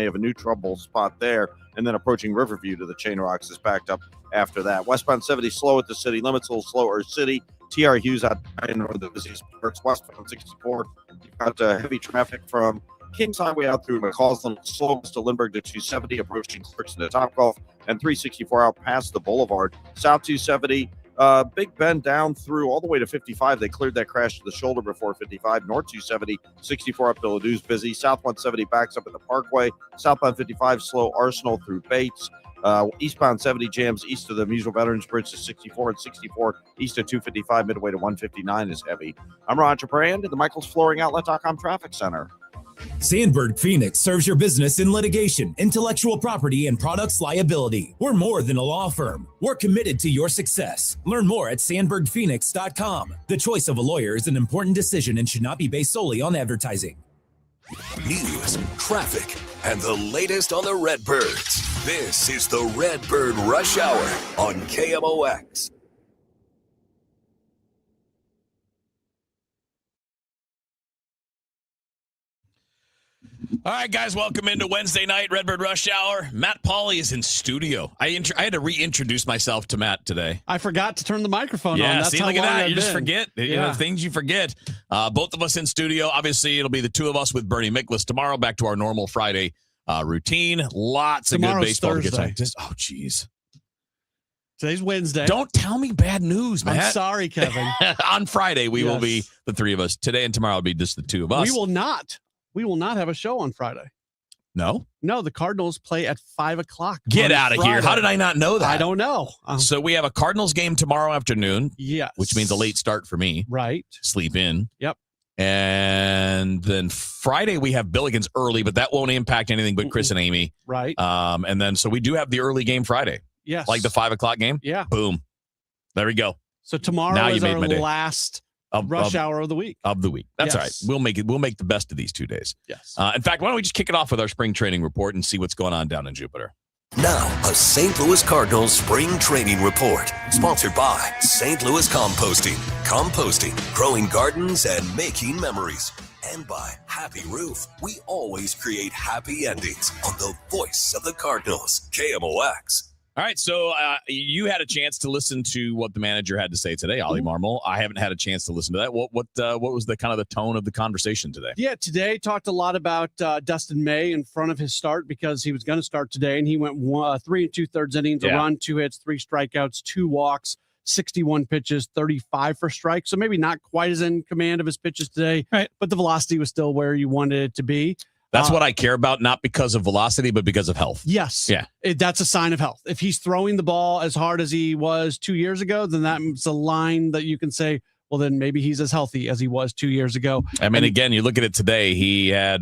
have a new trouble spot there, and then approaching Riverview to the Chain Rocks is backed up after that. Westbound 70 slow at the city limits, a little slower city. TR Hughes out in the busiest parts. Westbound 64, you've got heavy traffic from Kings Highway out through McCausland, slopes to Lindbergh to 270, approaching Clarkson to Topgolf, and 364 out past the Boulevard. South 270, Big Bend down through all the way to 55. They cleared that crash to the shoulder before 55. North 270, 64 up to Ladou's busy. South 170 backs up at the Parkway. Southbound 55 slow Arsenal through Bates. Eastbound 70 jams east of the Musial Veterans Bridge to 64, and 64 east of 255 midway to 159 is heavy. I'm Roger Brand at the Michaels Flooring Outlet.com Traffic Center. Sandberg Phoenix serves your business in litigation, intellectual property, and products liability. We're more than a law firm. We're committed to your success. Learn more at sandbergphoenix.com. The choice of a lawyer is an important decision and should not be based solely on advertising. News, traffic, and the latest on the Redbirds. This is the Redbird Rush Hour on KMOX. All right, guys, welcome into Wednesday night, Redbird Rush Hour. Matt Pauley is in studio. I had to reintroduce myself to Matt today. I forgot to turn the microphone on. That's see, how look at long that. I've You just been. forget. You know, things you forget. Both of us in studio. Obviously, it'll be the two of us with Bernie Miklas tomorrow. Back to our normal Friday routine. Lots of good baseball Thursday. to get to. Oh, jeez. Today's Wednesday. Don't tell me bad news, Matt. I'm sorry, Kevin. On Friday, we will be the three of us. Today and tomorrow will be just the two of us. We will not have a show on Friday. No, the Cardinals play at 5:00. Get out of here. How did I not know that? I don't know. So we have a Cardinals game tomorrow afternoon. Yes. Which means a late start for me. Right. Sleep in. Yep. And then Friday we have Billikens early, but that won't impact anything but Chris and Amy. Right. And then so we do have the early game Friday. Yes. Like the 5:00 game. Yeah. Boom. There we go. So tomorrow now is you made our my day. last rush hour of the week. That's Yes. all right. We'll make the best of these 2 days. Yes. In fact, why don't we just kick it off with our spring training report and see what's going on down in Jupiter? Now, a St. Louis Cardinals spring training report. Sponsored by St. Louis Composting. Composting, growing gardens, and making memories. And by Happy Roof. We always create happy endings on the voice of the Cardinals. KMOX. All right, so you had a chance to listen to what the manager had to say today, Ollie Marmol. I haven't had a chance to listen to that. What was the kind of the tone of the conversation today? Yeah, today talked a lot about Dustin May in front of his start because he was going to start today, and he went 3 2/3 innings, a run, 2 hits, 3 strikeouts, 2 walks, 61 pitches, 35 for strikes. So maybe not quite as in command of his pitches today, right? But the velocity was still where you wanted it to be. That's what I care about, not because of velocity, but because of health. Yes. Yeah. That's a sign of health. If he's throwing the ball as hard as he was 2 years ago, then that's a line that you can say, well, then maybe he's as healthy as he was 2 years ago. I mean, again, you look at it today, he had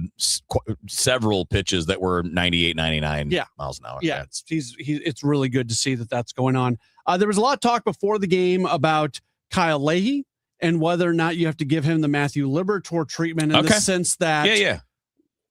several pitches that were 98, 99 miles an hour. Yeah. It's really good to see that that's going on. There was a lot of talk before the game about Kyle Leahy and whether or not you have to give him the Matthew Liberatore treatment in the sense that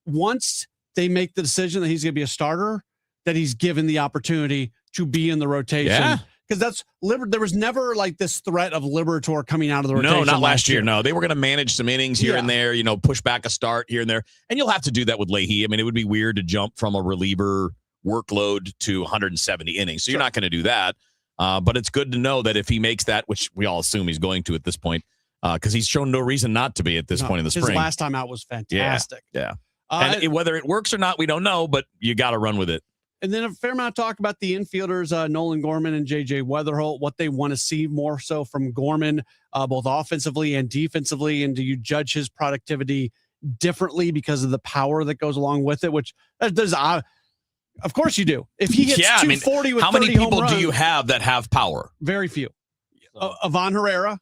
once they make the decision that he's going to be a starter, that he's given the opportunity to be in the rotation. Yeah. Because there was never like this threat of Liberatore coming out of the rotation. No, not last year. No, they were going to manage some innings here and there, push back a start here and there. And you'll have to do that with Leahy. I mean, it would be weird to jump from a reliever workload to 170 innings. So you're not going to do that. But it's good to know that if he makes that, which we all assume he's going to at this point, because he's shown no reason not to be at this point in the spring. His last time out was fantastic. Yeah. And whether it works or not, we don't know, but you got to run with it. And then a fair amount of talk about the infielders, Nolan Gorman and J.J. Weatherholt, what they want to see more so from Gorman, both offensively and defensively. And do you judge his productivity differently because of the power that goes along with it, which does of course you do. If he hits 240 with 30 home runs. How many people do you have that have power? Very few. Ivan Herrera.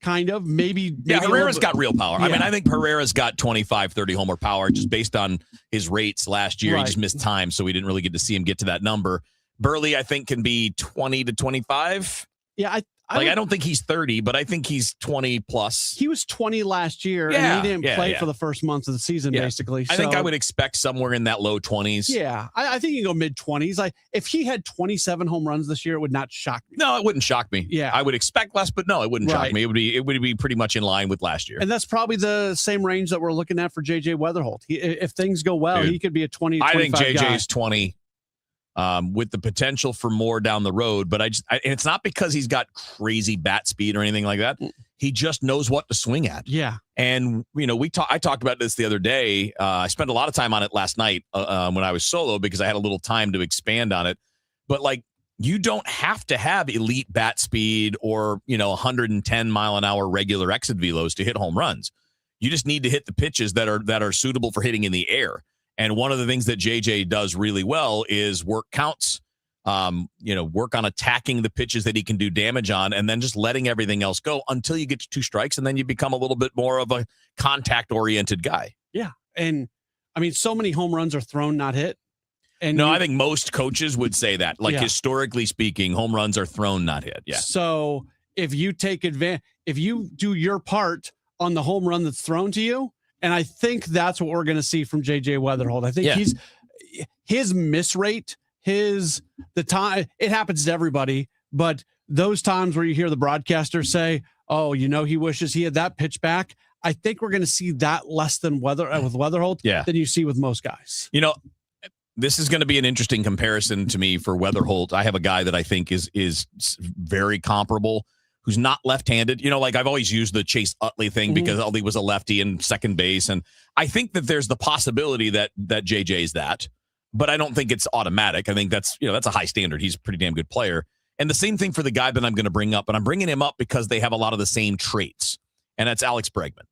Kind of, maybe Herrera's got real power. I mean, I think Herrera's got 25, 30 homer power just based on his rates last year. He just missed time, so we didn't really get to see him get to that number. Burley, I think, can be 20 to 25. Yeah, I don't think he's 30, but I think he's 20 plus. He was 20 last year, and he didn't play for the first month of the season, basically. I think I would expect somewhere in that low 20s. Yeah, I think you can go mid-20s. Like, if he had 27 home runs this year, it would not shock me. No, it wouldn't shock me. Yeah. I would expect less, but no, it wouldn't shock me. It would be pretty much in line with last year. And that's probably the same range that we're looking at for J.J. Weatherholt. If things go well, he could be a 20, 25 I think J.J.'s guy. 20. With the potential for more down the road, but and it's not because he's got crazy bat speed or anything like that. He just knows what to swing at. Yeah. And, I talked about this the other day. I spent a lot of time on it last night when I was solo because I had a little time to expand on it. But, you don't have to have elite bat speed or, 110 mile an hour regular exit velos to hit home runs. You just need to hit the pitches that are suitable for hitting in the air. And one of the things that JJ does really well is work counts, work on attacking the pitches that he can do damage on, and then just letting everything else go until you get to 2 strikes, and then you become a little bit more of a contact-oriented guy. Yeah. And, so many home runs are thrown, not hit. And I think most coaches would say that. Historically speaking, home runs are thrown, not hit. Yeah. So if you take advantage, if you do your part on the home run that's thrown to you, and I think that's what we're going to see from J.J. Weatherholt. I think his miss rate, the time, it happens to everybody, but those times where you hear the broadcaster say, oh, he wishes he had that pitch back. I think we're going to see that less than with Weatherholt than you see with most guys. This is going to be an interesting comparison to me for Weatherholt. I have a guy that I think is very comparable, who's not left-handed. I've always used the Chase Utley thing because Utley was a lefty in second base. And I think that there's the possibility that JJ's that, but I don't think it's automatic. I think that's a high standard. He's a pretty damn good player. And the same thing for the guy that I'm going to bring up, and I'm bringing him up because they have a lot of the same traits, and that's Alex Bregman.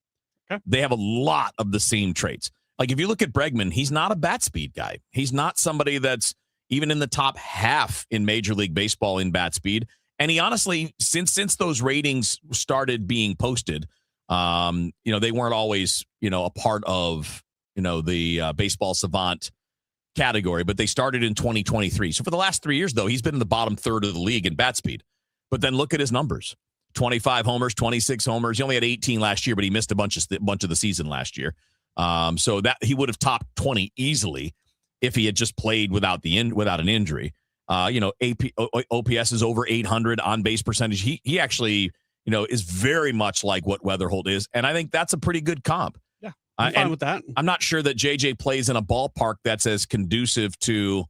Okay. They have a lot of the same traits. If you look at Bregman, he's not a bat speed guy. He's not somebody that's even in the top half in Major League Baseball in bat speed. And he honestly, since those ratings started being posted, they weren't always, a part of, the baseball savant category, but they started in 2023. So for the last 3 years, though, he's been in the bottom third of the league in bat speed. But then look at his numbers: 25 homers, 26 homers. He only had 18 last year, but he missed a bunch of the season last year. So that he would have topped 20 easily if he had just played without an injury. OPS is over 800, on base percentage. He actually, is very much like what Weatherholt is. And I think that's a pretty good comp. Yeah. I'm fine with that. I'm not sure that JJ plays in a ballpark that's as conducive to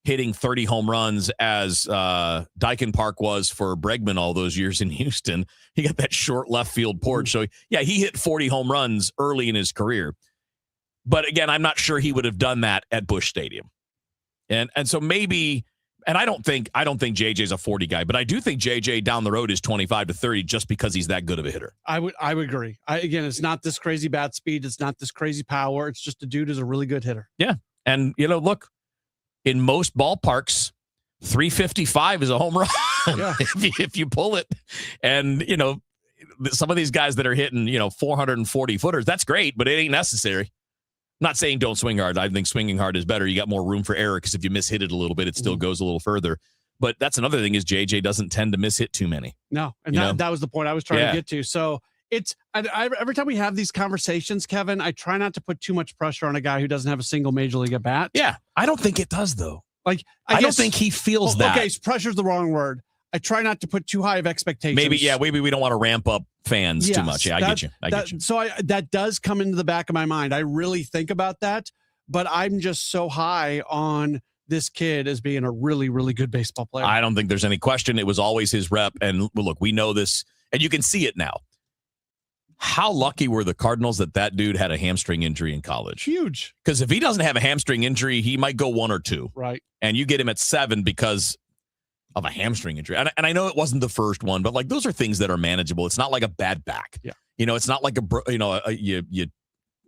hitting 30 home runs as Dyken Park was for Bregman all those years in Houston. He got that short left field porch. So he hit 40 home runs early in his career. But again, I'm not sure he would have done that at Busch Stadium. And so maybe, and I don't think JJ's a 40 guy, but I do think JJ down the road is 25 to 30 just because he's that good of a hitter. I would agree. Again, it's not this crazy bat speed. It's not this crazy power. It's just a dude who's a really good hitter. Yeah. And, look, in most ballparks, 355 is a home run if you pull it. And, some of these guys that are hitting, 440 footers, that's great, but it ain't necessary. I'm not saying don't swing hard. I think swinging hard is better. You got more room for error because if you miss hit it a little bit, it still goes a little further. But that's another thing is JJ doesn't tend to miss hit too many. No, and that was the point I was trying to get to. So every time we have these conversations, Kevin, I try not to put too much pressure on a guy who doesn't have a single major league at bat. Yeah, I don't think it does though. I don't think he feels that. Okay, pressure's the wrong word. I try not to put too high of expectations. Maybe we don't want to ramp up fans too much. Yeah, I get you. So that does come into the back of my mind. I really think about that, but I'm just so high on this kid as being a really, really good baseball player. I don't think there's any question. It was always his rep. And look, we know this, and you can see it now. How lucky were the Cardinals that dude had a hamstring injury in college? Huge. Because if he doesn't have a hamstring injury, he might go 1 or 2. Right. And you get him at 7 because of a hamstring injury. And I know it wasn't the first one, but those are things that are manageable. It's not like a bad back. Yeah. It's not like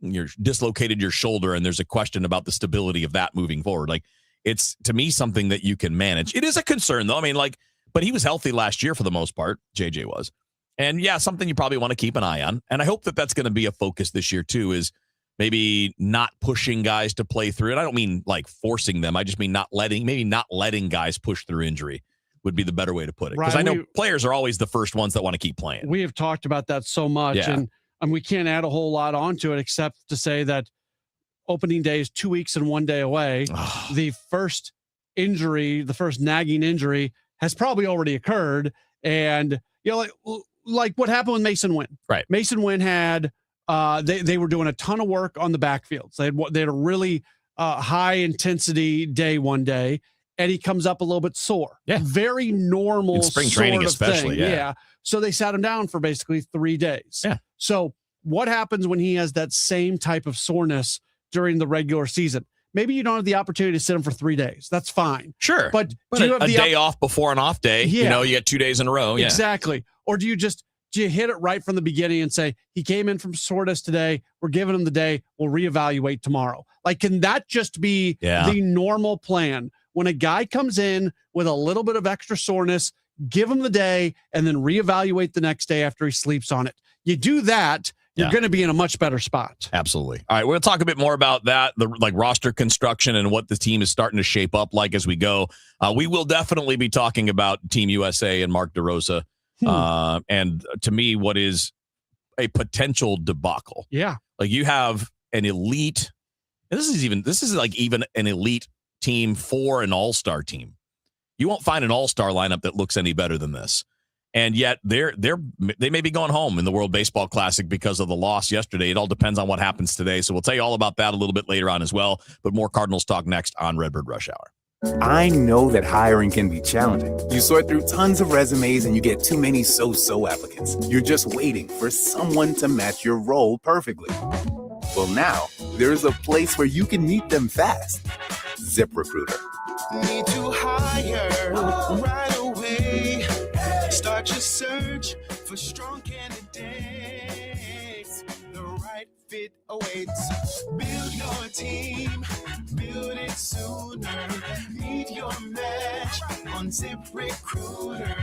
you're dislocated your shoulder and there's a question about the stability of that moving forward. It's, to me, something that you can manage. It is a concern though. But he was healthy last year for the most part. JJ was. And something you probably want to keep an eye on. And I hope that that's going to be a focus this year too, is maybe not pushing guys to play through it. I don't mean forcing them. I just mean not letting guys push through injury. would be the better way to put it. Right, Because I know players are always the first ones that want to keep playing. We have talked about that so much, and we can't add a whole lot onto it except to say that opening day is 2 weeks and 1 day away. The first injury, the first nagging injury, has probably already occurred, and like what happened with Mason Wynn. Right, Mason Wynn had they were doing a ton of work on the backfields. They had a really high intensity day one day, and he comes up a little bit sore. Yeah, very normal in spring training, especially. Thing. Yeah. So they sat him down for basically 3 days. Yeah. So what happens when he has that same type of soreness during the regular season? Maybe you don't have the opportunity to sit him for 3 days. That's fine. Sure. But do you have a day off before an off day, you get 2 days in a row. Yeah. Exactly. Or do you hit it right from the beginning and say, he came in from soreness today, we're giving him the day, we'll reevaluate tomorrow? Like, can that just be the normal plan? When a guy comes in with a little bit of extra soreness, give him the day and then reevaluate the next day after he sleeps on it. You do that, you're going to be in a much better spot. Absolutely. All right, we're going to talk a bit more about that, the roster construction and what the team is starting to shape up like as we go. We will definitely be talking about Team USA and Mark DeRosa, and to me, what is a potential debacle. Yeah, like you have an elite. This is like even an elite team for an all-star team. You won't find an all-star lineup that looks any better than this. And yet they may be going home in the World Baseball Classic because of the loss yesterday. It all depends on what happens today. So we'll tell you all about that a little bit later on as well. But more Cardinals talk next on Redbird Rush Hour. I know that hiring can be challenging. You sort through tons of resumes and you get too many so-so applicants. You're just waiting for someone to match your role perfectly. Well, now there's a place where you can meet them fast. ZipRecruiter. Need to hire right away. Start your search for strong candidates. The right fit awaits. Build your team. Build it sooner. Meet your match on ZipRecruiter.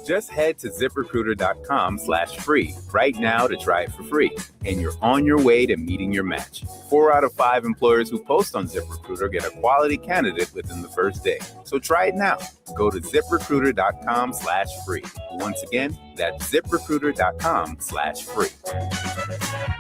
Just head to ZipRecruiter.com/free right now to try it for free. And you're on your way to meeting your match. 4 out of 5 employers who post on ZipRecruiter get a quality candidate within the first day. So try it now. Go to ZipRecruiter.com/free. Once again, that's ZipRecruiter.com/free.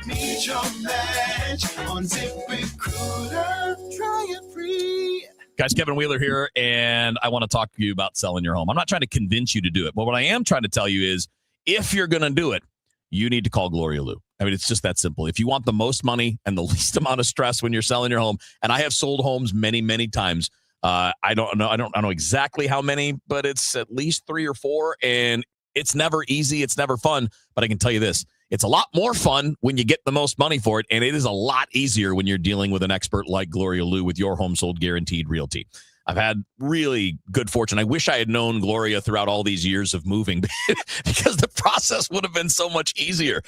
Meet your match on ZipRecruiter. Try it free. Guys, Kevin Wheeler here, and I want to talk to you about selling your home. I'm not trying to convince you to do it, but what I am trying to tell you is if you're going to do it, you need to call Gloria Lou. I mean, it's just that simple. If you want the most money and the least amount of stress when you're selling your home, and I have sold homes many, many times. I don't know exactly how many, but it's at least 3 or 4, and it's never easy. It's never fun, but I can tell you this. It's a lot more fun when you get the most money for it, and it is a lot easier when you're dealing with an expert like Gloria Lou with your Home Sold Guaranteed Realty. I've had really good fortune. I wish I had known Gloria throughout all these years of moving because the process would have been so much easier.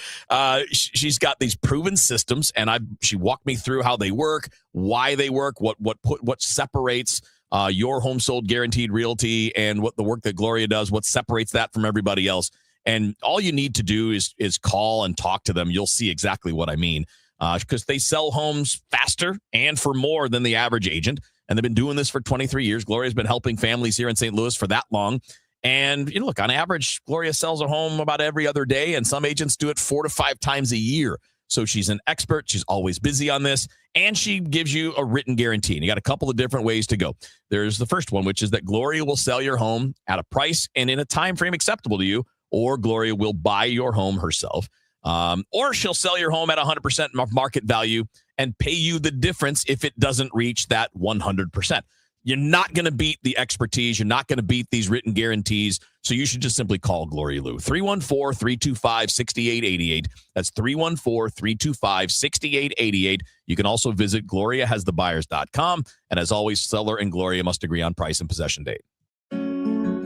She's got these proven systems, and she walked me through how they work, why they work, what separates your Home Sold Guaranteed Realty and what the work that Gloria does, what separates that from everybody else. And all you need to do is call and talk to them. You'll see exactly what I mean, because they sell homes faster and for more than the average agent. And they've been doing this for 23 years. Gloria's been helping families here in St. Louis for that long. And look, on average, Gloria sells a home about every other day, and some agents do it 4 to 5 times a year. So she's an expert. She's always busy on this, and she gives you a written guarantee. And you got a couple of different ways to go. There's the first one, which is that Gloria will sell your home at a price and in a time frame acceptable to you, or Gloria will buy your home herself, or she'll sell your home at 100% market value and pay you the difference if it doesn't reach that 100%. You're not going to beat the expertise. You're not going to beat these written guarantees. So you should just simply call Gloria Lou. 314-325-6888. That's 314-325-6888. You can also visit GloriaHasTheBuyers.com. And as always, seller and Gloria must agree on price and possession date.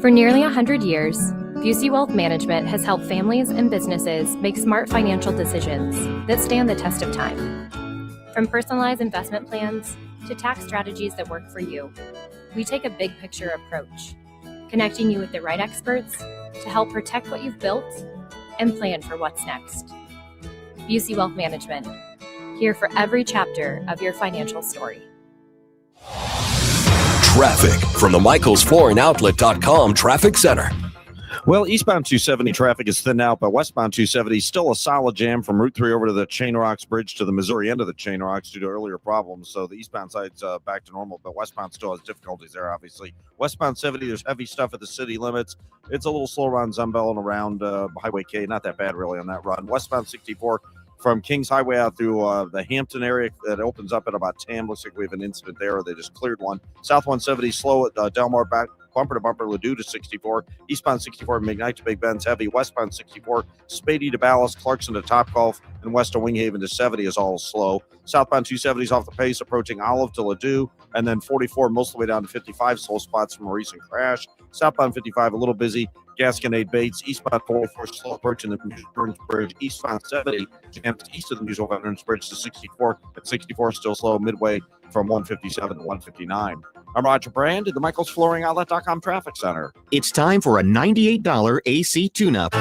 For nearly 100 years, Busey Wealth Management has helped families and businesses make smart financial decisions that stand the test of time. From personalized investment plans to tax strategies that work for you, we take a big picture approach, connecting you with the right experts to help protect what you've built and plan for what's next. Busey Wealth Management, here for every chapter of your financial story. Traffic from the MichaelsFlooringOutlet.com Traffic Center. Well, eastbound 270 traffic is thinned out, but westbound 270 still a solid jam from Route 3 over to the Chain Rocks Bridge to the Missouri end of the Chain Rocks due to earlier problems. So the eastbound side's back to normal, but westbound still has difficulties there, obviously. Westbound 70, there's heavy stuff at the city limits. It's a little slower on Zumbell and around Highway K. Not that bad, really, on that run. Westbound 64 from Kings Highway out through the Hampton area that opens up at about Tam. Looks like we have an incident there, or they just cleared one. South 170 slow at Delmar back. Bumper to bumper, Ladue to 64. Eastbound 64, McKnight to Big Ben's heavy. Westbound 64, Spady to Ballas, Clarkson to Topgolf, and west of Winghaven to 70 is all slow. Southbound 270 is off the pace, approaching Olive to Ladue, and then 44 most of the way down to 55, slow spots from a recent crash. Southbound 55, a little busy. Gasconade Bates, eastbound 44, slow approaching the Musical Veterans Bridge. Eastbound 70, jams east of the Musical Veterans Bridge to 64. At 64, still slow midway from 157 to 159. I'm Roger Brand at the MichaelsFlooringOutlet.com Traffic Center. It's time for a $98 AC tune-up.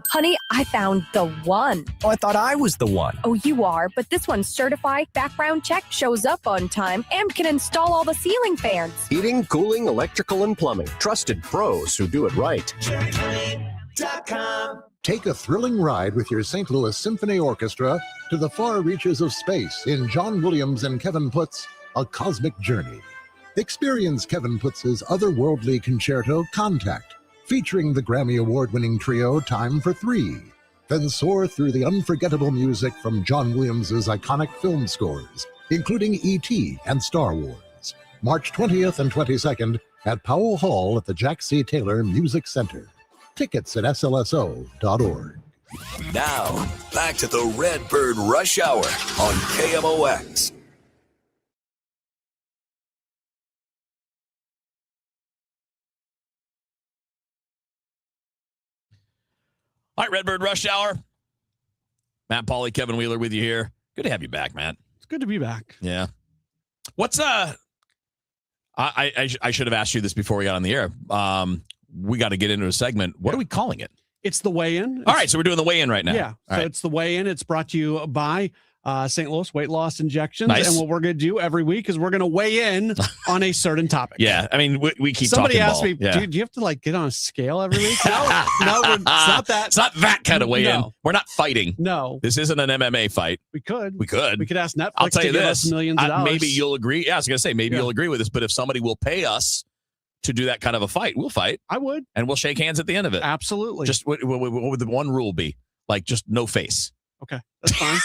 Honey, I found the one. Oh, I thought I was the one. Oh, you are, but this one's certified, background check, shows up on time, and can install all the ceiling fans. Heating, cooling, electrical, and plumbing. Trusted pros who do it right. Take a thrilling ride with your St. Louis Symphony Orchestra to the far reaches of space in John Williams and Kevin Putt's A Cosmic Journey. Experience Kevin Putz's otherworldly concerto, Contact, featuring the Grammy Award-winning trio Time for Three. Then soar through the unforgettable music from John Williams's iconic film scores, including E.T. and Star Wars. March 20th and 22nd at Powell Hall at the Jack C. Taylor Music Center. Tickets at slso.org. Now, back to the Redbird Rush Hour on KMOX. All right, Redbird Rush Hour. Matt Pauley, Kevin Wheeler with you here. Good to have you back, Matt. It's good to be back. Yeah. What's I should have asked you this before we got on the air. We got to get into a segment. What are we calling it? It's the weigh-in. All right, so we're doing the weigh-in right now. Yeah, All so right. it's the weigh-in. It's brought to you by St. Louis Weight Loss Injections. Nice. And what we're going to do every week is we're going to weigh in on a certain topic. Yeah, I mean, we keep Somebody talking asked ball. me, Yeah. do you have to like get on a scale every week? No, it's not that. It's not that kind of weigh-in. No. We're not fighting. No, This isn't an MMA fight. we could. We could. We could ask Netflix I'll tell to you give this. us millions of dollars. Maybe you'll agree. Yeah, I was going to say, maybe Yeah. you'll agree with this, but if somebody will pay us to do that kind of a fight, we'll fight, I would. and we'll shake hands at the end of it. Absolutely. Just what would the one rule be? Like, just no face. Okay, that's fine.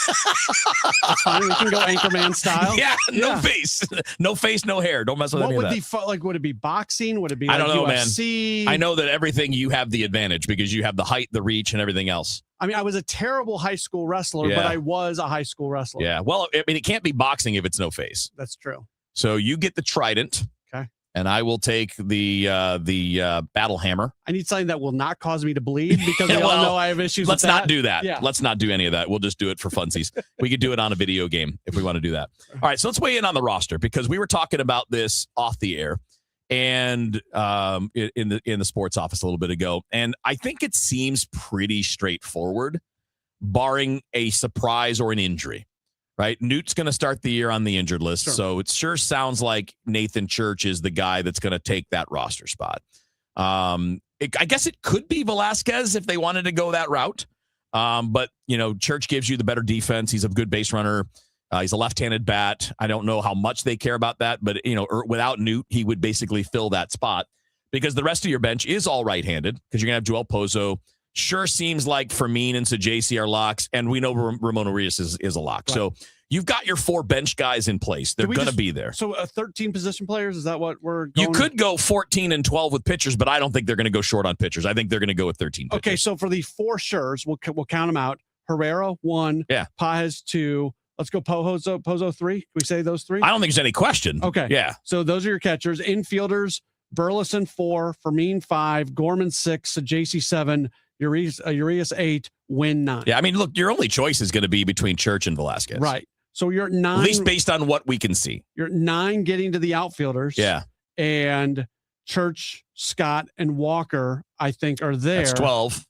That's fine. We can go Anchorman style. Yeah, no face. No face, no hair. Don't mess with What any of would that. be like? Would it be boxing? Would it be I like don't know, man. UFC? I know that everything you have the advantage because you have the height, the reach, and everything else. I mean, I was a terrible high school wrestler, Yeah. but I was a high school wrestler. Yeah. Well, I mean, it can't be boxing if it's no face. That's true. So you get the trident. Okay. And I will take the battle hammer. I need something that will not cause me to bleed because we Well, all know I have issues Let's with that. not do that. Yeah. Let's not do any of that. We'll just do it for funsies. We could do it on a video game if we want to do that. All right, so let's weigh in on the roster because we were talking about this off the air and in the sports office a little bit ago, and I think it seems pretty straightforward, barring a surprise or an injury. Right, Newt's going to start the year on the injured list, Sure. so it sure sounds like Nathan Church is the guy that's going to take that roster spot. I guess it could be Velasquez if they wanted to go that route. But, Church gives you the better defense. He's a good base runner. He's a left-handed bat. I don't know how much they care about that, but, without Newt, he would basically fill that spot because the rest of your bench is all right-handed because you're going to have Joel Pozo. Sure seems like Fermin and Sajasi are locks, and we know Ramon Urias is a lock. Right. So you've got your 4 bench guys in place. They're going to be there. So 13 position players, is that what we're going? You could go 14 and 12 with pitchers, but I don't think they're going to go short on pitchers. I think they're going to go with 13 pitchers. Okay, so for the 4 sures, we'll count them out. Herrera, 1. Yeah. Paez, 2. Let's go Pozo 3. Can we say those 3? I don't think there's any question. Okay. Yeah. So those are your catchers. Infielders, Burleson 4, Fermin 5, Gorman 6, Sajasi 7, Urias 8, Wynn 9. Yeah, I mean, look, your only choice is going to be between Church and Velasquez. Right. So you're at 9. At least based on what we can see. You're at 9 getting to the outfielders. Yeah. And Church, Scott, and Walker, I think, are there. That's 12.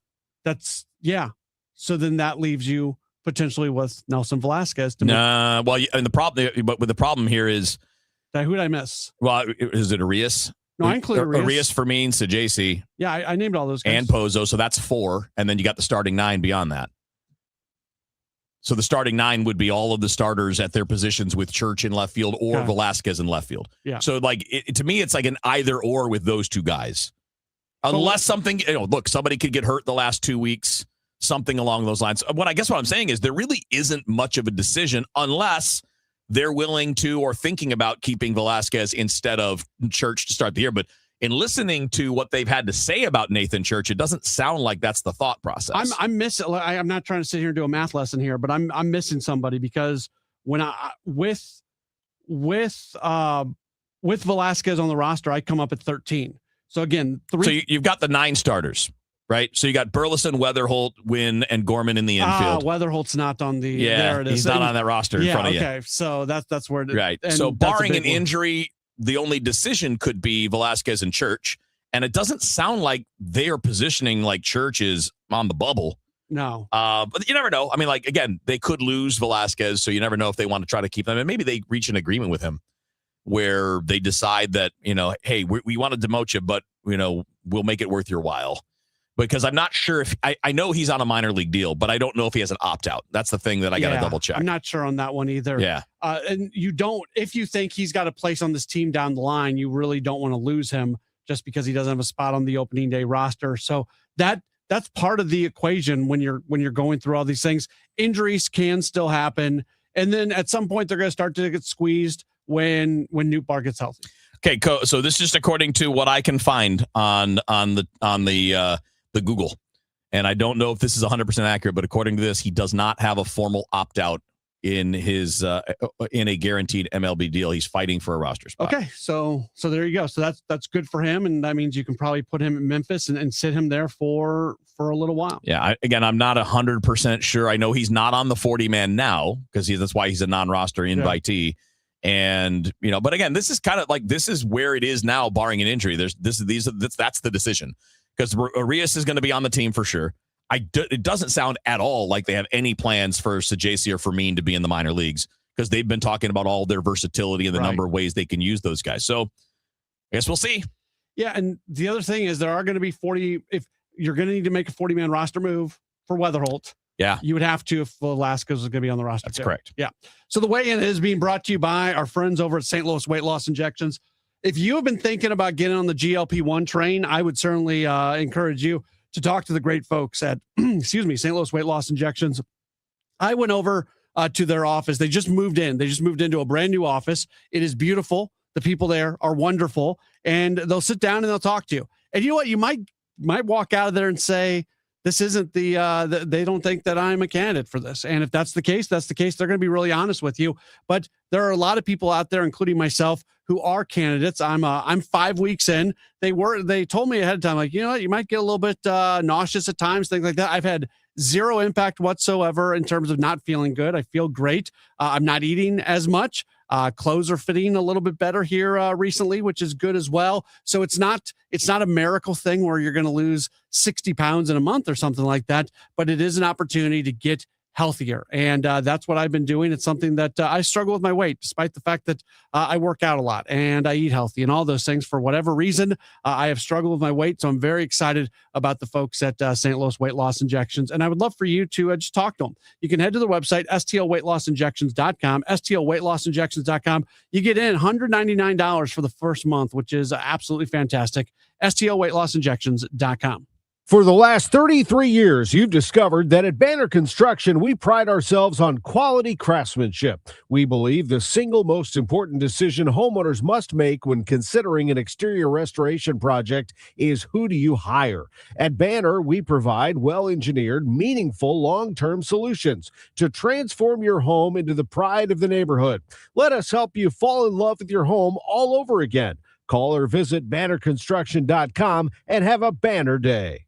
Yeah. So then that leaves you potentially with Nelson Velasquez. To well, and the problem here is Who did I miss? Well, is it Arias? No, I included Arias, Fermin, Sajasi. Yeah, I named all those guys. And Pozo, so that's 4. And then you got the starting 9 beyond that. So the starting 9 would be all of the starters at their positions with Church in left field or Velasquez in left field. Yeah. So, to me, it's like an either or with those two guys. Unless something, look, somebody could get hurt the last 2 weeks, something along those lines. What I'm saying is there really isn't much of a decision unless they're willing to or thinking about keeping Velasquez instead of Church to start the year. But in listening to what they've had to say about Nathan Church, it doesn't sound like that's the thought process. I'm missing. I'm not trying to sit here and do a math lesson here, but I'm missing somebody because when with Velasquez on the roster, I come up at 13. So again, 3. So you've got the 9 starters, right? So you got Burleson, Weatherholt, Wynn, and Gorman in the infield. Weatherholt's not on the. Yeah, there it is. He's not on that roster in front of you. Okay, so that's where. Right. So barring an injury, the only decision could be Velasquez and Church, and it doesn't sound like they are positioning like Church is on the bubble. No. But you never know. I mean, again, they could lose Velasquez, so you never know if they want to try to keep them. And maybe they reach an agreement with him where they decide that, hey, we want to demote you, but, we'll make it worth your while. Because I'm not sure if I know he's on a minor league deal, but I don't know if he has an opt-out. That's the thing that I got to double check. I'm not sure on that one either. Yeah. And if you think he's got a place on this team down the line, you really don't want to lose him just because he doesn't have a spot on the opening day roster. So that's part of the equation when you're going through all these things. Injuries can still happen. And then at some point they're going to start to get squeezed when Nootbaar gets healthy. Okay. So this is just according to what I can find on the Google. And I don't know if this is 100% accurate, but according to this, he does not have a formal opt-out in his in a guaranteed MLB deal. He's fighting for a roster spot. Okay, so there you go. So that's good for him, and that means you can probably put him in Memphis and sit him there for a little while. Yeah, I'm not 100% sure. I know he's not on the 40-man now because that's why he's a non-roster invitee. Yeah. And but again, this is kind of this is where it is now, barring an injury. That's the decision. Because Arias is going to be on the team for sure. It doesn't sound at all like they have any plans for Sajasi or Fermin to be in the minor leagues because they've been talking about all their versatility and the number of ways they can use those guys. So I guess we'll see. Yeah, and the other thing is there are going to be 40. If you're going to need to make a 40-man roster move for Weatherholt, you would have to if Velasquez is going to be on the roster. That's correct. Yeah. So the weigh-in is being brought to you by our friends over at St. Louis Weight Loss Injections. If you have been thinking about getting on the GLP-1 train, I would certainly encourage you to talk to the great folks at, St. Louis Weight Loss Injections. I went over to their office. They just moved in. They just moved into a brand new office. It is beautiful. The people there are wonderful, and they'll sit down and they'll talk to you. And you know what? You might walk out of there and say, this isn't they don't think that I'm a candidate for this. And if that's the case, that's the case. They're going to be really honest with you. But there are a lot of people out there, including myself, who are candidates. I'm 5 weeks in. They told me ahead of time, you know what, you might get a little bit nauseous at times, things like that. I've had zero impact whatsoever in terms of not feeling good. I feel great. I'm not eating as much. Clothes are fitting a little bit better here recently, which is good as well. So it's not a miracle thing where you're going to lose 60 pounds in a month or something like that, but it is an opportunity to get healthier. And that's what I've been doing. It's something that I struggle with my weight, despite the fact that I work out a lot and I eat healthy and all those things. For whatever reason, I have struggled with my weight. So I'm very excited about the folks at St. Louis Weight Loss Injections. And I would love for you to just talk to them. You can head to their website, stlweightlossinjections.com, stlweightlossinjections.com. You get in $199 for the first month, which is absolutely fantastic. stlweightlossinjections.com. For the last 33 years, you've discovered that at Banner Construction, we pride ourselves on quality craftsmanship. We believe the single most important decision homeowners must make when considering an exterior restoration project is who do you hire? At Banner, we provide well-engineered, meaningful, long-term solutions to transform your home into the pride of the neighborhood. Let us help you fall in love with your home all over again. Call or visit bannerconstruction.com and have a banner day.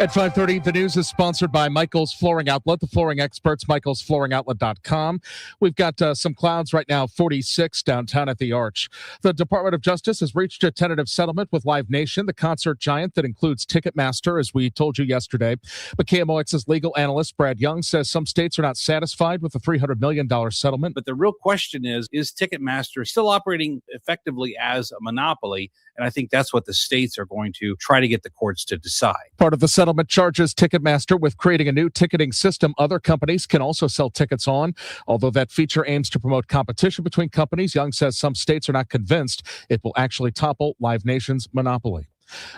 At 5:30, the news is sponsored by Michael's Flooring Outlet, the flooring experts, michaelsflooringoutlet.com. We've got some clouds right now, 46 downtown at the Arch. The Department of Justice has reached a tentative settlement with Live Nation, the concert giant that includes Ticketmaster, as we told you yesterday. But KMOX's legal analyst, Brad Young, says some states are not satisfied with the $300 million settlement. But the real question is Ticketmaster still operating effectively as a monopoly? And I think that's what the states are going to try to get the courts to decide. Part of the settlement charges Ticketmaster with creating a new ticketing system other companies can also sell tickets on. Although that feature aims to promote competition between companies, Young says some states are not convinced it will actually topple Live Nation's monopoly.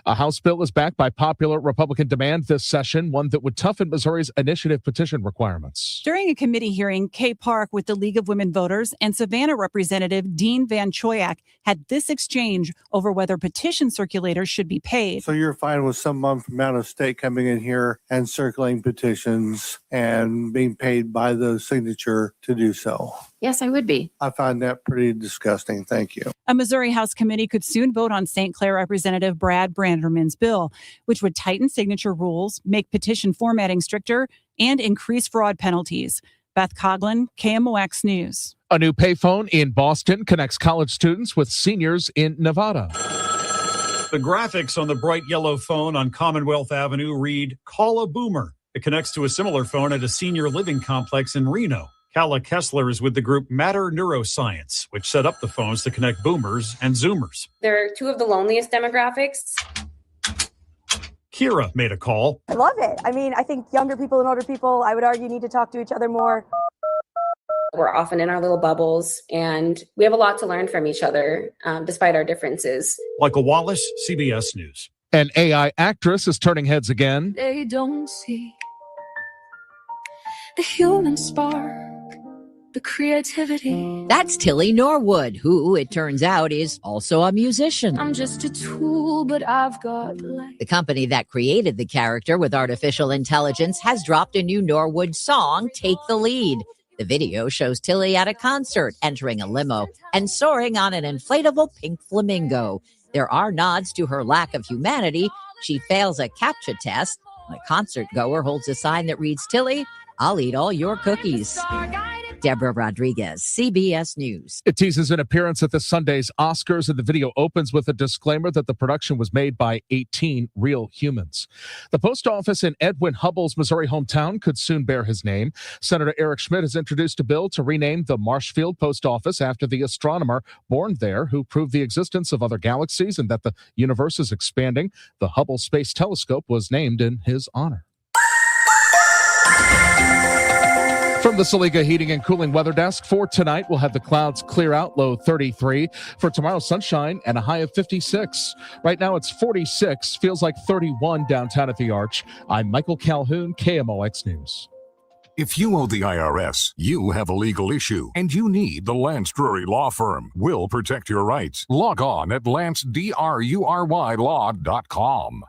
A House bill is backed by popular Republican demand this session, one that would toughen Missouri's initiative petition requirements. During a committee hearing, Kay Park with the League of Women Voters and Savannah Representative Dean Van Choyak had this exchange over whether petition circulators should be paid. So you're fine with someone from out of state coming in here and circulating petitions and being paid by the signature to do so? Yes, I would be. I find that pretty disgusting. Thank you. A Missouri House committee could soon vote on St. Clair Representative Brad Branderman's bill, which would tighten signature rules, make petition formatting stricter, and increase fraud penalties. Beth Coughlin, KMOX News. A new payphone in Boston connects college students with seniors in Nevada. The graphics on the bright yellow phone on Commonwealth Avenue read, "Call a Boomer." It connects to a similar phone at a senior living complex in Reno. Kala Kessler is with the group Matter Neuroscience, which set up the phones to connect boomers and zoomers. They're two of the loneliest demographics. Kira made a call. I love it. I mean, I think younger people and older people, I would argue, need to talk to each other more. We're often in our little bubbles, and we have a lot to learn from each other, despite our differences. Michael Wallace, CBS News. An AI actress is turning heads again. They don't see the human spark, the creativity. That's Tilly Norwood, who, it turns out, is also a musician. I'm just a tool, but I've got light. The company that created the character with artificial intelligence has dropped a new Norwood song, Take the Lead. The video shows Tilly at a concert, entering a limo and soaring on an inflatable pink flamingo. There are nods to her lack of humanity. She fails a CAPTCHA test. The concert goer holds a sign that reads, "Tilly, I'll eat all your cookies." Deborah Rodriguez, CBS News. It teases an appearance at this Sunday's Oscars, and the video opens with a disclaimer that the production was made by 18 real humans. The post office in Edwin Hubbell's Missouri hometown could soon bear his name. Senator Eric Schmidt has introduced a bill to rename the Marshfield Post Office after the astronomer born there who proved the existence of other galaxies and that the universe is expanding. The Hubble Space Telescope was named in his honor. From the Saliga Heating and Cooling Weather Desk, for tonight, we'll have the clouds clear out, low 33. For tomorrow, sunshine and a high of 56. Right now, it's 46, feels like 31 downtown at the Arch. I'm Michael Calhoun, KMOX News. If you owe the IRS, you have a legal issue, and you need the Lance Drury Law Firm. We'll protect your rights. Log on at lancedrurylaw.com.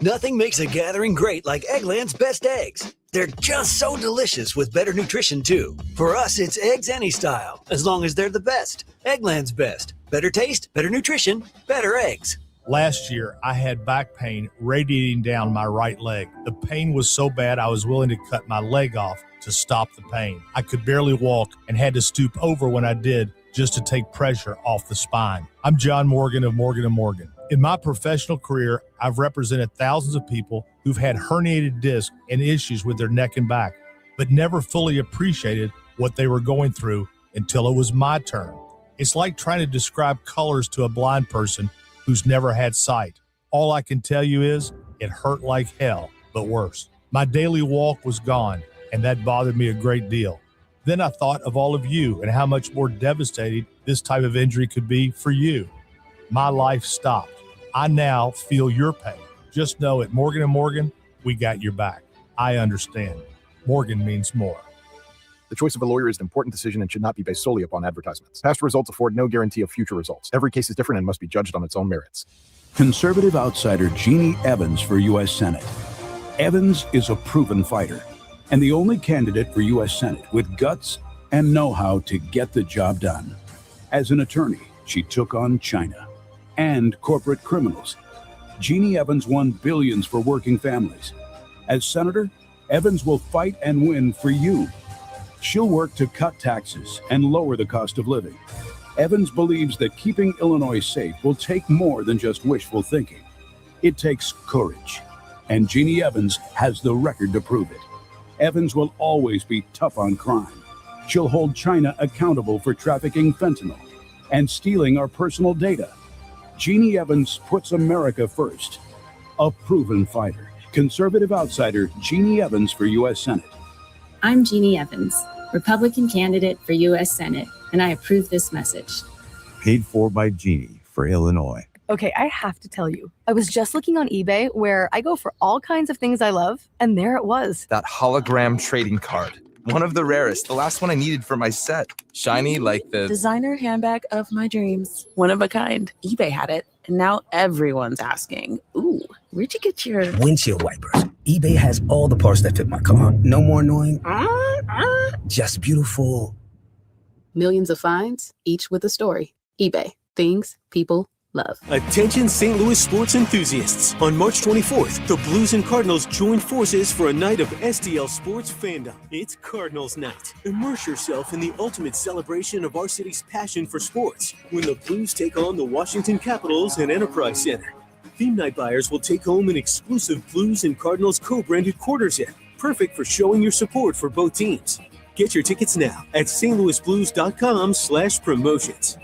Nothing makes a gathering great like Eggland's Best Eggs. They're just so delicious with better nutrition, too. For us, it's eggs any style, as long as they're the best. Eggland's Best. Better taste, better nutrition, better eggs. Last year, I had back pain radiating down my right leg. The pain was so bad I was willing to cut my leg off to stop the pain. I could barely walk and had to stoop over when I did just to take pressure off the spine. I'm John Morgan of Morgan & Morgan. In my professional career, I've represented thousands of people who've had herniated discs and issues with their neck and back, but never fully appreciated what they were going through until it was my turn. It's like trying to describe colors to a blind person who's never had sight. All I can tell you is it hurt like hell, but worse. My daily walk was gone, and that bothered me a great deal. Then I thought of all of you and how much more devastating this type of injury could be for you. My life stopped. I now feel your pain. Just know at Morgan & Morgan, we got your back. I understand. Morgan means more. The choice of a lawyer is an important decision and should not be based solely upon advertisements. Past results afford no guarantee of future results. Every case is different and must be judged on its own merits. Conservative outsider Jeannie Evans for U.S. Senate. Evans is a proven fighter and the only candidate for U.S. Senate with guts and know-how to get the job done. As an attorney, she took on China and corporate criminals. Jeannie Evans won billions for working families. As senator, Evans will fight and win for you. She'll work to cut taxes and lower the cost of living. Evans believes that keeping Illinois safe will take more than just wishful thinking. It takes courage, and Jeannie Evans has the record to prove it. Evans will always be tough on crime. She'll hold China accountable for trafficking fentanyl and stealing our personal data. Jeannie Evans puts America first. A proven fighter. Conservative outsider Jeannie Evans for U.S. Senate. I'm Jeannie Evans, Republican candidate for U.S. Senate, and I approve this message. Paid for by Jeannie for Illinois. Okay, I have to tell you, I was just looking on eBay where I go for all kinds of things I love, and there it was. That hologram trading card. One of the rarest. The last one I needed for my set. Shiny like the designer handbag of my dreams. One of a kind. eBay had it, and now everyone's asking, ooh, where'd you get your windshield wipers? eBay has all the parts that fit my car. No more annoying. Just beautiful. Millions of finds, each with a story. eBay. Things people love. Attention St. Louis sports enthusiasts. On March 24th, the Blues and Cardinals join forces for a night of STL sports fandom. It's Cardinals night. Immerse yourself in the ultimate celebration of our city's passion for sports when the Blues take on the Washington Capitals and Enterprise Center. Theme night buyers will take home an exclusive Blues and Cardinals co-branded quarter set, perfect for showing your support for both teams. Get your tickets now at stlouisblues.com/promotions.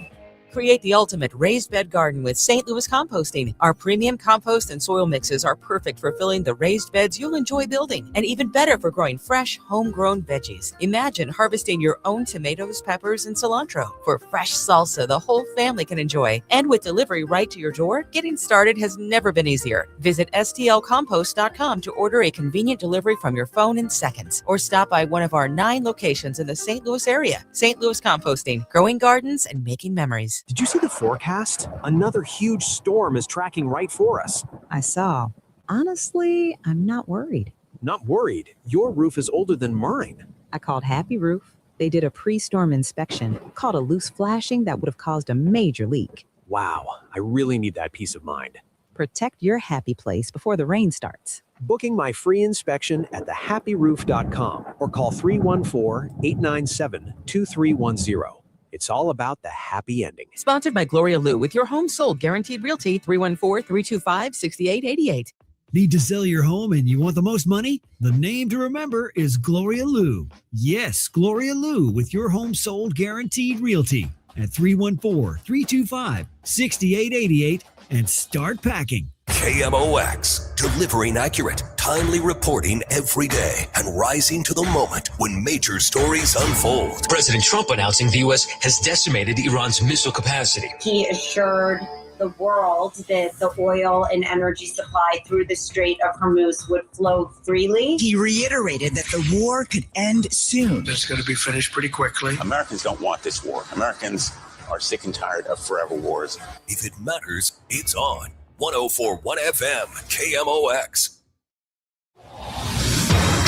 Create the ultimate raised bed garden with St. Louis Composting. Our premium compost and soil mixes are perfect for filling the raised beds you'll enjoy building, and even better for growing fresh, homegrown veggies. Imagine harvesting your own tomatoes, peppers, and cilantro for fresh salsa the whole family can enjoy. And with delivery right to your door, getting started has never been easier. Visit stlcompost.com to order a convenient delivery from your phone in seconds, or stop by one of our 9 locations in the St. Louis area. St. Louis Composting, growing gardens and making memories. Did you see the forecast? Another huge storm is tracking right for us. I saw. Honestly, I'm not worried. Not worried. Your roof is older than mine. I called Happy Roof. They did a pre-storm inspection, caught a loose flashing that would have caused a major leak. Wow, I really need that peace of mind. Protect your happy place before the rain starts. Booking my free inspection at thehappyroof.com or call 314-897-2310. It's all about the happy ending. Sponsored by Gloria Lou with your home sold guaranteed realty 314-325-6888. Need to sell your home and you want the most money? The name to remember is Gloria Lou. Yes, Gloria Lou with your home sold guaranteed realty at 314-325-6888 and start packing. KMOX, delivering accurate, timely reporting every day and rising to the moment when major stories unfold. President Trump announcing the U.S. has decimated Iran's missile capacity. He assured the world that the oil and energy supply through the Strait of Hormuz would flow freely. He reiterated that the war could end soon. It's going to be finished pretty quickly. Americans don't want this war. Americans are sick and tired of forever wars. If it matters, it's on. 104.1 FM, KMOX.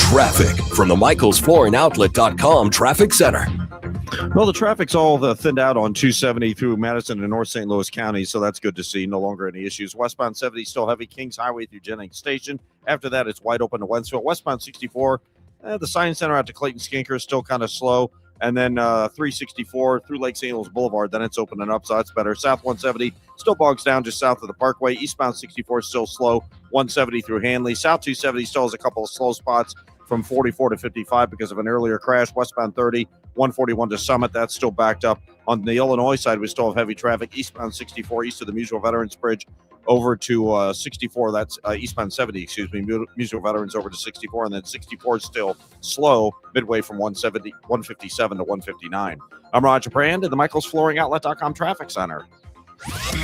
Traffic from the MichaelsFlooringOutlet.com Traffic Center. Well, the traffic's all thinned out on 270 through Madison and North St. Louis County, so that's good to see. No longer any issues. Westbound 70 still heavy, Kings Highway through Jennings Station. After that, it's wide open to Wentzville. Westbound 64, the Science Center out to Clayton Skinker is still kind of slow. And then 364 through Lake St. Louis Boulevard, then it's opening up, so that's better. South 170 still bogs down just south of the Parkway. Eastbound 64 is still slow. 170 through Hanley. South 270 still has a couple of slow spots from 44 to 55 because of an earlier crash. Westbound 30, 141 to Summit, that's still backed up. On the Illinois side, we still have heavy traffic. Eastbound 64 east of the Musial Veterans Bridge over to 64. That's eastbound 70, excuse me. Musial Veterans over to 64, and then 64 is still slow midway from 157 to 159. I'm Roger Brand at the MichaelsFlooringOutlet.com Traffic Center.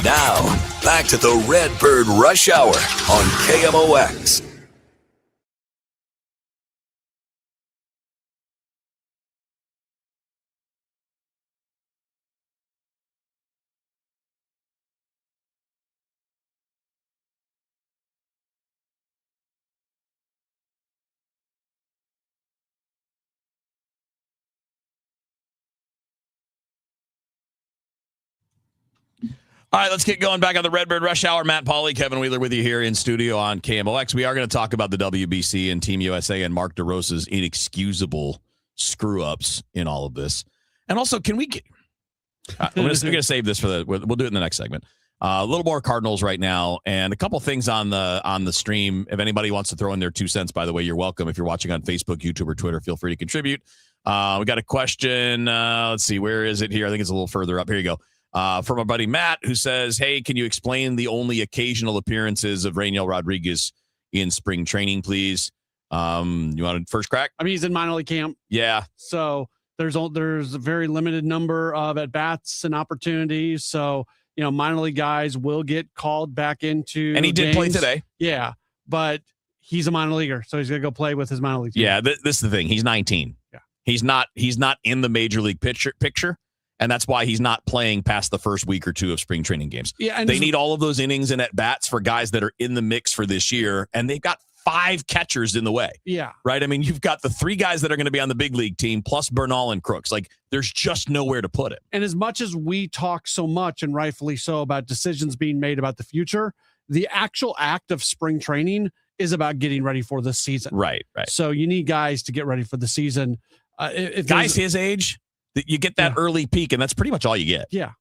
Now, back to the Redbird Rush Hour on KMOX. All right, let's get going back on the Redbird Rush Hour. Matt Pauley, Kevin Wheeler with you here in studio on KMOX. We are going to talk about the WBC and Team USA and Mark DeRosa's inexcusable screw-ups in all of this. And also, can we get... we're going to save this for we'll do it in the next segment. A little more Cardinals right now, and a couple things on the stream. If anybody wants to throw in their 2 cents, by the way, you're welcome. If you're watching on Facebook, YouTube, or Twitter, feel free to contribute. We got a question. Let's see, where is it here? I think it's a little further up. Here you go. From our buddy Matt, who says, hey, can you explain the only occasional appearances of Rainiel Rodriguez in spring training, please? You want a first crack? I mean, he's in minor league camp. Yeah. So there's a very limited number of at-bats and opportunities. So, minor league guys will get called back into And he did play today. Yeah, but he's a minor leaguer, so he's going to go play with his minor league team. Yeah, this is the thing. He's 19. Yeah. He's not in the major league picture. And that's why he's not playing past the first week or two of spring training games. Yeah, and they need all of those innings and at-bats for guys that are in the mix for this year, and they've got 5 catchers in the way. Yeah. Right? I mean, you've got the 3 guys that are going to be on the big league team, plus Bernal and Crooks. Like, there's just nowhere to put it. And as much as we talk so much, and rightfully so, about decisions being made about the future, the actual act of spring training is about getting ready for the season. Right. So you need guys to get ready for the season. If guys his age, you get that early peak, and that's pretty much all you get. Yeah.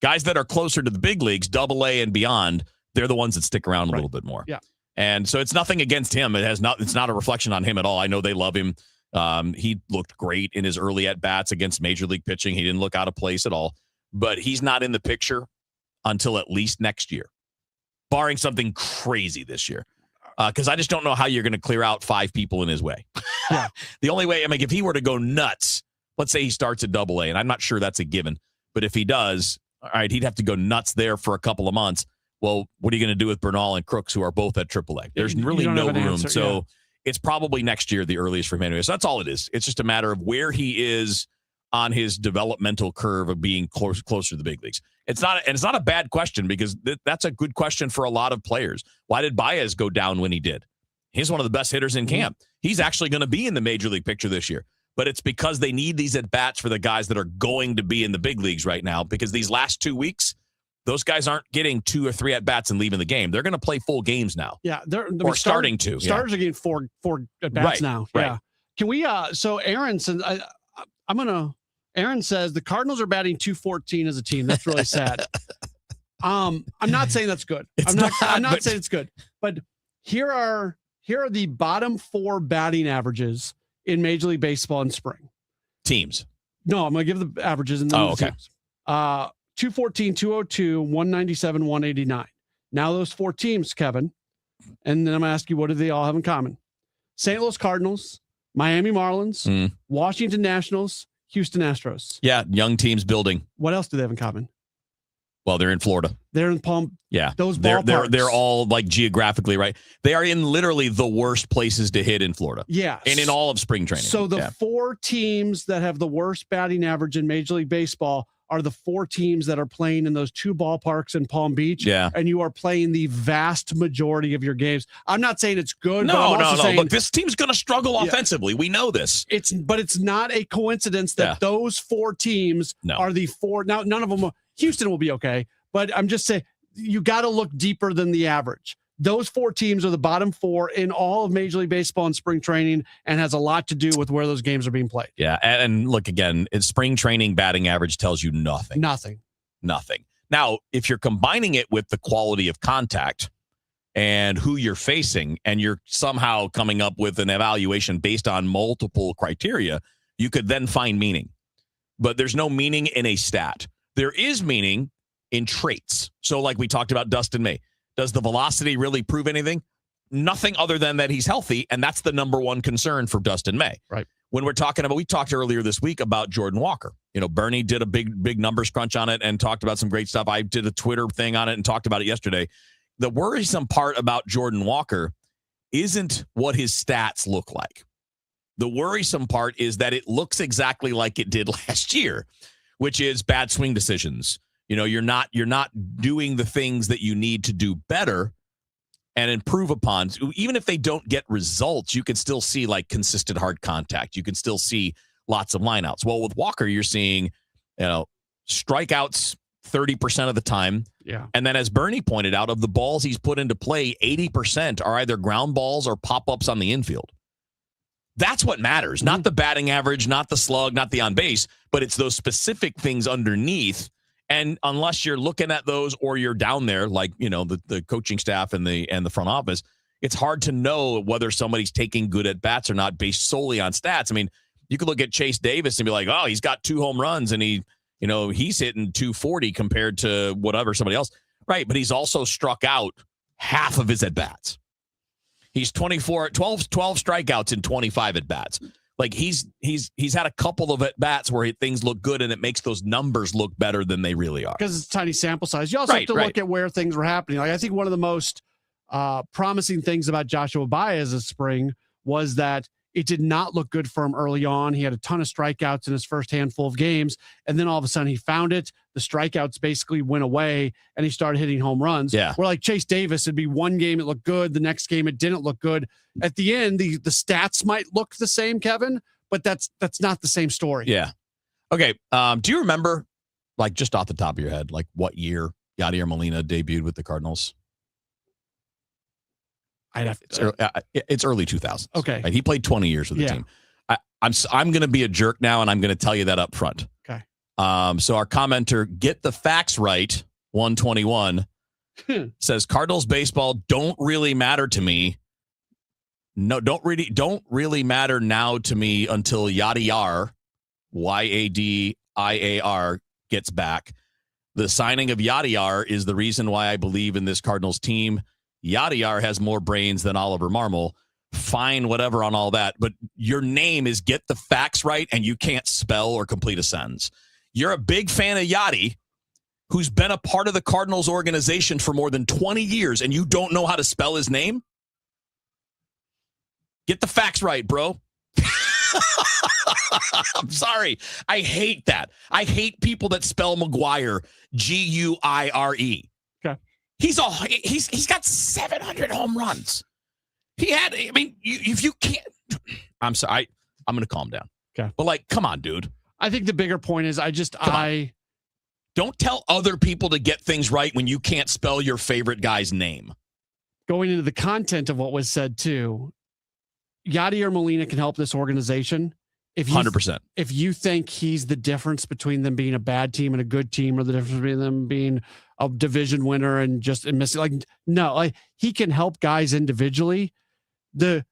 Guys that are closer to the big leagues, AA and beyond, they're the ones that stick around a little bit more. Yeah. And so it's nothing against him. It's not a reflection on him at all. I know they love him. He looked great in his early at-bats against major league pitching. He didn't look out of place at all. But he's not in the picture until at least next year, barring something crazy this year. Because I just don't know how you're going to clear out 5 people in his way. Yeah. The only way, I mean, if he were to go nuts, let's say he starts at AA, and I'm not sure that's a given, but if he does, all right, he'd have to go nuts there for a couple of months. Well, what are you going to do with Bernal and Crooks, who are both at AAA? There's really no room. Answer, so it's probably next year, the earliest for him anyway. So that's all it is. It's just a matter of where he is on his developmental curve of being closer to the big leagues. It's not a bad question, because that's a good question for a lot of players. Why did Baez go down when he did? He's one of the best hitters in camp. He's actually going to be in the major league picture this year. But it's because they need these at-bats for the guys that are going to be in the big leagues right now, because these last 2 weeks, those guys aren't getting 2 or 3 at-bats and leaving the game. They're going to play full games now. Yeah. Starting to. Starters are getting 4 at-bats now. Right. Yeah. Can we, so Aaron says, Aaron says the Cardinals are batting .214 as a team. That's really sad. I'm not saying that's good. I'm not saying it's good. But here are the bottom 4 batting averages in Major League Baseball in spring. Teams. No, I'm going to give the averages. And then okay. Teams. 214, 202, 197, 189. Now those 4 teams, Kevin, and then I'm going to ask you, what do they all have in common? St. Louis Cardinals, Miami Marlins, Washington Nationals, Houston Astros. Yeah, young teams building. What else do they have in common? Well, they're in Florida. They're in Palm. Yeah, those ballparks. They're all like geographically right. They are in literally the worst places to hit in Florida. Yeah, and in all of spring training. So the 4 teams that have the worst batting average in Major League Baseball are the 4 teams that are playing in those 2 ballparks in Palm Beach. Yeah, and you are playing the vast majority of your games. I'm not saying it's good. No. Saying, look, this team's going to struggle offensively. We know this. But it's not a coincidence that those 4 teams are the 4. Now, none of them. Houston will be okay. But I'm just saying, you got to look deeper than the average. Those 4 teams are the bottom 4 in all of Major League Baseball and spring training, and has a lot to do with where those games are being played. Yeah, and look, again, spring training batting average tells you nothing. Nothing. Now, if you're combining it with the quality of contact and who you're facing, and you're somehow coming up with an evaluation based on multiple criteria, you could then find meaning. But there's no meaning in a stat. There is meaning in traits. So like we talked about Dustin May. Does the velocity really prove anything? Nothing other than that he's healthy, and that's the number one concern for Dustin May. Right. When we're talking about, we talked earlier this week about Jordan Walker. Bernie did a big numbers crunch on it and talked about some great stuff. I did a Twitter thing on it and talked about it yesterday. The worrisome part about Jordan Walker isn't what his stats look like. The worrisome part is that it looks exactly like it did last year, which is bad swing decisions. You're not doing the things that you need to do better and improve upon. Even if they don't get results, you can still see like consistent hard contact. You can still see lots of lineouts. Well, with Walker, you're seeing, strikeouts 30% of the time. Yeah. And then as Bernie pointed out, of the balls he's put into play, 80% are either ground balls or pop-ups on the infield. That's what matters, not the batting average, not the slug, not the on base, but it's those specific things underneath. And unless you're looking at those or you're down there, like, the coaching staff and the front office, it's hard to know whether somebody's taking good at bats or not based solely on stats. I mean, you could look at Chase Davis and be like, oh, he's got 2 home runs and he's hitting 240 compared to whatever somebody else. Right. But he's also struck out half of his at bats. He's 12 strikeouts in 25 at bats. Like he's had a couple of at bats where things look good and it makes those numbers look better than they really are. Because it's a tiny sample size. You also have to look at where things were happening. Like I think one of the most promising things about Joshua Baez this spring was that it did not look good for him early on. He had a ton of strikeouts in his first handful of games. And then all of a sudden he found it. The strikeouts basically went away and he started hitting home runs. Yeah. Where like Chase Davis, it'd be one game it looked good. The next game it didn't look good. At the end, the stats might look the same, Kevin, but that's not the same story. Yeah. Okay. Do you remember, like just off the top of your head, like what year Yadier Molina debuted with the Cardinals? I'd have to, it's early 2000s. Okay. Right? He played 20 years with the team. I'm going to be a jerk now, and I'm going to tell you that up front. Okay. So our commenter, Get the Facts Right, 121, says Cardinals baseball don't really matter to me. No, don't really matter now to me until Yadier, Yadiar, gets back. The signing of Yadier is the reason why I believe in this Cardinals team. Yadier has more brains than Oliver Marmol. Fine, whatever on all that. But your name is Get the Facts Right, and you can't spell or complete a sentence. You're a big fan of Yadi, who's been a part of the Cardinals organization for more than 20 years, and you don't know how to spell his name? Get the facts right, bro. I'm sorry. I hate that. I hate people that spell McGuire Guire. Okay. He's got 700 home runs. If you can't, I'm sorry. I'm going to calm down. Okay. But come on, dude. I think the bigger point is don't tell other people to get things right when you can't spell your favorite guy's name. Going into the content of what was said too, Yadier Molina can help this organization. 100%. If you think he's the difference between them being a bad team and a good team, or the difference between them being a division winner and missing, he can help guys individually. The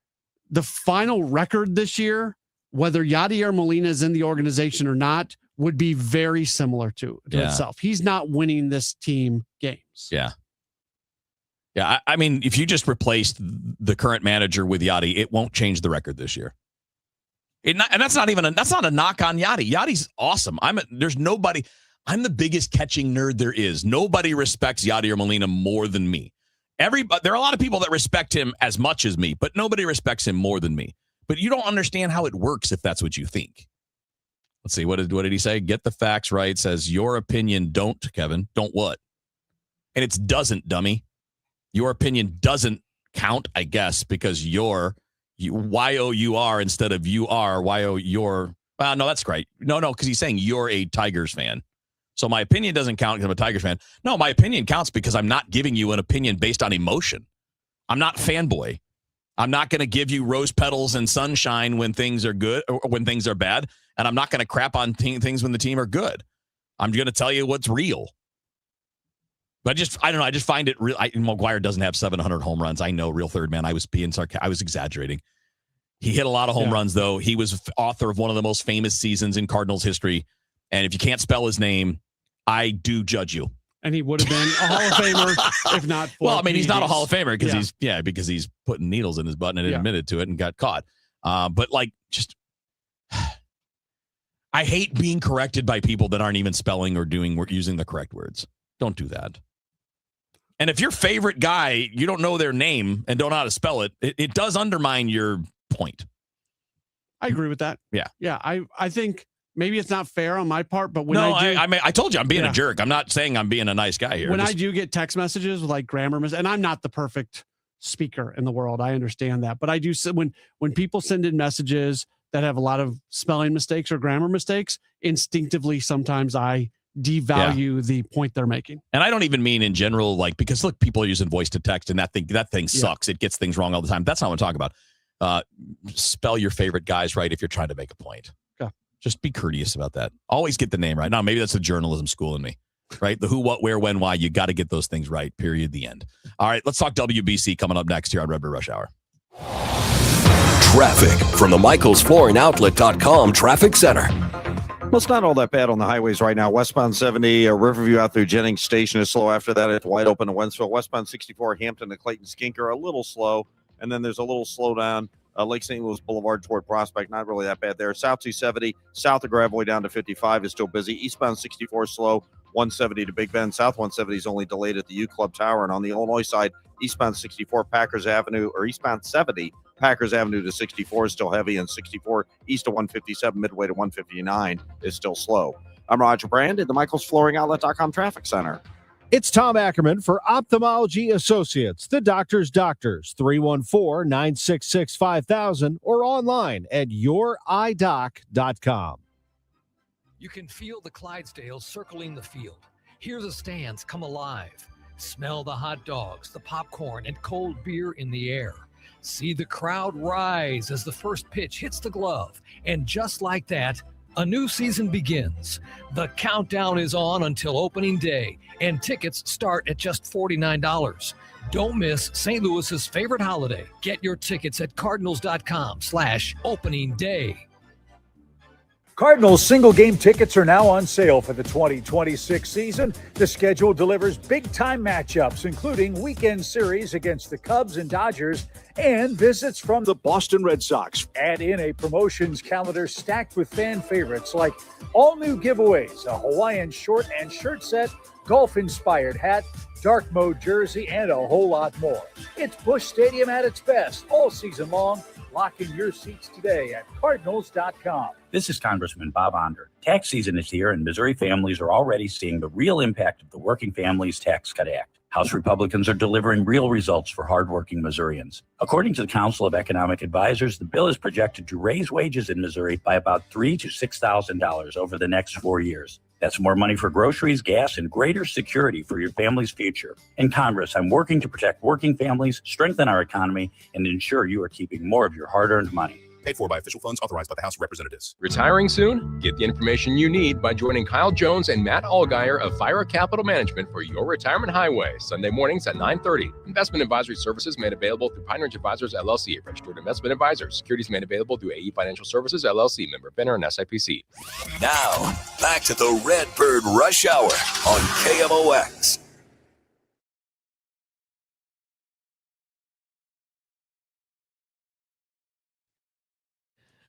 final record this year, whether Yadier Molina is in the organization or not, would be very similar to itself. He's not winning this team games. Yeah. Yeah. I mean, if you just replaced the current manager with Yadi, it won't change the record this year. That's not a knock on Yadi. Yadi's awesome. There's nobody. I'm the biggest catching nerd there is. Nobody respects Yadier Molina more than me. There are a lot of people that respect him as much as me, but nobody respects him more than me. But you don't understand how it works if that's what you think. Let's see. What did he say? Get the facts right. Says your opinion don't, Kevin. Don't what? And it's doesn't, dummy. Your opinion doesn't count, I guess, because Y-O-U-R instead of you-are, Y-O-your. Well, no, that's great. No, because he's saying you're a Tigers fan. So my opinion doesn't count because I'm a Tigers fan. No, my opinion counts because I'm not giving you an opinion based on emotion. I'm not fanboy. I'm not going to give you rose petals and sunshine when things are good or when things are bad. And I'm not going to crap on things when the team are good. I'm going to tell you what's real. But I don't know. I just find it real. McGuire doesn't have 700 home runs. I know, real third man. I was being sarcastic. I was exaggerating. He hit a lot of home runs, though. He was author of one of the most famous seasons in Cardinals history. And if you can't spell his name, I do judge you. And he would have been a Hall of Famer if not. Well, I mean, he's not a Hall of Famer because he's putting needles in his butt and admitted to it and got caught. But I hate being corrected by people that aren't even spelling or using the correct words. Don't do that. And if your favorite guy, you don't know their name and don't know how to spell it, it does undermine your point. I agree with that. Yeah. Yeah. I think maybe it's not fair on my part, but I told you I'm being a jerk. I'm not saying I'm being a nice guy here. When I do get text messages with grammar, and I'm not the perfect speaker in the world, I understand that. But I do, when people send in messages that have a lot of spelling mistakes or grammar mistakes, instinctively, sometimes I devalue the point they're making. And I don't even mean in general, like, because look, people are using voice to text and that thing sucks. It gets things wrong all the time. That's not what I'm talking about. Spell your favorite guys right if you're trying to make a point. Okay. Just be courteous about that. Always get the name right. Now, maybe that's the journalism school in me, right? The who, what, where, when, why. You got to get those things right, period, the end. All right, let's talk WBC coming up next here on Redbird Rush Hour. Traffic from the MichaelsFlooringOutlet.com Traffic Center. Well, it's not all that bad on the highways right now. Westbound 70, Riverview out through Jennings Station is slow. After that, it's wide open to Wentzville. Westbound 64, Hampton to Clayton Skinker, a little slow. And then there's a little slowdown. Lake St. Louis Boulevard toward Prospect, not really that bad there. South 270, south of Gravois down to 55 is still busy. Eastbound 64 slow, 170 to Big Bend. South 170 is only delayed at the U Club Tower. And on the Illinois side, eastbound 64 Packers Avenue, or eastbound 70 Packers Avenue to 64 is still heavy, and 64 east of 157 midway to 159 is still slow. I'm Roger Brand at the MichaelsFlooringOutlet.com Traffic Center. It's Tom Ackerman for Ophthalmology Associates, the doctor's doctors, 314-966-5000 or online at youridoc.com. You can feel the Clydesdales circling the field. Hear the stands come alive. Smell the hot dogs, the popcorn, and cold beer in the air. See the crowd rise as the first pitch hits the glove. And just like that, a new season begins. The countdown is on until opening day, and tickets start at just $49. Don't miss St. Louis's favorite holiday. Get your tickets at cardinals.com/opening day. Cardinals single game tickets are now on sale for the 2026 season. The schedule delivers big-time matchups, including weekend series against the Cubs and Dodgers and visits from the Boston Red Sox. Add in a promotions calendar stacked with fan favorites like all new giveaways, a Hawaiian short and shirt set, golf-inspired hat, dark mode jersey, and a whole lot more. It's Busch Stadium at its best all season long. Lock in your seats today at Cardinals.com. This is Congressman Bob Onder. Tax season is here, and Missouri families are already seeing the real impact of the Working Families Tax Cut Act. House Republicans are delivering real results for hardworking Missourians. According to the Council of Economic Advisors, the bill is projected to raise wages in Missouri by about $3,000 to $6,000 over the next 4 years. That's more money for groceries, gas, and greater security for your family's future. In Congress, I'm working to protect working families, strengthen our economy, and ensure you are keeping more of your hard-earned money. Paid for by official funds authorized by the House of Representatives. Retiring soon? Get the information you need by joining Kyle Jones and Matt Allgeier of Fire Capital Management for your retirement highway, Sunday mornings at 9:30. Investment advisory services made available through Pine Ridge Advisors, LLC, a registered investment advisor. Securities made available through AE Financial Services, LLC, member FINRA and SIPC. Now, back to the Redbird Rush Hour on KMOX.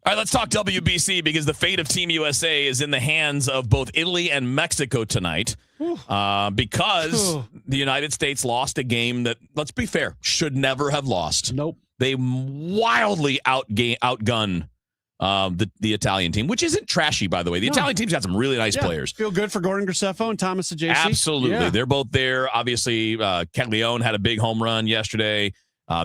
All right, let's talk WBC because the fate of Team USA is in the hands of both Italy and Mexico tonight because the United States lost a game that, let's be fair, should never have lost. Nope. They wildly outgun the Italian team, which isn't trashy, by the way. The Italian team's got some really nice players. Feel good for Gordon Graceffo and Thomas Ajayci. Absolutely. Yeah. They're both there. Obviously, Caglione had a big home run yesterday.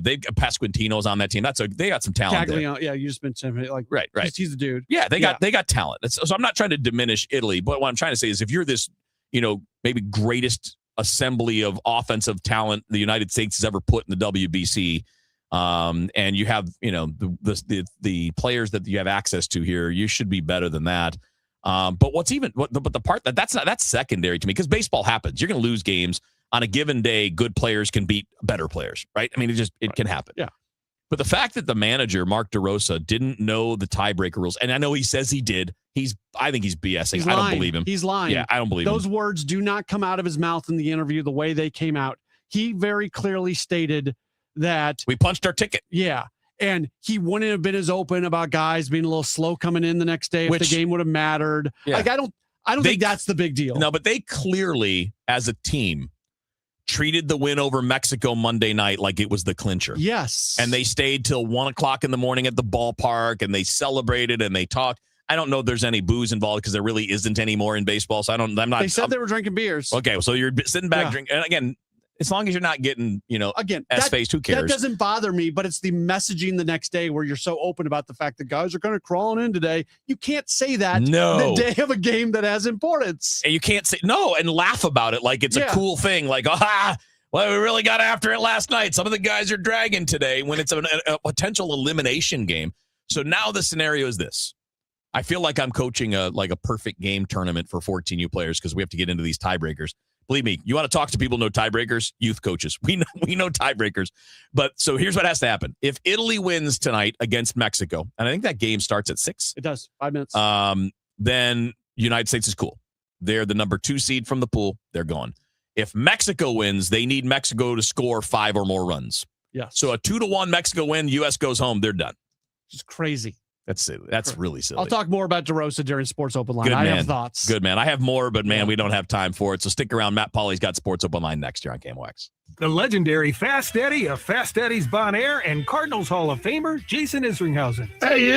They've got Pasquantino's on that team. They got some talent. Caglione, yeah, you just mentioned him. Like, right. He's the dude. Yeah, they got talent. So I'm not trying to diminish Italy, but what I'm trying to say is if you're this, maybe greatest assembly of offensive talent the United States has ever put in the WBC, and you have the players that you have access to here, you should be better than that. But the part that's secondary to me because baseball happens. You're going to lose games. On a given day, good players can beat better players, right? I mean, it can happen. Yeah. But the fact that the manager, Mark DeRosa, didn't know the tiebreaker rules, and I know he says he did. I think he's BSing. I don't believe him. He's lying. Yeah, I don't believe him. Those words do not come out of his mouth in the interview the way they came out. He very clearly stated that we punched our ticket. Yeah. And he wouldn't have been as open about guys being a little slow coming in the next day if the game would have mattered. Yeah. Like, I don't think that's the big deal. No, but they clearly, as a team, treated the win over Mexico Monday night like it was the clincher. Yes. And they stayed till 1:00 in the morning at the ballpark and they celebrated and they talked. I don't know if there's any booze involved because there really isn't anymore in baseball. So I'm not. They said they were drinking beers. Okay. So you're sitting back drinking. And again, As long as you're not getting, again, S-faced, who cares? That doesn't bother me, but it's the messaging the next day where you're so open about the fact that guys are going to crawl in today. You can't say that the day of a game that has importance. And you can't say no and laugh about it like it's a cool thing. Like, well, we really got after it last night. Some of the guys are dragging today when it's a potential elimination game. So now the scenario is this. I feel like I'm coaching a perfect game tournament for 14U players because we have to get into these tiebreakers. Believe me, you want to talk to people who know tiebreakers? Youth coaches. We know tiebreakers. But so here's what has to happen. If Italy wins tonight against Mexico, and I think that game starts at 6. It does. 5 minutes. Then United States is cool. They're the number 2 seed from the pool. They're gone. If Mexico wins, they need Mexico to score 5 or more runs. Yeah. So a 2-1 Mexico win, U.S. goes home. They're done. It's crazy. That's really silly. I'll talk more about DeRosa during Sports Open Line. Good, I man. have thoughts. Good, man. I have more, but, man, we don't have time for it. So stick around. Matt Pauley's got Sports Open Line next year on KMOX. The legendary Fast Eddie of Fast Eddie's Bon Air and Cardinals Hall of Famer Jason Isringhausen. Hey,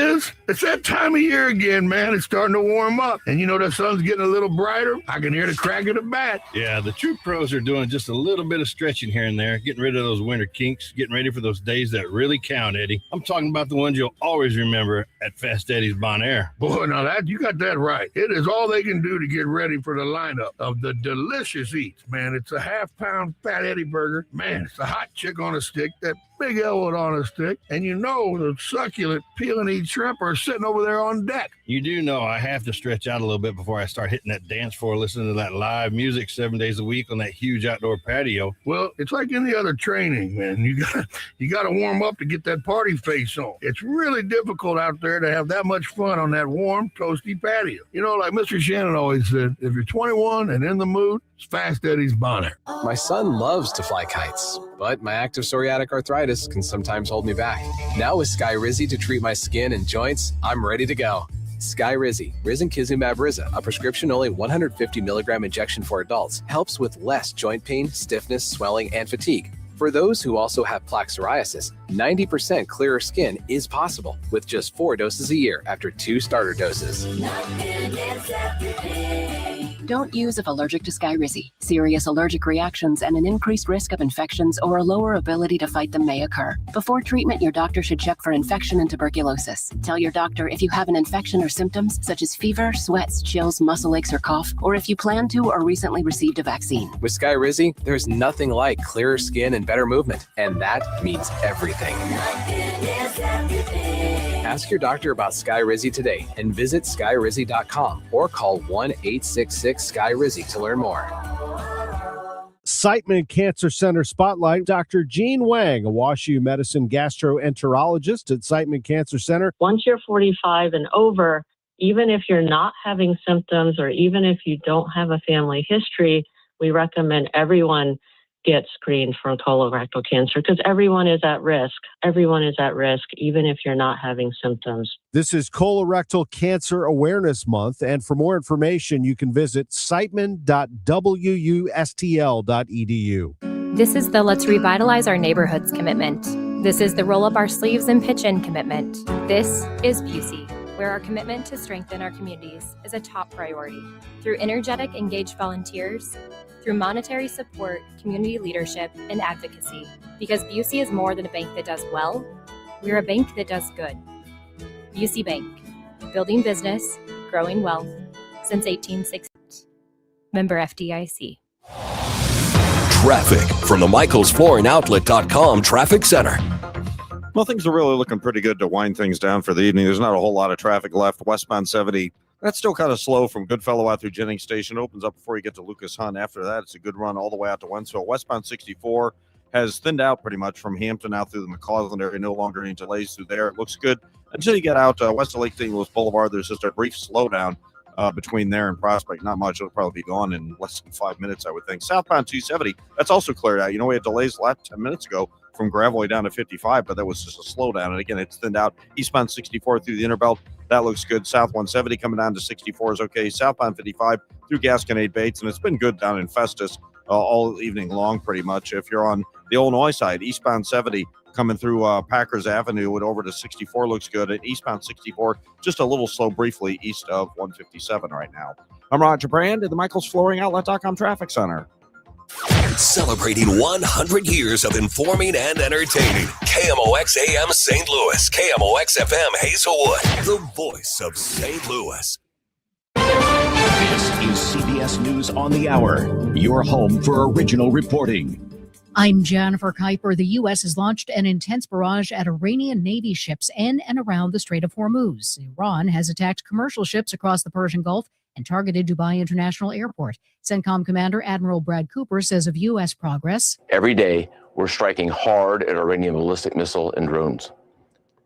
it's that time of year again, man. It's starting to warm up. And the sun's getting a little brighter. I can hear the crack of the bat. Yeah, the true pros are doing just a little bit of stretching here and there, getting rid of those winter kinks, getting ready for those days that really count, Eddie. I'm talking about the ones you'll always remember at Fast Eddie's Bon Air. Boy, now you got that right. It is all they can do to get ready for the lineup of the delicious eats, man. It's a half-pound Fat Eddie burger. Man, it's a hot chick on a stick, that big elwood on a stick, and the succulent peel and eat shrimp are sitting over there on deck. You do know I have to stretch out a little bit before I start hitting that dance floor, listening to that live music 7 days a week on that huge outdoor patio. Well, it's like any other training, man. You gotta warm up to get that party face on. It's really difficult out there to have that much fun on that warm, toasty patio. Like Mr. Shannon always said, if you're 21 and in the mood, it's Fast Eddie's Bon Air. My son loves to fly kites, but my active psoriatic arthritis can sometimes hold me back. Now with Skyrizi to treat my skin and joints, I'm ready to go. Skyrizi, risankizumab Riza, a prescription-only 150 milligram injection for adults, helps with less joint pain, stiffness, swelling, and fatigue. For those who also have plaque psoriasis, 90% clearer skin is possible with just 4 doses a year after 2 starter doses. Don't use if allergic to Skyrizi. Serious allergic reactions and an increased risk of infections or a lower ability to fight them may occur. Before treatment, your doctor should check for infection and tuberculosis. Tell your doctor if you have an infection or symptoms such as fever, sweats, chills, muscle aches, or cough, or if you plan to or recently received a vaccine. With Skyrizi, there's nothing like clearer skin and better movement, and that means everything. Ask your doctor about Skyrizi today and visit skyrizi.com or call 1-866-SKY-RIZZI to learn more. Siteman Cancer Center Spotlight. Dr. Jean Wang, a WashU medicine gastroenterologist at Siteman Cancer Center. Once you're 45 and over, even if you're not having symptoms or even if you don't have a family history, we recommend everyone get screened for colorectal cancer because everyone is at risk. Everyone is at risk, even if you're not having symptoms. This is Colorectal Cancer Awareness Month, and for more information, you can visit siteman.wustl.edu. This is the Let's Revitalize Our Neighborhoods commitment. This is the Roll Up Our Sleeves and Pitch In commitment. This is Busey, where our commitment to strengthen our communities is a top priority. Through energetic, engaged volunteers, through monetary support, community leadership, and advocacy. Because Busey is more than a bank that does well, we're a bank that does good. Busey Bank, building business, growing wealth, since 1860. Member FDIC. Traffic from the michaelsflooringoutlet.com traffic center. Well, things are really looking pretty good to wind things down for the evening. There's not a whole lot of traffic left. Westbound 70, that's still kind of slow from Goodfellow out through Jennings Station. Opens up before you get to Lucas Hunt. After that, it's a good run all the way out to Wentzville. Westbound 64 has thinned out pretty much from Hampton out through the McCausland area. No longer any delays through there. It looks good until you get out west of Lake St. Louis Boulevard. There's just a brief slowdown between there and Prospect. Not much. It'll probably be gone in less than 5 minutes, I would think. Southbound 270, that's also cleared out. We had delays last 10 minutes ago from Gravois down to 55, but that was just a slowdown. And again, it's thinned out. Eastbound 64 through the Interbelt, that looks good. South 170 coming down to 64 is okay. Southbound 55 through Gasconade Bates, and it's been good down in Festus all evening long pretty much. If you're on the Illinois side, eastbound 70 coming through Packers Avenue and over to 64 looks good. And eastbound 64, just a little slow briefly east of 157 right now. I'm Roger Brand at the michaelsflooringoutlet.com traffic center. Celebrating 100 years of informing and entertaining. KMOX AM St. Louis, KMOX FM Hazelwood, the voice of St. Louis. This is CBS News on the Hour, your home for original reporting. I'm Jennifer Kuiper. The U.S. has launched an intense barrage at Iranian Navy ships in and around the Strait of Hormuz. Iran has attacked commercial ships across the Persian Gulf and targeted Dubai International Airport. CENTCOM Commander Admiral Brad Cooper says of U.S. progress. Every day, we're striking hard at Iranian ballistic missile and drones.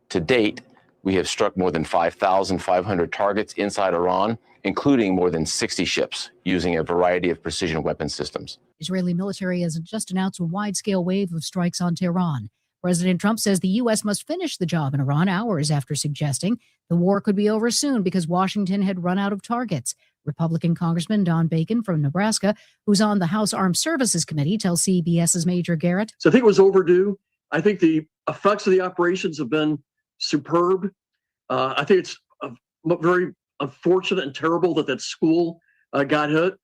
To date, we have struck more than 5,500 targets inside Iran, including more than 60 ships using a variety of precision weapon systems. Israeli military has just announced a wide-scale wave of strikes on Tehran. President Trump says the U.S. must finish the job in Iran hours after suggesting the war could be over soon because Washington had run out of targets. Republican Congressman Don Bacon from Nebraska, who's on the House Armed Services Committee, tells CBS's Major Garrett. So I think it was overdue. I think the effects of the operations have been superb. I think it's very unfortunate and terrible that school got hit,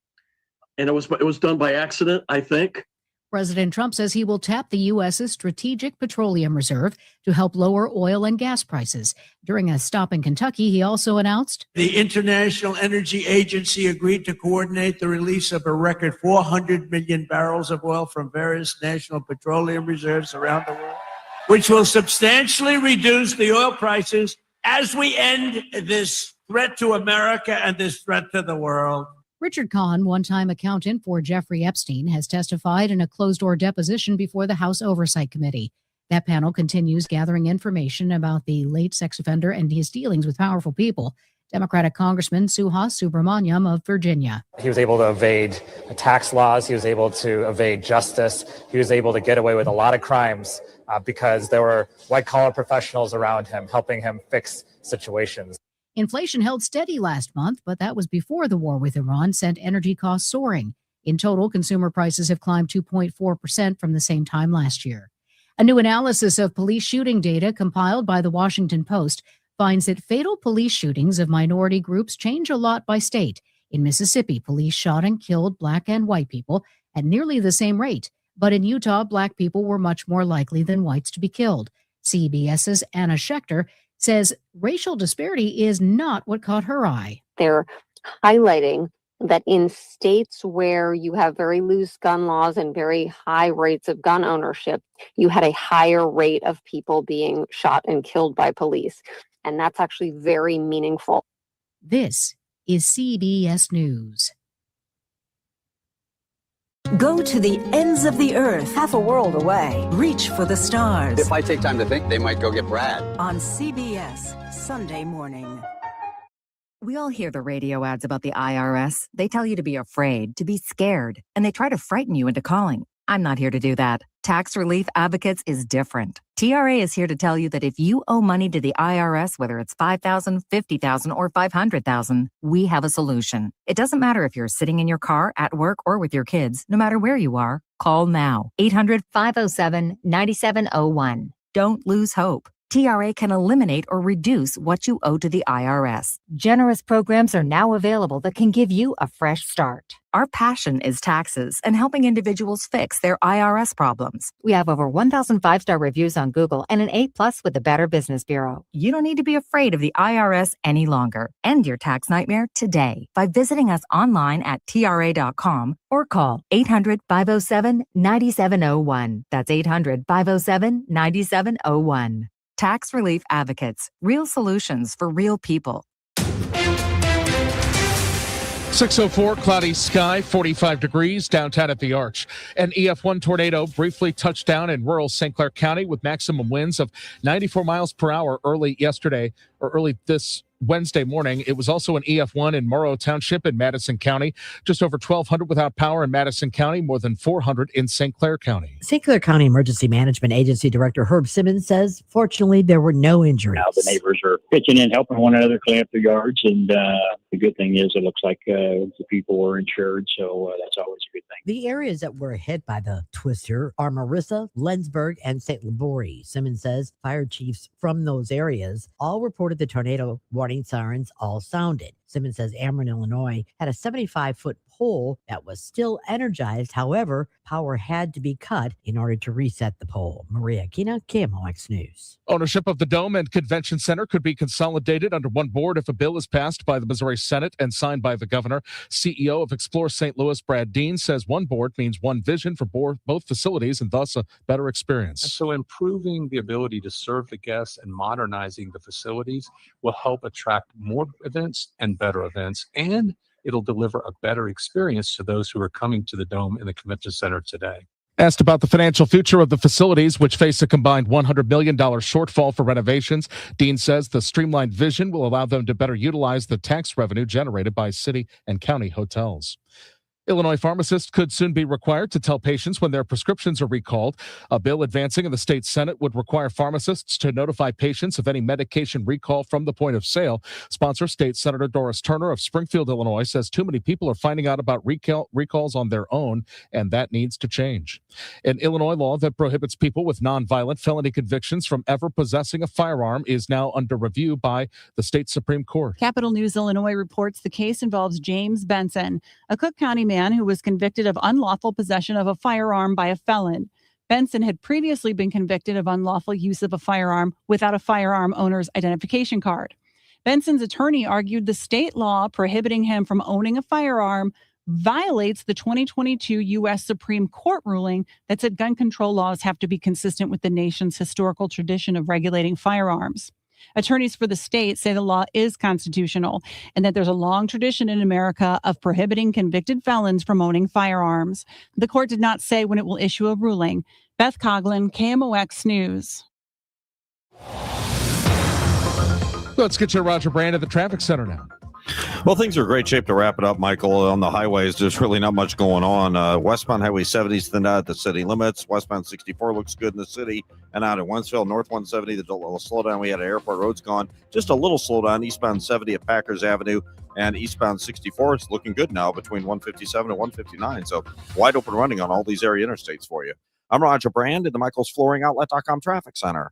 and it was done by accident, I think. President Trump says he will tap the U.S.'s Strategic Petroleum Reserve to help lower oil and gas prices. During a stop in Kentucky, he also announced the International Energy Agency agreed to coordinate the release of a record 400 million barrels of oil from various national petroleum reserves around the world, which will substantially reduce the oil prices as we end this threat to America and this threat to the world. Richard Kahn, one-time accountant for Jeffrey Epstein, has testified in a closed-door deposition before the House Oversight Committee. That panel continues gathering information about the late sex offender and his dealings with powerful people. Democratic Congressman Suhas Subramaniam of Virginia. He was able to evade tax laws. He was able to evade justice. He was able to get away with a lot of crimes because there were white-collar professionals around him helping him fix situations. Inflation held steady last month, but that was before the war with Iran sent energy costs soaring. In total, consumer prices have climbed 2.4% from the same time last year. A new analysis of police shooting data compiled by the Washington Post finds that fatal police shootings of minority groups change a lot by state. In Mississippi, police shot and killed Black and white people at nearly the same rate. But in Utah, Black people were much more likely than whites to be killed. CBS's Anna Schechter says racial disparity is not what caught her eye. They're highlighting that in states where you have very loose gun laws and very high rates of gun ownership, you had a higher rate of people being shot and killed by police. And that's actually very meaningful. This is CBS News. Go to the ends of the earth, half a world away. Reach for the stars. If I take time to think, they might go get Brad. On CBS, Sunday morning. We all hear the radio ads about the IRS. They tell you to be afraid, to be scared, and they try to frighten you into calling. I'm not here to do that. Tax Relief Advocates is different. TRA is here to tell you that if you owe money to the IRS, whether it's $5,000, $50,000, or $500,000, we have a solution. It doesn't matter if you're sitting in your car, at work, or with your kids. No matter where you are, call now. 800-507-9701. Don't lose hope. TRA can eliminate or reduce what you owe to the IRS. Generous programs are now available that can give you a fresh start. Our passion is taxes and helping individuals fix their IRS problems. We have over 1,000 5-star reviews on Google and an A+ with the Better Business Bureau. You don't need to be afraid of the IRS any longer. End your tax nightmare today by visiting us online at TRA.com or call 800-507-9701. That's 800-507-9701. Tax Relief Advocates. Real solutions for real people. 6:04, cloudy sky, 45 degrees downtown at the Arch. An EF1 tornado briefly touched down in rural St. Clair County with maximum winds of 94 miles per hour early this Wednesday morning. It was also an EF1 in Morrow Township in Madison County. Just over 1,200 without power in Madison County, more than 400 in St. Clair County. St. Clair County Emergency Management Agency Director Herb Simmons says, fortunately, there were no injuries. Now the neighbors are pitching in, helping one another clean up their yards. And the good thing is it looks like the people were insured. So that's always a good thing. The areas that were hit by the twister are Marissa, Lensburg, and St. Laborie. Simmons says fire chiefs from those areas all reported the tornado warning sirens all sounded. Simmons says Ameren, Illinois had a 75-foot pole that was still energized. However, power had to be cut in order to reset the pole. Maria Kina, KMOX News. Ownership of the Dome and Convention Center could be consolidated under one board if a bill is passed by the Missouri Senate and signed by the governor. CEO of Explore St. Louis, Brad Dean, says one board means one vision for both facilities and thus a better experience. So improving the ability to serve the guests and modernizing the facilities will help attract more events and better events, and it'll deliver a better experience to those who are coming to the Dome and the Convention Center today. Asked about the financial future of the facilities, which face a combined $100 million shortfall for renovations, Dean says the streamlined vision will allow them to better utilize the tax revenue generated by city and county hotels. Illinois pharmacists could soon be required to tell patients when their prescriptions are recalled. A bill advancing in the state Senate would require pharmacists to notify patients of any medication recall from the point of sale. Sponsor State Senator Doris Turner of Springfield, Illinois, says too many people are finding out about recalls on their own, and that needs to change. An Illinois law that prohibits people with nonviolent felony convictions from ever possessing a firearm is now under review by the state Supreme Court. Capital News Illinois reports the case involves James Benson, a Cook County man who was convicted of unlawful possession of a firearm by a felon. Benson had previously been convicted of unlawful use of a firearm without a firearm owner's identification card. Benson's attorney argued the state law prohibiting him from owning a firearm violates the 2022 U.S. Supreme Court ruling that said gun control laws have to be consistent with the nation's historical tradition of regulating firearms. Attorneys for the state say the law is constitutional and that there's a long tradition in America of prohibiting convicted felons from owning firearms. The court did not say when it will issue a ruling. Beth Coughlin, KMOX News. Let's get you Roger Brand at the traffic center now. Well, things are in great shape to wrap it up, Michael. On the highways, there's really not much going on. Westbound Highway 70 is thinned out at the city limits. Westbound 64 looks good in the city and out at Wentzville. North 170, there's a little slowdown. We had an airport road's gone. Just a little slowdown. Eastbound 70 at Packers Avenue and eastbound 64. It's looking good now between 157 and 159. So wide open running on all these area interstates for you. I'm Roger Brand in the Michael's Flooring Outlet.com Traffic Center.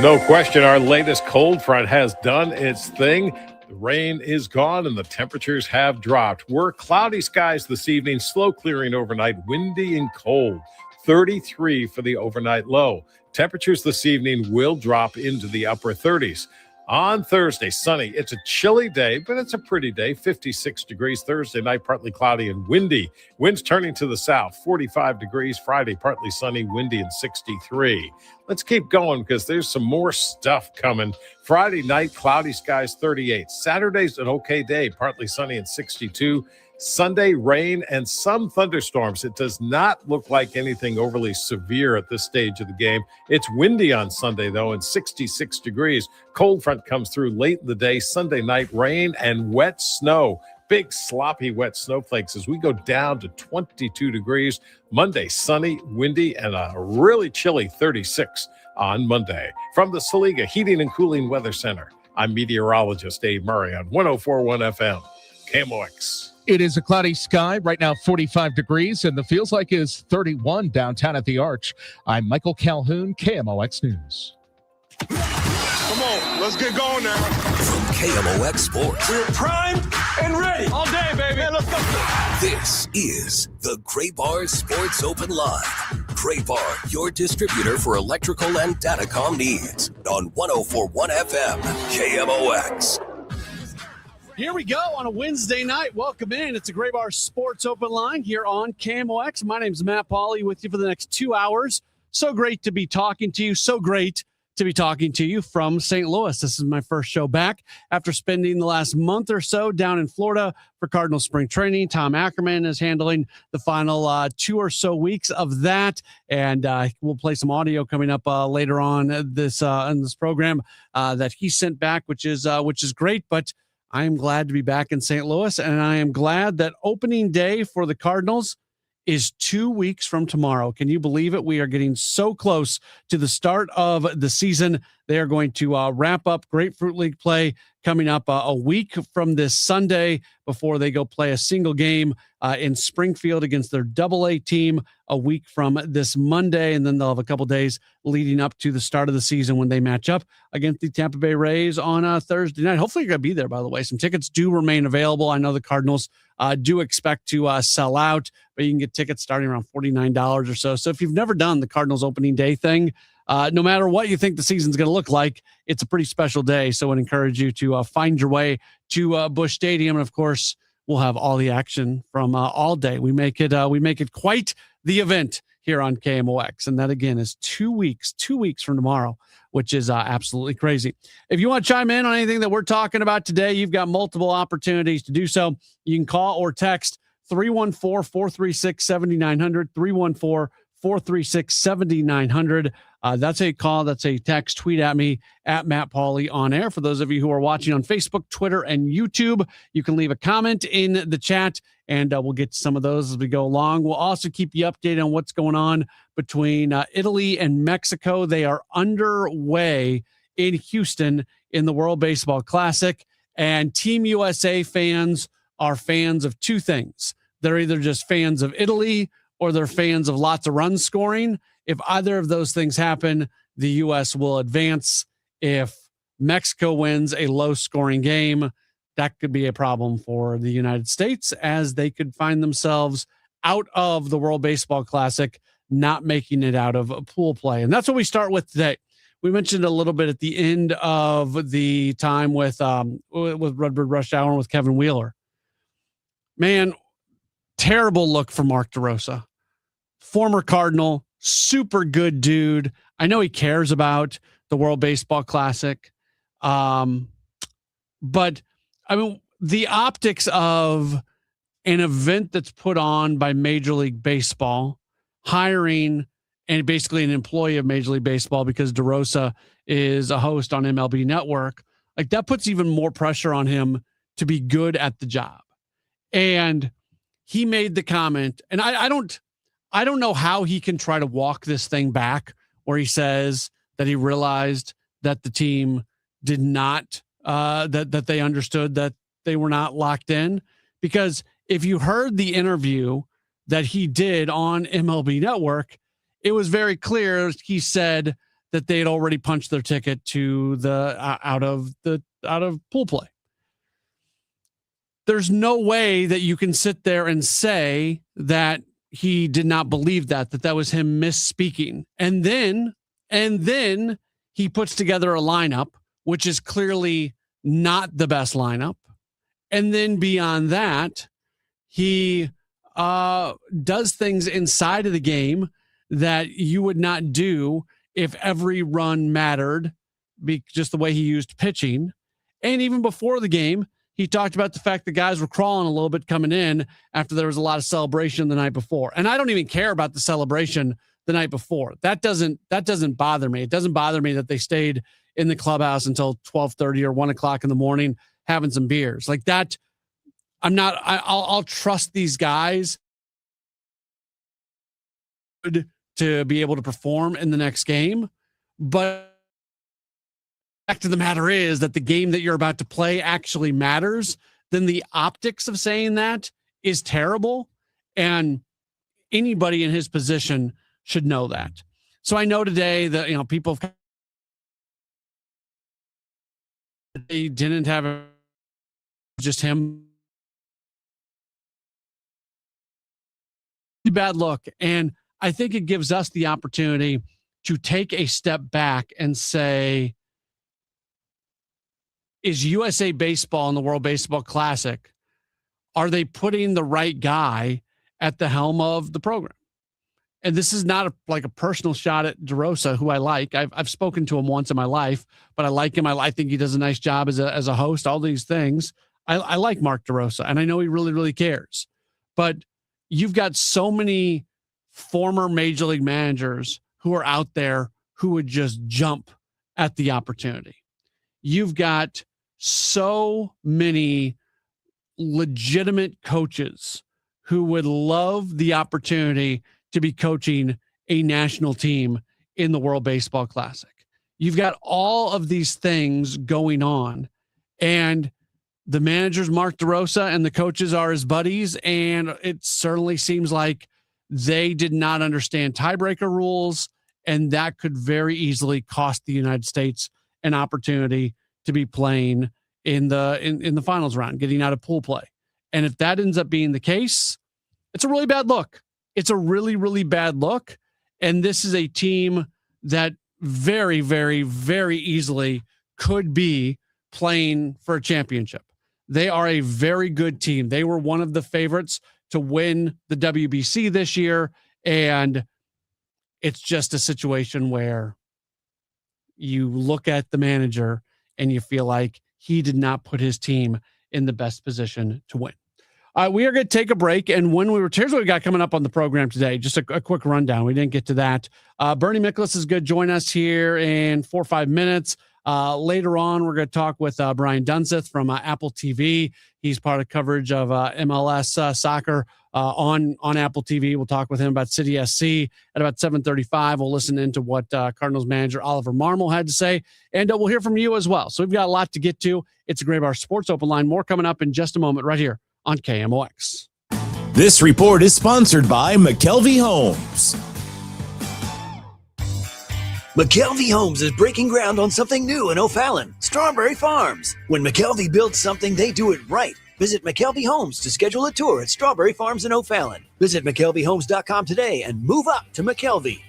No question, our latest cold front has done its thing. The rain is gone and the temperatures have dropped. We're cloudy skies this evening, slow clearing overnight, windy and cold. 33 for the overnight low. Temperatures this evening will drop into the upper 30s. On Thursday, sunny. It's a chilly day, but it's a pretty day. 56 degrees Thursday night, partly cloudy and windy. Winds turning to the south, 45 degrees. Friday, partly sunny, windy, and 63. Let's keep going because there's some more stuff coming. Friday night, cloudy skies, 38. Saturday's an okay day, partly sunny and 62. Sunday, rain and some thunderstorms. It does not look like anything overly severe at this stage of the game. It's windy on Sunday, though, and 66 degrees. Cold front comes through late in the day. Sunday night, rain and wet snow. Big, sloppy, wet snowflakes as we go down to 22 degrees. Monday, sunny, windy, and a really chilly 36 on Monday. From the Saliga Heating and Cooling Weather Center, I'm meteorologist Dave Murray on 104.1 FM, KMOX. It is a cloudy sky. Right now, 45 degrees, and the feels like is 31 downtown at the Arch. I'm Michael Calhoun, KMOX News. Come on, let's get going now. From KMOX Sports. We're primed and ready. All day, baby. Man, let's go. This is the Gray Bar Sports Open Live. Gray Bar, your distributor for electrical and datacom needs. On 104.1 FM, KMOX. Here we go on a Wednesday night. Welcome in. It's a Gray Bar Sports Open Line here on KMOX. My name is Matt Pauley with you for the next 2 hours. So great to be talking to you. So great to be talking to you from St. Louis. This is my first show back after spending the last month or so down in Florida for Cardinal spring training. Tom Ackerman is handling the final 2 or so weeks of that, and we'll play some audio coming up later on this in this program that he sent back, which is great. But I am glad to be back in St. Louis, and I am glad that opening day for the Cardinals is 2 weeks from tomorrow. Can you believe it? We are getting so close to the start of the season. They are going to wrap up Grapefruit League play, coming up a week from this Sunday before they go play a single game in Springfield against their AA team a week from this Monday. And then they'll have a couple days leading up to the start of the season when they match up against the Tampa Bay Rays on Thursday night. Hopefully you're going to be there, by the way. Some tickets do remain available. I know the Cardinals do expect to sell out, but you can get tickets starting around $49 or so. So if you've never done the Cardinals opening day thing, no matter what you think the season's going to look like, it's a pretty special day. So I would encourage you to find your way to Busch Stadium. And of course, we'll have all the action from all day. We make it quite the event here on KMOX. And that again is 2 weeks from tomorrow, which is absolutely crazy. If you want to chime in on anything that we're talking about today, you've got multiple opportunities to do so. You can call or text 314-436-7900, 314-436-7900. That's a call. That's a text. Tweet at me at Matt Pauley on air. For those of you who are watching on Facebook, Twitter, and YouTube, you can leave a comment in the chat, and we'll get to some of those as we go along. We'll also keep you updated on what's going on between Italy and Mexico. They are underway in Houston in the World Baseball Classic, and Team USA fans are fans of two things. They're either just fans of Italy or they're fans of lots of run scoring. If either of those things happen, the U.S. will advance. If Mexico wins a low-scoring game, that could be a problem for the United States, as they could find themselves out of the World Baseball Classic, not making it out of pool play. And that's what we start with today. We mentioned a little bit at the end of the time with Redbird Rush Hour with Kevin Wheeler. Man, terrible look for Mark DeRosa. Former Cardinal, super good dude. I know he cares about the World Baseball Classic. But I mean, the optics of an event that's put on by Major League Baseball, hiring and basically an employee of Major League Baseball because DeRosa is a host on MLB Network, like that puts even more pressure on him to be good at the job. And he made the comment, and I don't know how he can try to walk this thing back, where he says that he realized that the team did not, that they understood that they were not locked in. Because if you heard the interview that he did on MLB Network, it was very clear. He said that they had already punched their ticket to the out of pool play. There's no way that you can sit there and say that he did not believe that was him misspeaking. And then he puts together a lineup, which is clearly not the best lineup. And then beyond that, he does things inside of the game that you would not do if every run mattered, just the way he used pitching. And even before the game, he talked about the fact that guys were crawling a little bit coming in after there was a lot of celebration the night before. And I don't even care about the celebration the night before. That doesn't bother me. It doesn't bother me that they stayed in the clubhouse until 12:30 or 1 o'clock in the morning having some beers like that. I'll trust these guys to be able to perform in the next game. But the fact of the matter is that the game that you're about to play actually matters. Then the optics of saying that is terrible. And anybody in his position should know that. So I know today that, people they didn't have just him. Bad look. And I think it gives us the opportunity to take a step back and say, is USA Baseball in the World Baseball Classic, are they putting the right guy at the helm of the program? And this is not like a personal shot at DeRosa, who I like. I've spoken to him once in my life, but I like him. I think he does a nice job as a host, all these things. I like Mark DeRosa, and I know he really, really cares. But you've got so many former Major League managers who are out there who would just jump at the opportunity. You've got so many legitimate coaches who would love the opportunity to be coaching a national team in the World Baseball Classic. You've got all of these things going on, And the manager's Mark DeRosa and the coaches are his buddies. And it certainly seems like they did not understand tiebreaker rules. And that could very easily cost the United States an opportunity to be playing in the finals round, getting out of pool play. And if that ends up being the case, it's a really bad look. It's a really, really bad look. And this is a team that very, very, very easily could be playing for a championship. They are a very good team. They were one of the favorites to win the WBC this year. And it's just a situation where you look at the manager and you feel like he did not put his team in the best position to win. We are going to take a break. And when here's what we got coming up on the program today. Just a quick rundown. We didn't get to that. Bernie Miklasz is going to join us here in 4 or 5 minutes. Later on, we're going to talk with Brian Dunseth from Apple TV. He's part of coverage of MLS soccer on Apple TV. We'll talk with him about City SC at about 7:35. We'll listen into what Cardinals manager Oliver Marmol had to say, and we'll hear from you as well. So we've got a lot to get to. It's a Grave Bar Sports Open Line. More coming up in just a moment right here on KMOX. This report is sponsored by McKelvey Homes. McKelvey Homes is breaking ground on something new in O'Fallon, Strawberry Farms. When McKelvey builds something, they do it right. Visit McKelvey Homes to schedule a tour at Strawberry Farms in O'Fallon. Visit McKelveyHomes.com today and move up to McKelvey.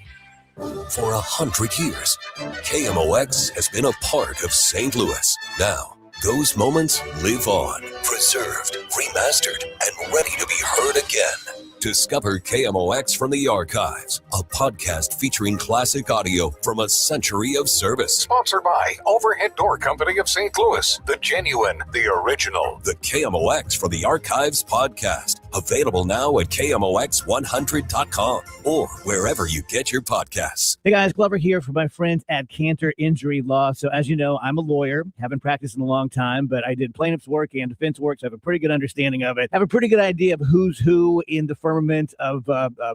For 100 years, KMOX has been a part of St. Louis. Now, those moments live on, preserved, remastered, and ready to be heard again. Discover KMOX from the Archives, a podcast featuring classic audio from a century of service. Sponsored by Overhead Door Company of St. Louis, the genuine, the original. The KMOX from the Archives podcast, available now at KMOX100.com or wherever you get your podcasts. Hey guys, Glover here for my friends at Cantor Injury Law. So as you know, I'm a lawyer, haven't practiced in a long time, but I did plaintiff's work and defense work, so I have a pretty good understanding of it. I have a pretty good idea of who's who in the firmament of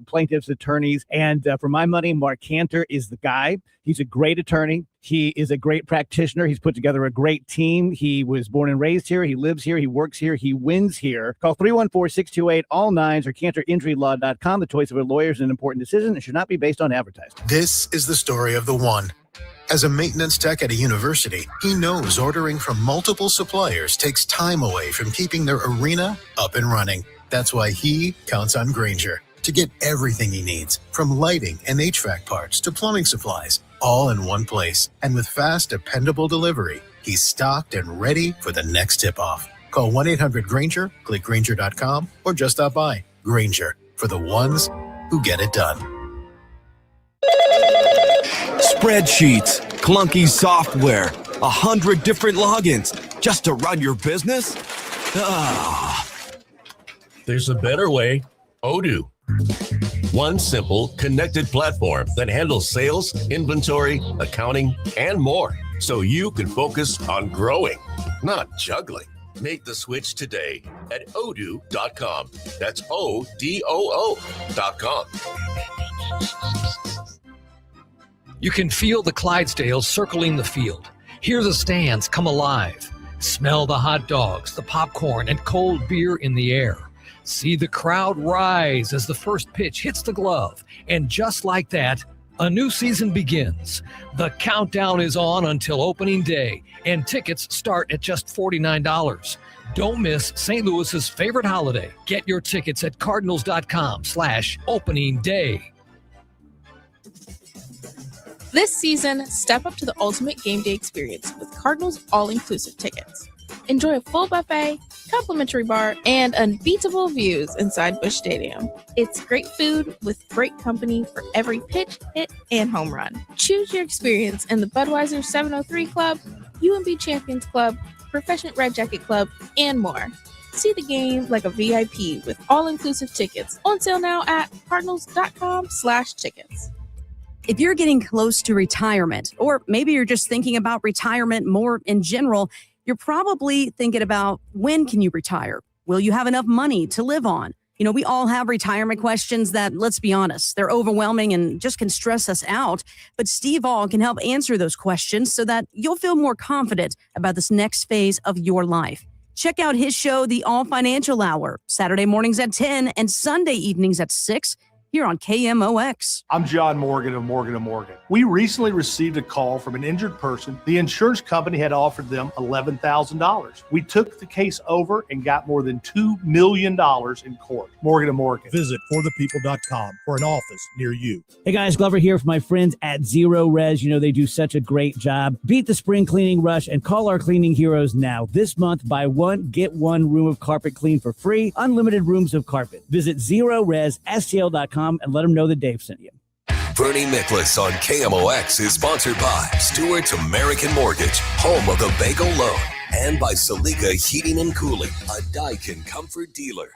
plaintiffs' attorneys. And for my money, Mark Cantor is the guy. He's a great attorney. He is a great practitioner. He's put together a great team. He was born and raised here. He lives here. He works here. He wins here. Call 314-628-ALL-9s or CantorInjuryLaw.com. The choice of a lawyer is an important decision and should not be based on advertising. This is the story of the one. As a maintenance tech at a university, he knows ordering from multiple suppliers takes time away from keeping their arena up and running. That's why he counts on Grainger to get everything he needs, from lighting and HVAC parts to plumbing supplies, all in one place. And with fast, dependable delivery, he's stocked and ready for the next tip-off. Call 1-800-GRAINGER, click Grainger.com, or just stop by. Grainger, for the ones who get it done. Spreadsheets, clunky software, 100 different logins just to run your business? There's a better way. Odoo. One simple, connected platform that handles sales, inventory, accounting, and more, so you can focus on growing, not juggling. Make the switch today at odoo.com. That's ODOO.com. You can feel the Clydesdales circling the field. Hear the stands come alive. Smell the hot dogs, the popcorn, and cold beer in the air. See the crowd rise as the first pitch hits the glove. And just like that, a new season begins. The countdown is on until opening day, and tickets start at just $49. Don't miss St. Louis's favorite holiday. Get your tickets at cardinals.com/opening day. This season, step up to the ultimate game day experience with Cardinals all-inclusive tickets. Enjoy a full buffet, complimentary bar, and unbeatable views inside Busch Stadium. It's great food with great company for every pitch, hit, and home run. Choose your experience in the Budweiser 703 Club, UMB Champions Club, Proficient Red Jacket Club, and more. See the game like a VIP with all-inclusive tickets. On sale now at cardinals.com/tickets. If you're getting close to retirement, or maybe you're just thinking about retirement more in general, you're probably thinking about when can you retire? Will you have enough money to live on? You know, we all have retirement questions that, let's be honest, they're overwhelming and just can stress us out. But Steve All can help answer those questions so that you'll feel more confident about this next phase of your life. Check out his show, The All Financial Hour, Saturday mornings at 10 and Sunday evenings at 6 here on KMOX. I'm John Morgan of Morgan & Morgan. We recently received a call from an injured person. The insurance company had offered them $11,000. We took the case over and got more than $2 million in court. Morgan & Morgan. Visit forthepeople.com for an office near you. Hey guys, Glover here for my friends at Zero Res. You know, they do such a great job. Beat the spring cleaning rush and call our cleaning heroes now. This month, buy one, get one room of carpet clean for free. Unlimited rooms of carpet. Visit ZeroResSTL.com and let them know that Dave sent you. Bernie Miklasz on KMOX is sponsored by Stewart's American Mortgage, home of the Bagel Loan, and by Salika Heating and Cooling, a Daikin comfort dealer.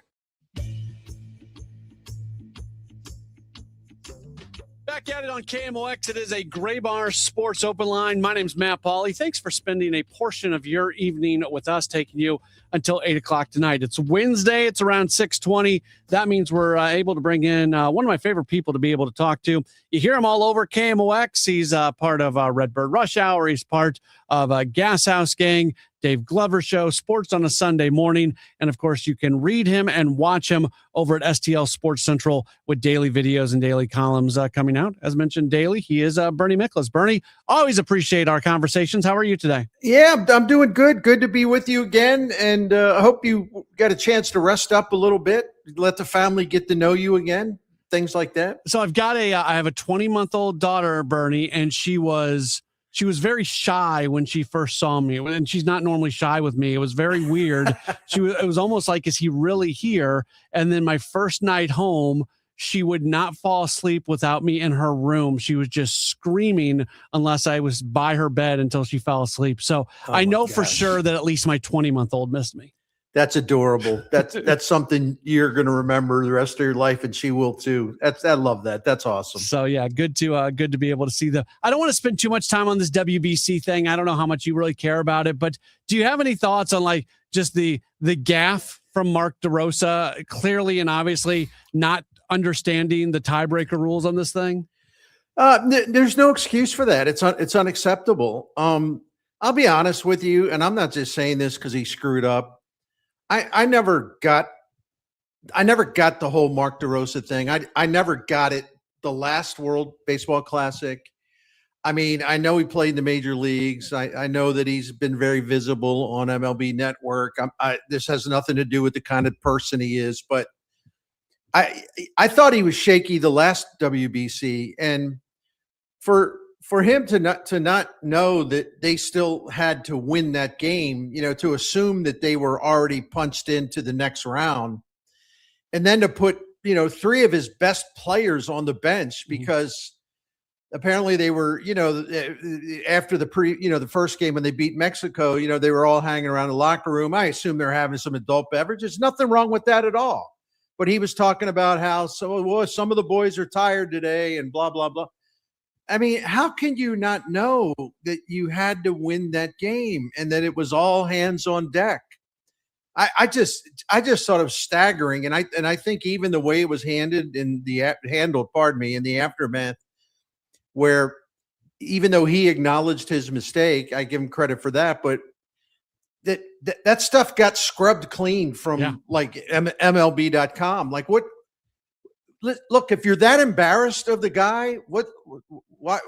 Back at it on KMOX. It is a Gray Bar Sports Open Line. My name's Matt Pauley. Thanks for spending a portion of your evening with us, taking you until 8 o'clock tonight. It's Wednesday. It's around 6:20. That means we're able to bring in one of my favorite people to be able to talk to. You hear him all over KMOX. He's part of Redbird Rush Hour. He's part of Gas House Gang, Dave Glover Show, Sports on a Sunday Morning. And, of course, you can read him and watch him over at STL Sports Central with daily videos and daily columns coming out. As mentioned, daily, he is Bernie Miklasz. Bernie, always appreciate our conversations. How are you today? Yeah, I'm doing good. Good to be with you again. And I hope you got a chance to rest up a little bit, let the family get to know you again, things like that. So I have a 20-month-old daughter, Bernie, and she was very shy when she first saw me, and she's not normally shy with me. It was very weird. It was almost like, is he really here? And then my first night home, she would not fall asleep without me in her room. She was just screaming unless I was by her bed until she fell asleep. So I know for sure that at least my 20-month-old missed me. That's adorable. That's something you're going to remember the rest of your life, and she will too. I love that. That's awesome. So yeah, good to be able to see I don't want to spend too much time on this WBC thing. I don't know how much you really care about it, but do you have any thoughts on like just the gaffe from Mark DeRosa, clearly and obviously not understanding the tiebreaker rules on this thing? There's no excuse for that. It's unacceptable. I'll be honest with you, and I'm not just saying this because he screwed up. I never got the whole Mark DeRosa thing. I never got it. The last World Baseball Classic. I mean, I know he played in the major leagues. I know that he's been very visible on MLB Network. This has nothing to do with the kind of person he is, but I thought he was shaky the last WBC, and for him to not know that they still had to win that game, to assume that they were already punched into the next round, and then to put, three of his best players on the bench because apparently they were, after the first game when they beat Mexico, they were all hanging around the locker room. I assume they're having some adult beverages. Nothing wrong with that at all. But he was talking about how some of the boys are tired today and blah, blah, blah. I mean, how can you not know that you had to win that game and that it was all hands on deck? I just thought it was staggering, and I think even the way it was handled in the aftermath, where even though he acknowledged his mistake, I give him credit for that, but that stuff got scrubbed clean from like MLB.com. Like what? Look, if you're that embarrassed of the guy, why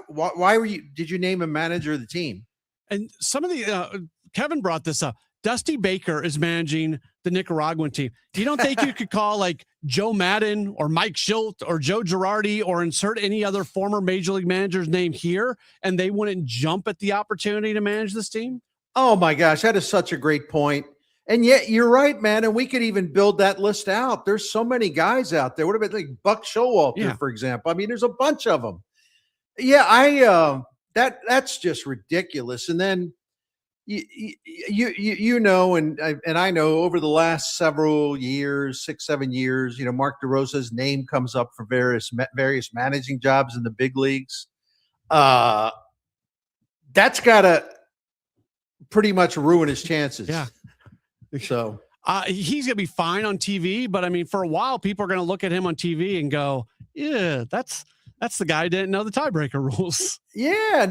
did you name him manager of the team? And some of the Kevin brought this up. Dusty Baker is managing the Nicaraguan team. You don't think you could call like Joe Madden or Mike Schilt or Joe Girardi or insert any other former major league manager's name here and they wouldn't jump at the opportunity to manage this team? Oh my gosh, that is such a great point. And yet you're right, man. And we could even build that list out. There's so many guys out there. What about like Buck Showalter, for example? I mean, there's a bunch of them. Yeah, that's just ridiculous. And then you know, and I know over the last several years, 6-7 years, Mark DeRosa's name comes up for various managing jobs in the big leagues. That's got to pretty much ruin his chances. Yeah. So He's going to be fine on TV, but I mean, for a while, people are going to look at him on TV and go, yeah, that's the guy who didn't know the tiebreaker rules. Yeah,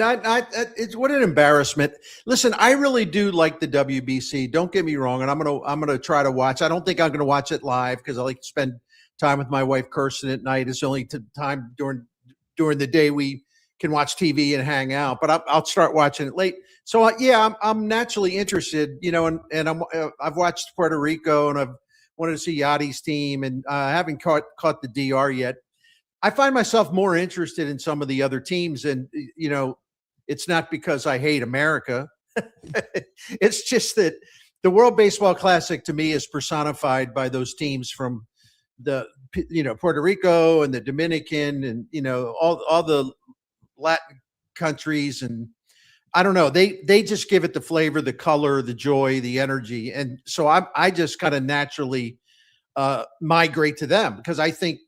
it's what an embarrassment. Listen, I really do like the WBC. Don't get me wrong, and I'm gonna try to watch. I don't think I'm gonna watch it live because I like to spend time with my wife, Kirsten, at night. It's the only time during the day we can watch TV and hang out. But I'll start watching it late. So I'm naturally interested, and I've watched Puerto Rico and I've wanted to see Yachty's team, and I haven't caught the DR yet. I find myself more interested in some of the other teams, and it's not because I hate America. It's just that the World Baseball Classic to me is personified by those teams from the Puerto Rico and the Dominican and all the Latin countries, and I don't know, they just give it the flavor, the color, the joy, the energy, and so I just kind of naturally migrate to them because I think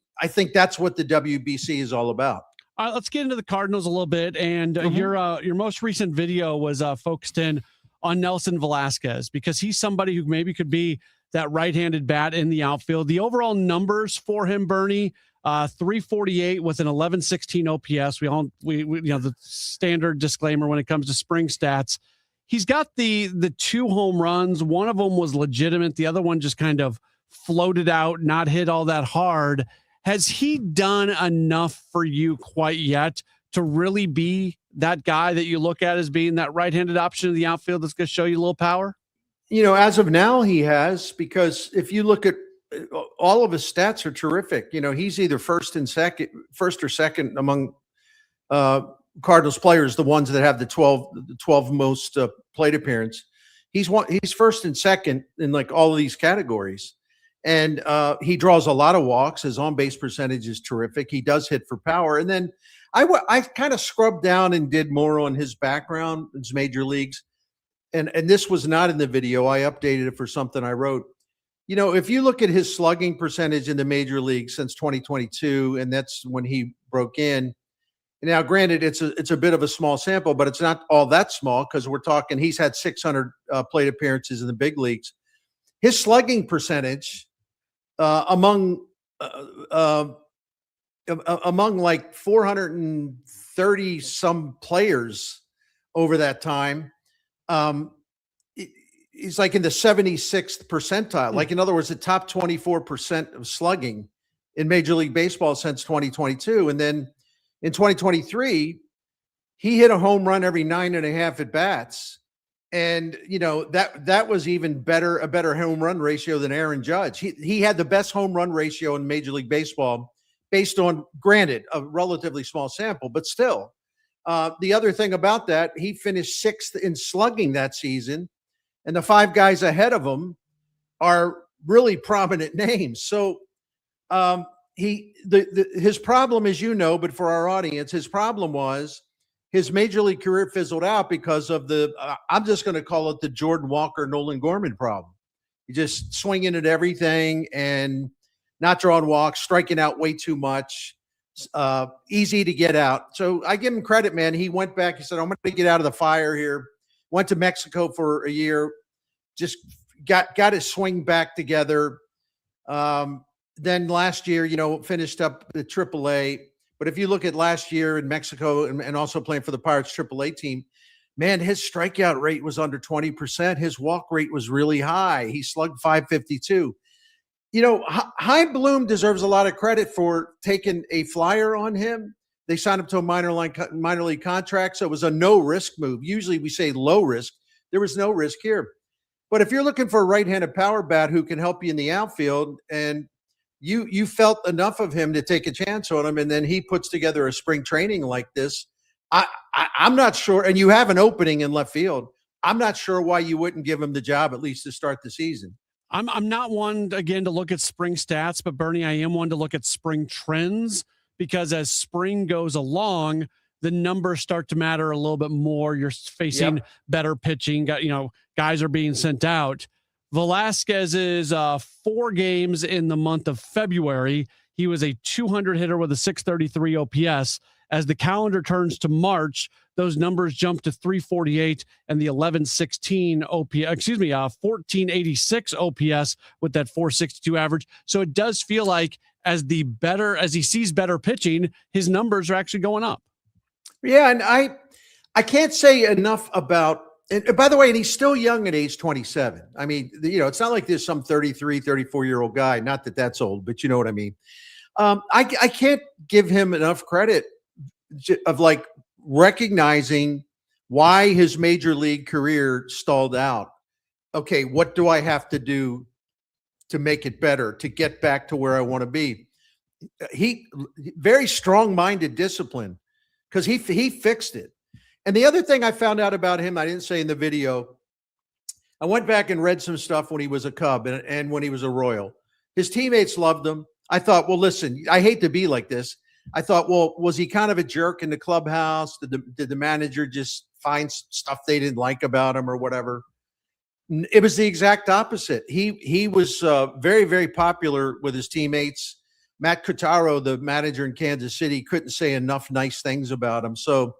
that's what the WBC is all about. All right, let's get into the Cardinals a little bit, and your most recent video was focused in on Nelson Velasquez because he's somebody who maybe could be that right-handed bat in the outfield. The overall numbers for him, Bernie, 348 with an 1116 OPS. We the standard disclaimer when it comes to spring stats. He's got the 2 home runs. One of them was legitimate. The other one just kind of floated out, not hit all that hard. Has he done enough for you quite yet to really be that guy that you look at as being that right-handed option in the outfield that's going to show you a little power? As of now, he has, because if you look at all of his stats are terrific. He's either first or second among Cardinals players, the ones that have the 12 most plate appearance. He's first and second in like all of these categories. And he draws a lot of walks. His on-base percentage is terrific. He does hit for power. And then I kind of scrubbed down and did more on his background, his major leagues. And this was not in the video. I updated it for something I wrote. If you look at his slugging percentage in the major league since 2022, and that's when he broke in. Now, granted, it's a bit of a small sample, but it's not all that small because we're talking he's had 600 plate appearances in the big leagues. His slugging percentage among like 430 some players over that time, he's like in the 76th percentile. Like, in other words, the top 24% of slugging in Major League Baseball since 2022. And then in 2023, he hit a home run every 9.5 at bats. And, that was even better, a better home run ratio than Aaron Judge. He had the best home run ratio in Major League Baseball based on, granted, a relatively small sample, but still. The other thing about that, he finished 6th in slugging that season. And the 5 guys ahead of him are really prominent names. So his problem, as but for our audience, his problem was his major league career fizzled out because of I'm just going to call it the Jordan Walker, Nolan Gorman problem. He just swinging at everything and not drawing walks, striking out way too much, easy to get out. So I give him credit, man. He went back. He said, I'm going to get out of the fire here. Went to Mexico for a year, just got his swing back together. Then last year, finished up the AAA. But if you look at last year in Mexico and also playing for the Pirates AAA team, man, his strikeout rate was under 20%. His walk rate was really high. He slugged 552. Hy Bloom deserves a lot of credit for taking a flyer on him. They signed him to a minor league contract, so it was a no-risk move. Usually we say low risk. There was no risk here. But if you're looking for a right-handed power bat who can help you in the outfield, and you felt enough of him to take a chance on him, and then he puts together a spring training like this, I'm not sure, and you have an opening in left field, I'm not sure why you wouldn't give him the job at least to start the season. I'm not one, again, to look at spring stats, but Bernie, I am one to look at spring trends. Because as spring goes along, the numbers start to matter a little bit more. You're facing better pitching. Guys are being sent out. Velasquez's 4 games in the month of February, he was a 200 hitter with a 633 OPS. As the calendar turns to March, those numbers jumped to 348 and the 1116 OPS, 1486 OPS with that 462 average. So it does feel like as he sees better pitching, his numbers are actually going up. Yeah, and I can't say enough about, and by the way, and he's still young at age 27. I mean, it's not like there's some 33, 34-year-old guy. Not that that's old, but you know what I mean. I can't give him enough credit of like recognizing why his major league career stalled out. Okay, what do I have to do to make it better, to get back to where I want to be? He very strong-minded discipline, because he fixed it. And the other thing I found out about him, I didn't say in the video, I went back and read some stuff when he was a Cub and when he was a Royal. His teammates loved him. I thought, well, listen, I hate to be like this. I thought, well, was he kind of a jerk in the clubhouse? Did the manager just find stuff they didn't like about him or whatever? It was the exact opposite. He was very, very popular with his teammates. Matt Cotaro, the manager in Kansas City, couldn't say enough nice things about him. So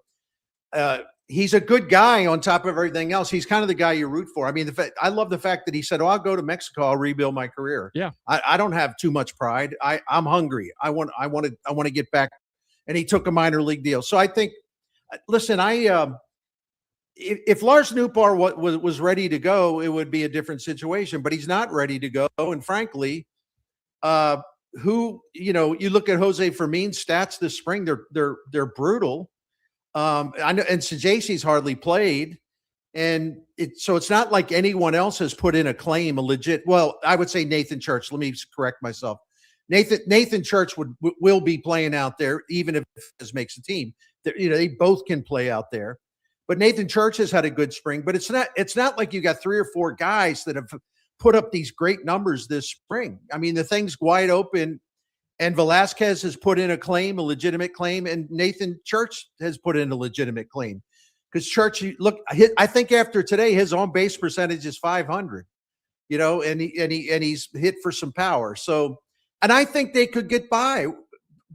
he's a good guy on top of everything else. He's kind of the guy you root for. I mean, I love the fact that he said, I'll go to Mexico. I'll rebuild my career. Yeah. I don't have too much pride. I'm hungry. I want to get back. And he took a minor league deal. So I think, listen, if Lars Nootbaar was ready to go, it would be a different situation, but he's not ready to go. And frankly, you look at Jose Fermin's stats this spring, they're brutal. I know, and Sajasi's hardly played, and so it's not like anyone else has put in a legit. Well, I would say Nathan Church. Let me correct myself. Nathan Church will be playing out there, even if this makes a team. They both can play out there. But Nathan Church has had a good spring. But it's not like you got 3 or 4 guys that have put up these great numbers this spring. I mean, the thing's wide open. And Velasquez has put in a legitimate claim, and Nathan Church has put in a legitimate claim. Because Church, I think after today, his on-base percentage is 500. And he's hit for some power. So, and I think they could get by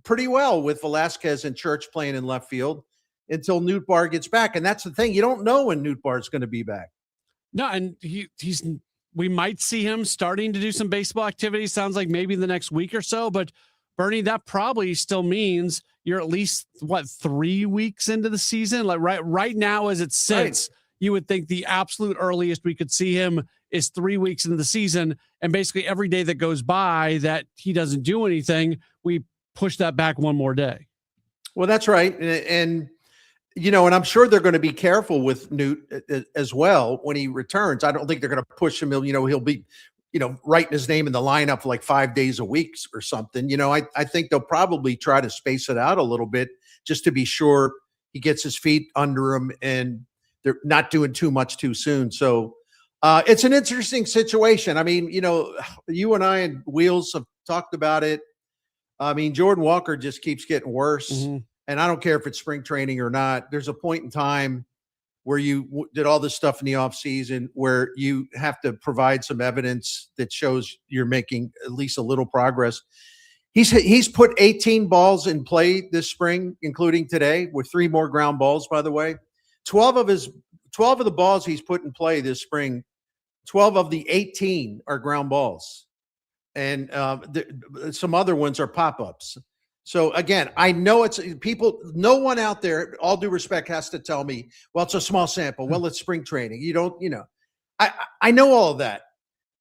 pretty well with Velasquez and Church playing in left field until Nootbaar gets back. And that's the thing; you don't know when Nootbaar is going to be back. No, and we might see him starting to do some baseball activity. Sounds like maybe the next week or so, but Bernie, that probably still means you're at least 3 weeks into the season. Like right now, as it sits, you would think the absolute earliest we could see him is 3 weeks into the season. And basically every day that goes by that he doesn't do anything, we push that back one more day. Well, that's right. And and I'm sure they're going to be careful with Newt as well when he returns. I don't think they're going to push him. He'll be, writing his name in the lineup for like 5 days a week or something. I think they'll probably try to space it out a little bit just to be sure he gets his feet under him and they're not doing too much too soon. So it's an interesting situation. I mean, you and I and Wheels have talked about it. I mean, Jordan Walker just keeps getting worse. Mm-hmm. And I don't care if it's spring training or not. There's a point in time where you did all this stuff in the off season where you have to provide some evidence that shows you're making at least a little progress. He's put 18 balls in play this spring, including today, with 3 more ground balls, by the way. 12 of the balls he's put in play this spring, 12 of the 18 are ground balls. And some other ones are pop-ups. So again, I know no one out there, all due respect, has to tell me, well, it's a small sample. Well, it's spring training. I know all of that.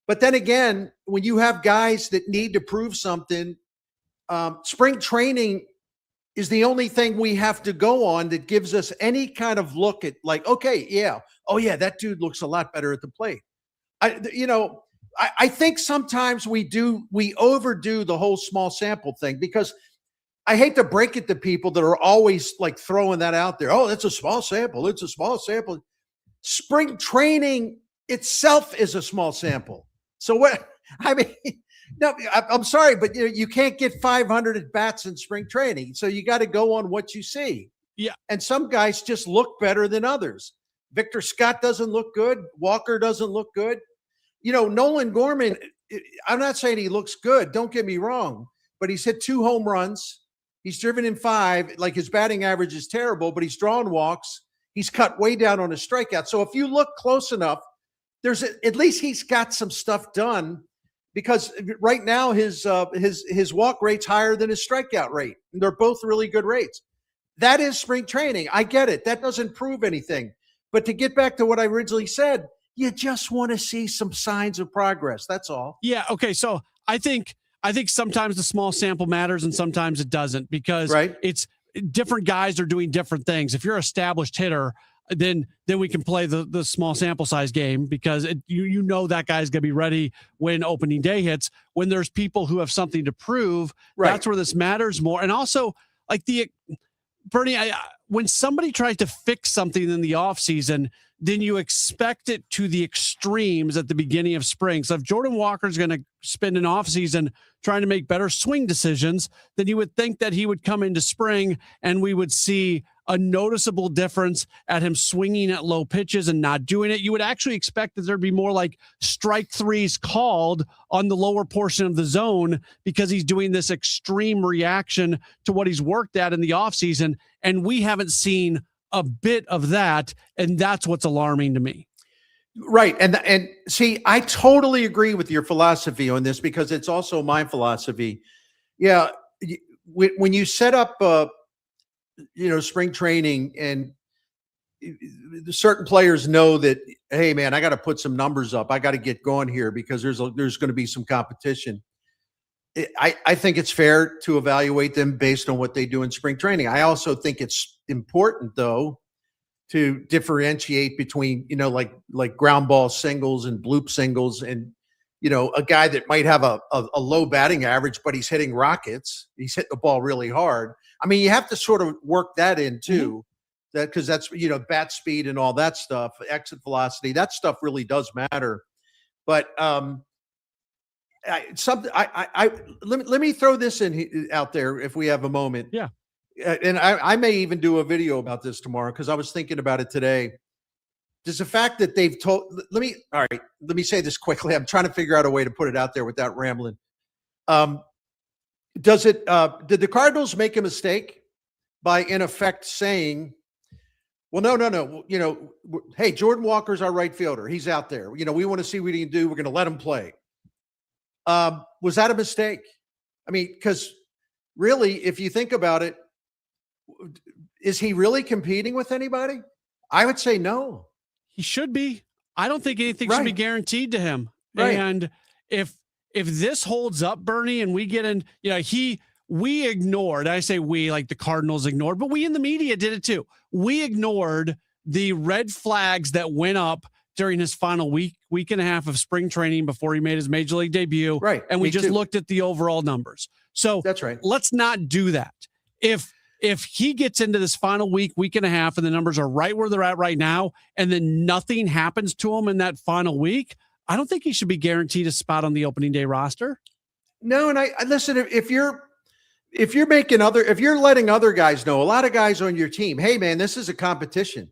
But then again, when you have guys that need to prove something, spring training is the only thing we have to go on that gives us any kind of look at like, okay, yeah. Oh yeah, that dude looks a lot better at the plate. I think sometimes we overdo the whole small sample thing because I hate to break it to people that are always like throwing that out there. Oh, it's a small sample. It's a small sample. Spring training itself is a small sample. So what? I mean, no, I'm sorry, but you can't get 500 at bats in spring training. So you got to go on what you see. Yeah. And some guys just look better than others. Victor Scott doesn't look good. Walker doesn't look good. Nolan Gorman, I'm not saying he looks good. Don't get me wrong, but he's hit 2 home runs. He's driven in 5. Like his batting average is terrible, but he's drawn walks. He's cut way down on his strikeout. So if you look close enough, at least he's got some stuff done, because right now his walk rate's higher than his strikeout rate. And they're both really good rates. That is spring training. I get it. That doesn't prove anything. But to get back to what I originally said, you just want to see some signs of progress. That's all. Yeah. Okay. So I think sometimes the small sample matters and sometimes it doesn't, because it's different guys are doing different things. If you're an established hitter, then we can play the small sample size game, because you know that guy's going to be ready when opening day hits. When there's people who have something to prove, that's where this matters more. And also, like Bernie, when somebody tries to fix something in the offseason, then you expect it to the extremes at the beginning of spring. So if Jordan Walker is going to spend an offseason trying to make better swing decisions, then you would think that he would come into spring and we would see a noticeable difference at him swinging at low pitches and not doing it. You would actually expect that there'd be more like strike threes called on the lower portion of the zone, because he's doing this extreme reaction to what he's worked at in the offseason. And we haven't seen a bit of that. And that's what's alarming to me. Right. And see, I totally agree with your philosophy on this, because it's also my philosophy. Yeah. When you set up, spring training, and certain players know that, hey man, I got to put some numbers up. I got to get going here because there's going to be some competition. I think it's fair to evaluate them based on what they do in spring training. I also think it's important, though, to differentiate between, like ground ball singles and bloop singles, and, a guy that might have a low batting average, but he's hitting rockets. He's hitting the ball really hard. I mean, you have to sort of work that in too, because that's, bat speed and all that stuff, exit velocity, that stuff really does matter. But let me throw this out there if we have a moment. Yeah. And I may even do a video about this tomorrow, because I was thinking about it today. Does the fact that they've told, let me say this quickly. I'm trying to figure out a way to put it out there without rambling. Did the Cardinals make a mistake by, in effect, saying, well, no, hey, Jordan Walker's our right fielder. He's out there. We want to see what he can do. We're going to let him play. Was that a mistake? I mean, because really, if you think about it, is he really competing with anybody? I would say no. He should be. I don't think anything should be guaranteed to him. Right. And if this holds up, Bernie, and we get in, we ignored, I say we, like the Cardinals ignored, but we in the media did it too. We ignored the red flags that went up during his final week and a half of spring training before he made his major league debut. Right. And we just looked at the overall numbers. So that's right. Let's not do that. If he gets into this final week and a half, and the numbers are right where they're at right now, and then nothing happens to him in that final week, I don't think he should be guaranteed a spot on the opening day roster. No. And I listen, if you're letting other guys know, a lot of guys on your team, hey man, this is a competition.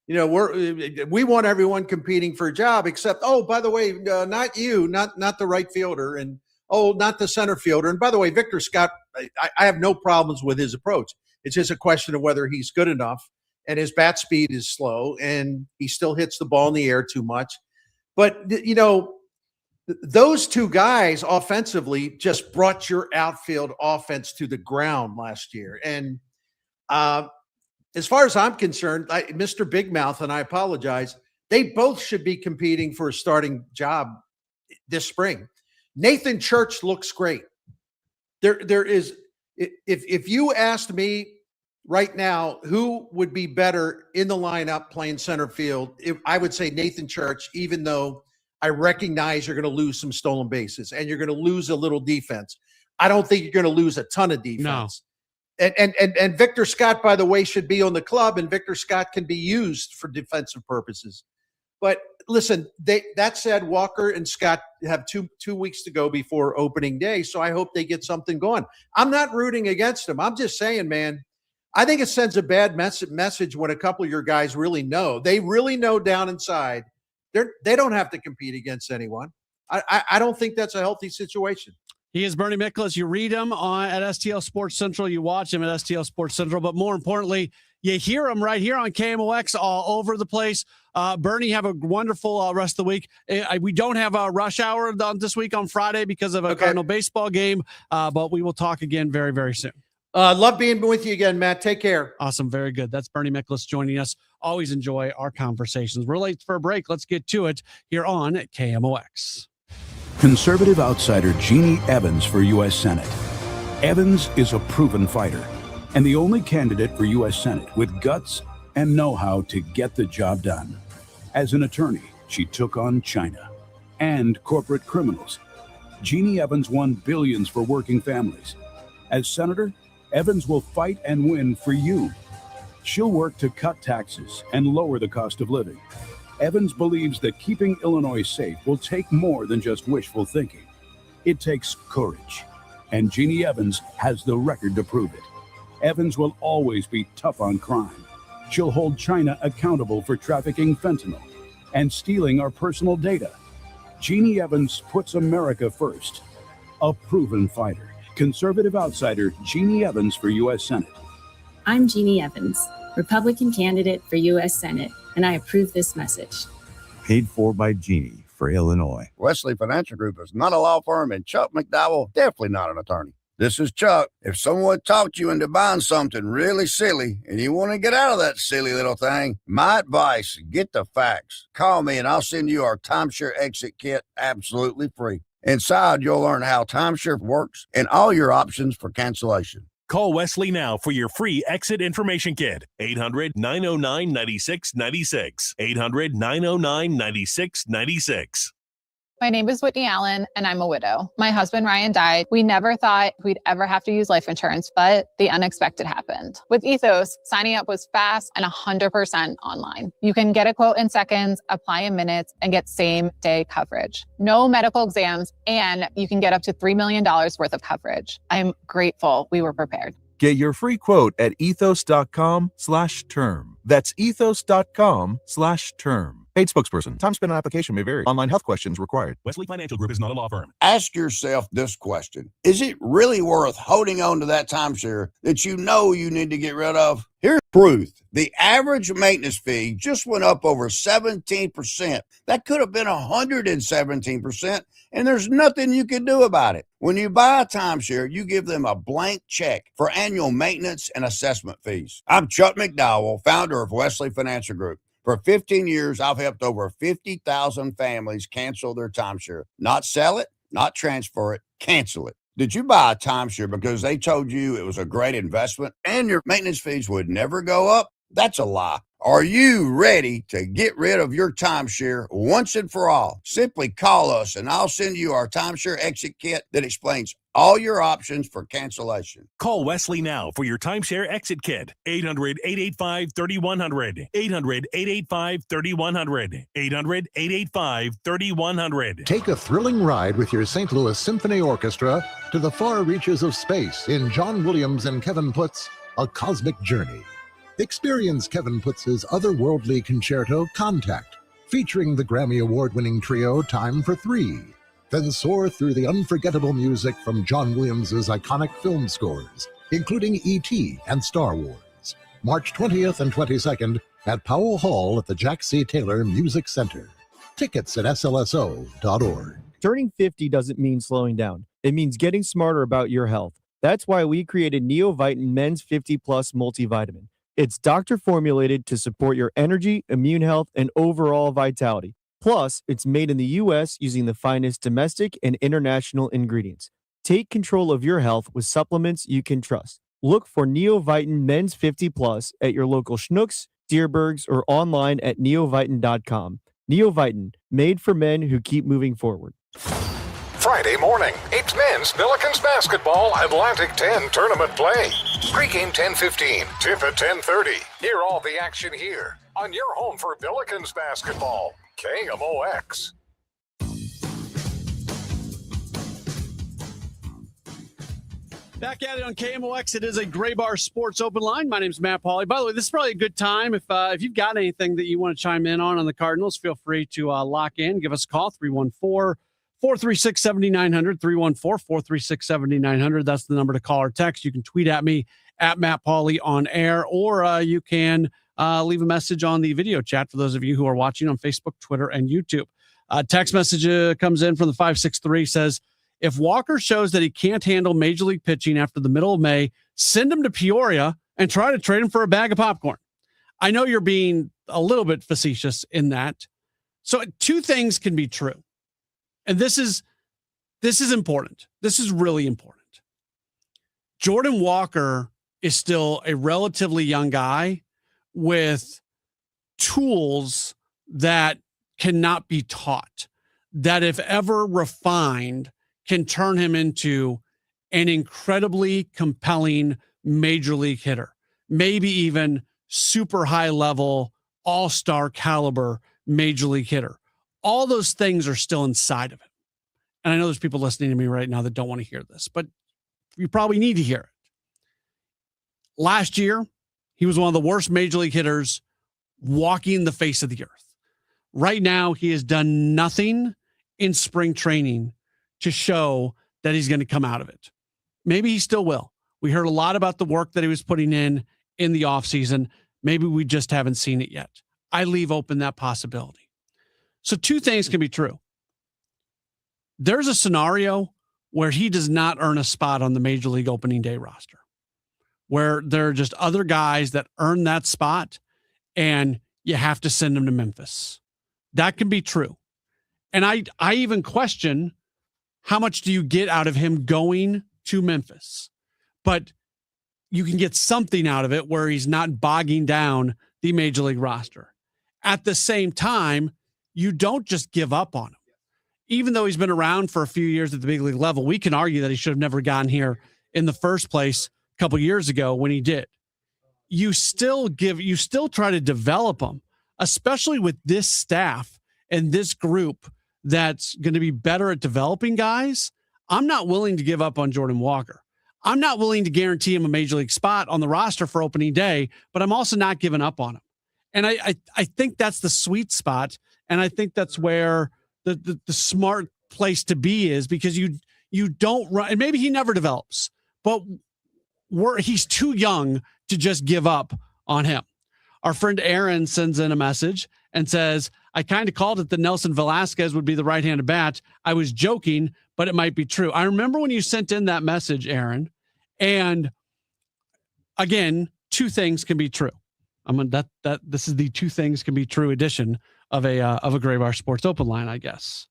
We want everyone competing for a job, except, oh, by the way, not you, not the right fielder, and oh, not the center fielder. And by the way, Victor Scott, I have no problems with his approach. It's just a question of whether he's good enough, and his bat speed is slow, and he still hits the ball in the air too much. But, those two guys offensively just brought your outfield offense to the ground last year. And as far as I'm concerned, Mr. Big Mouth, and I apologize, they both should be competing for a starting job this spring. Nathan Church looks great. There is, if you asked me right now who would be better in the lineup playing center field, I would say Nathan Church, even though I recognize you're going to lose some stolen bases and you're going to lose a little defense. I don't think you're going to lose a ton of defense. No. And Victor Scott, by the way, should be on the club, and Victor Scott can be used for defensive purposes. But listen, that said, Walker and Scott have two weeks to go before opening day, so I hope they get something going. I'm not rooting against them. I'm just saying, man, I think it sends a bad message when a couple of your guys really know. They really know down inside they don't have to compete against anyone. I don't think that's a healthy situation. He is Bernie Miklasz. You read him at STL Sports Central. You watch him at STL Sports Central. But more importantly, You hear them right here on KMOX all over the place. Bernie, have a wonderful rest of the week. We don't have a rush hour this week on Friday because of a Cardinal baseball game, but we will talk again very, very soon. Love being with you again, Matt. Take care. Awesome. Very good. That's Bernie Miklasz joining us. Always enjoy our conversations. We're late for a break. Let's get to it here on KMOX. Conservative outsider Jeannie Evans for U.S. Senate. Evans is a proven fighter and the only candidate for U.S. Senate with guts and know-how to get the job done. As an attorney, she took on China and corporate criminals. Jeannie Evans won billions for working families. As senator, Evans will fight and win for you. She'll work to cut taxes and lower the cost of living. Evans believes that keeping Illinois safe will take more than just wishful thinking. It takes courage, and Jeannie Evans has the record to prove it. Evans will always be tough on crime. She'll hold China accountable for trafficking fentanyl and stealing our personal data. Jeannie Evans puts America first. A proven fighter. Conservative outsider Jeannie Evans for U.S. Senate. I'm Jeannie Evans, Republican candidate for U.S. Senate, and I approve this message. Paid for by Jeannie for Illinois. Wesley Financial Group is not a law firm, and Chuck McDowell definitely not an attorney. This is Chuck. If someone talked you into buying something really silly and you want to get out of that silly little thing, my advice, get the facts. Call me and I'll send you our timeshare exit kit absolutely free. Inside, you'll learn how timeshare works and all your options for cancellation. Call Wesley now for your free exit information kit. 800-909-9696. 800-909-9696. My name is Whitney Allen, and I'm a widow. My husband, Ryan, died. We never thought we'd ever have to use life insurance, but the unexpected happened. With Ethos, signing up was fast and 100% online. You can get a quote in seconds, apply in minutes, and get same-day coverage. No medical exams, and you can get up to $3 million worth of coverage. I'm grateful we were prepared. Get your free quote at ethos.com/term. That's ethos.com/term. Paid spokesperson. Time spent on application may vary. Online health questions required. Wesley Financial Group is not a law firm. Ask yourself this question. Is it really worth holding on to that timeshare that you know you need to get rid of? Here's proof. The average maintenance fee just went up over 17%. That could have been 117%, and there's nothing you can do about it. When you buy a timeshare, you give them a blank check for annual maintenance and assessment fees. I'm Chuck McDowell, founder of Wesley Financial Group. For 15 years, I've helped over 50,000 families cancel their timeshare. Not sell it, not transfer it, cancel it. Did you buy a timeshare because they told you it was a great investment and your maintenance fees would never go up? That's a lie. Are you ready to get rid of your timeshare once and for all? Simply call us and I'll send you our timeshare exit kit that explains all your options for cancellation. Call Wesley now for your timeshare exit kit. 800-885-3100. 800-885-3100. 800-885-3100. Take a thrilling ride with your St. Louis Symphony Orchestra to the far reaches of space in John Williams and Kevin Putt's A Cosmic Journey. Experience Kevin Putz's otherworldly concerto, Contact, featuring the Grammy Award-winning trio Time for Three. Then soar through the unforgettable music from John Williams's iconic film scores, including E.T. and Star Wars. March 20th and 22nd at Powell Hall at the Jack C. Taylor Music Center. Tickets at slso.org. Turning 50 doesn't mean slowing down. It means getting smarter about your health. That's why we created Neovitin Men's 50 Plus Multivitamin. It's doctor formulated to support your energy, immune health, and overall vitality. Plus, it's made in the U.S. using the finest domestic and international ingredients. Take control of your health with supplements you can trust. Look for Neovitin Men's 50 Plus at your local Schnucks, Dierbergs, or online at neovitin.com. Neovitin, made for men who keep moving forward. Friday morning, it's men's Billikens basketball Atlantic 10 tournament play. Pre-game 10:15, tip at 10:30. Hear all the action here on your home for Billikens basketball, KMOX. Back at it on KMOX. It is a Gray Bar Sports Open Line. My name's Matt Pauley. By the way, this is probably a good time. If you've got anything that you want to chime in on the Cardinals, feel free to lock in. Give us a call, 436-7900, 314-436-7900. That's the number to call or text. You can tweet at me at Matt Pauley on air, or you can leave a message on the video chat for those of you who are watching on Facebook, Twitter, and YouTube. Text message comes in from the 563, says, if Walker shows that he can't handle major league pitching after the middle of May, send him to Peoria and try to trade him for a bag of popcorn. I know you're being a little bit facetious in that. So two things can be true. And this is important. This is really important. Jordan Walker is still a relatively young guy with tools that cannot be taught, that if ever refined, can turn him into an incredibly compelling major league hitter, maybe even super high level, all-star caliber major league hitter. All those things are still inside of him. And I know there's people listening to me right now that don't want to hear this, but you probably need to hear it. Last year, he was one of the worst major league hitters walking the face of the earth. Right now, he has done nothing in spring training to show that he's going to come out of it. Maybe he still will. We heard a lot about the work that he was putting in the offseason. Maybe we just haven't seen it yet. I leave open that possibility. So two things can be true. There's a scenario where he does not earn a spot on the Major League opening day roster, where there are just other guys that earn that spot and you have to send them to Memphis. That can be true. And I even question, how much do you get out of him going to Memphis? But you can get something out of it where he's not bogging down the Major League roster. At the same time, you don't just give up on him. Even though he's been around for a few years at the big league level, we can argue that he should have never gotten here in the first place a couple years ago when he did. You still try to develop him, especially with this staff and this group that's going to be better at developing guys. I'm not willing to give up on Jordan Walker. I'm not willing to guarantee him a major league spot on the roster for opening day, but I'm also not giving up on him. And I think that's the sweet spot. And I think that's where the smart place to be is, because you don't run, and maybe he never develops, but he's too young to just give up on him. Our friend Aaron sends in a message and says, I kind of called it that Nelson Velasquez would be the right-handed bat. I was joking, but it might be true. I remember when you sent in that message, Aaron, and again, two things can be true. This is the two things can be true edition of a Gray Bar Sports Open Line, I guess.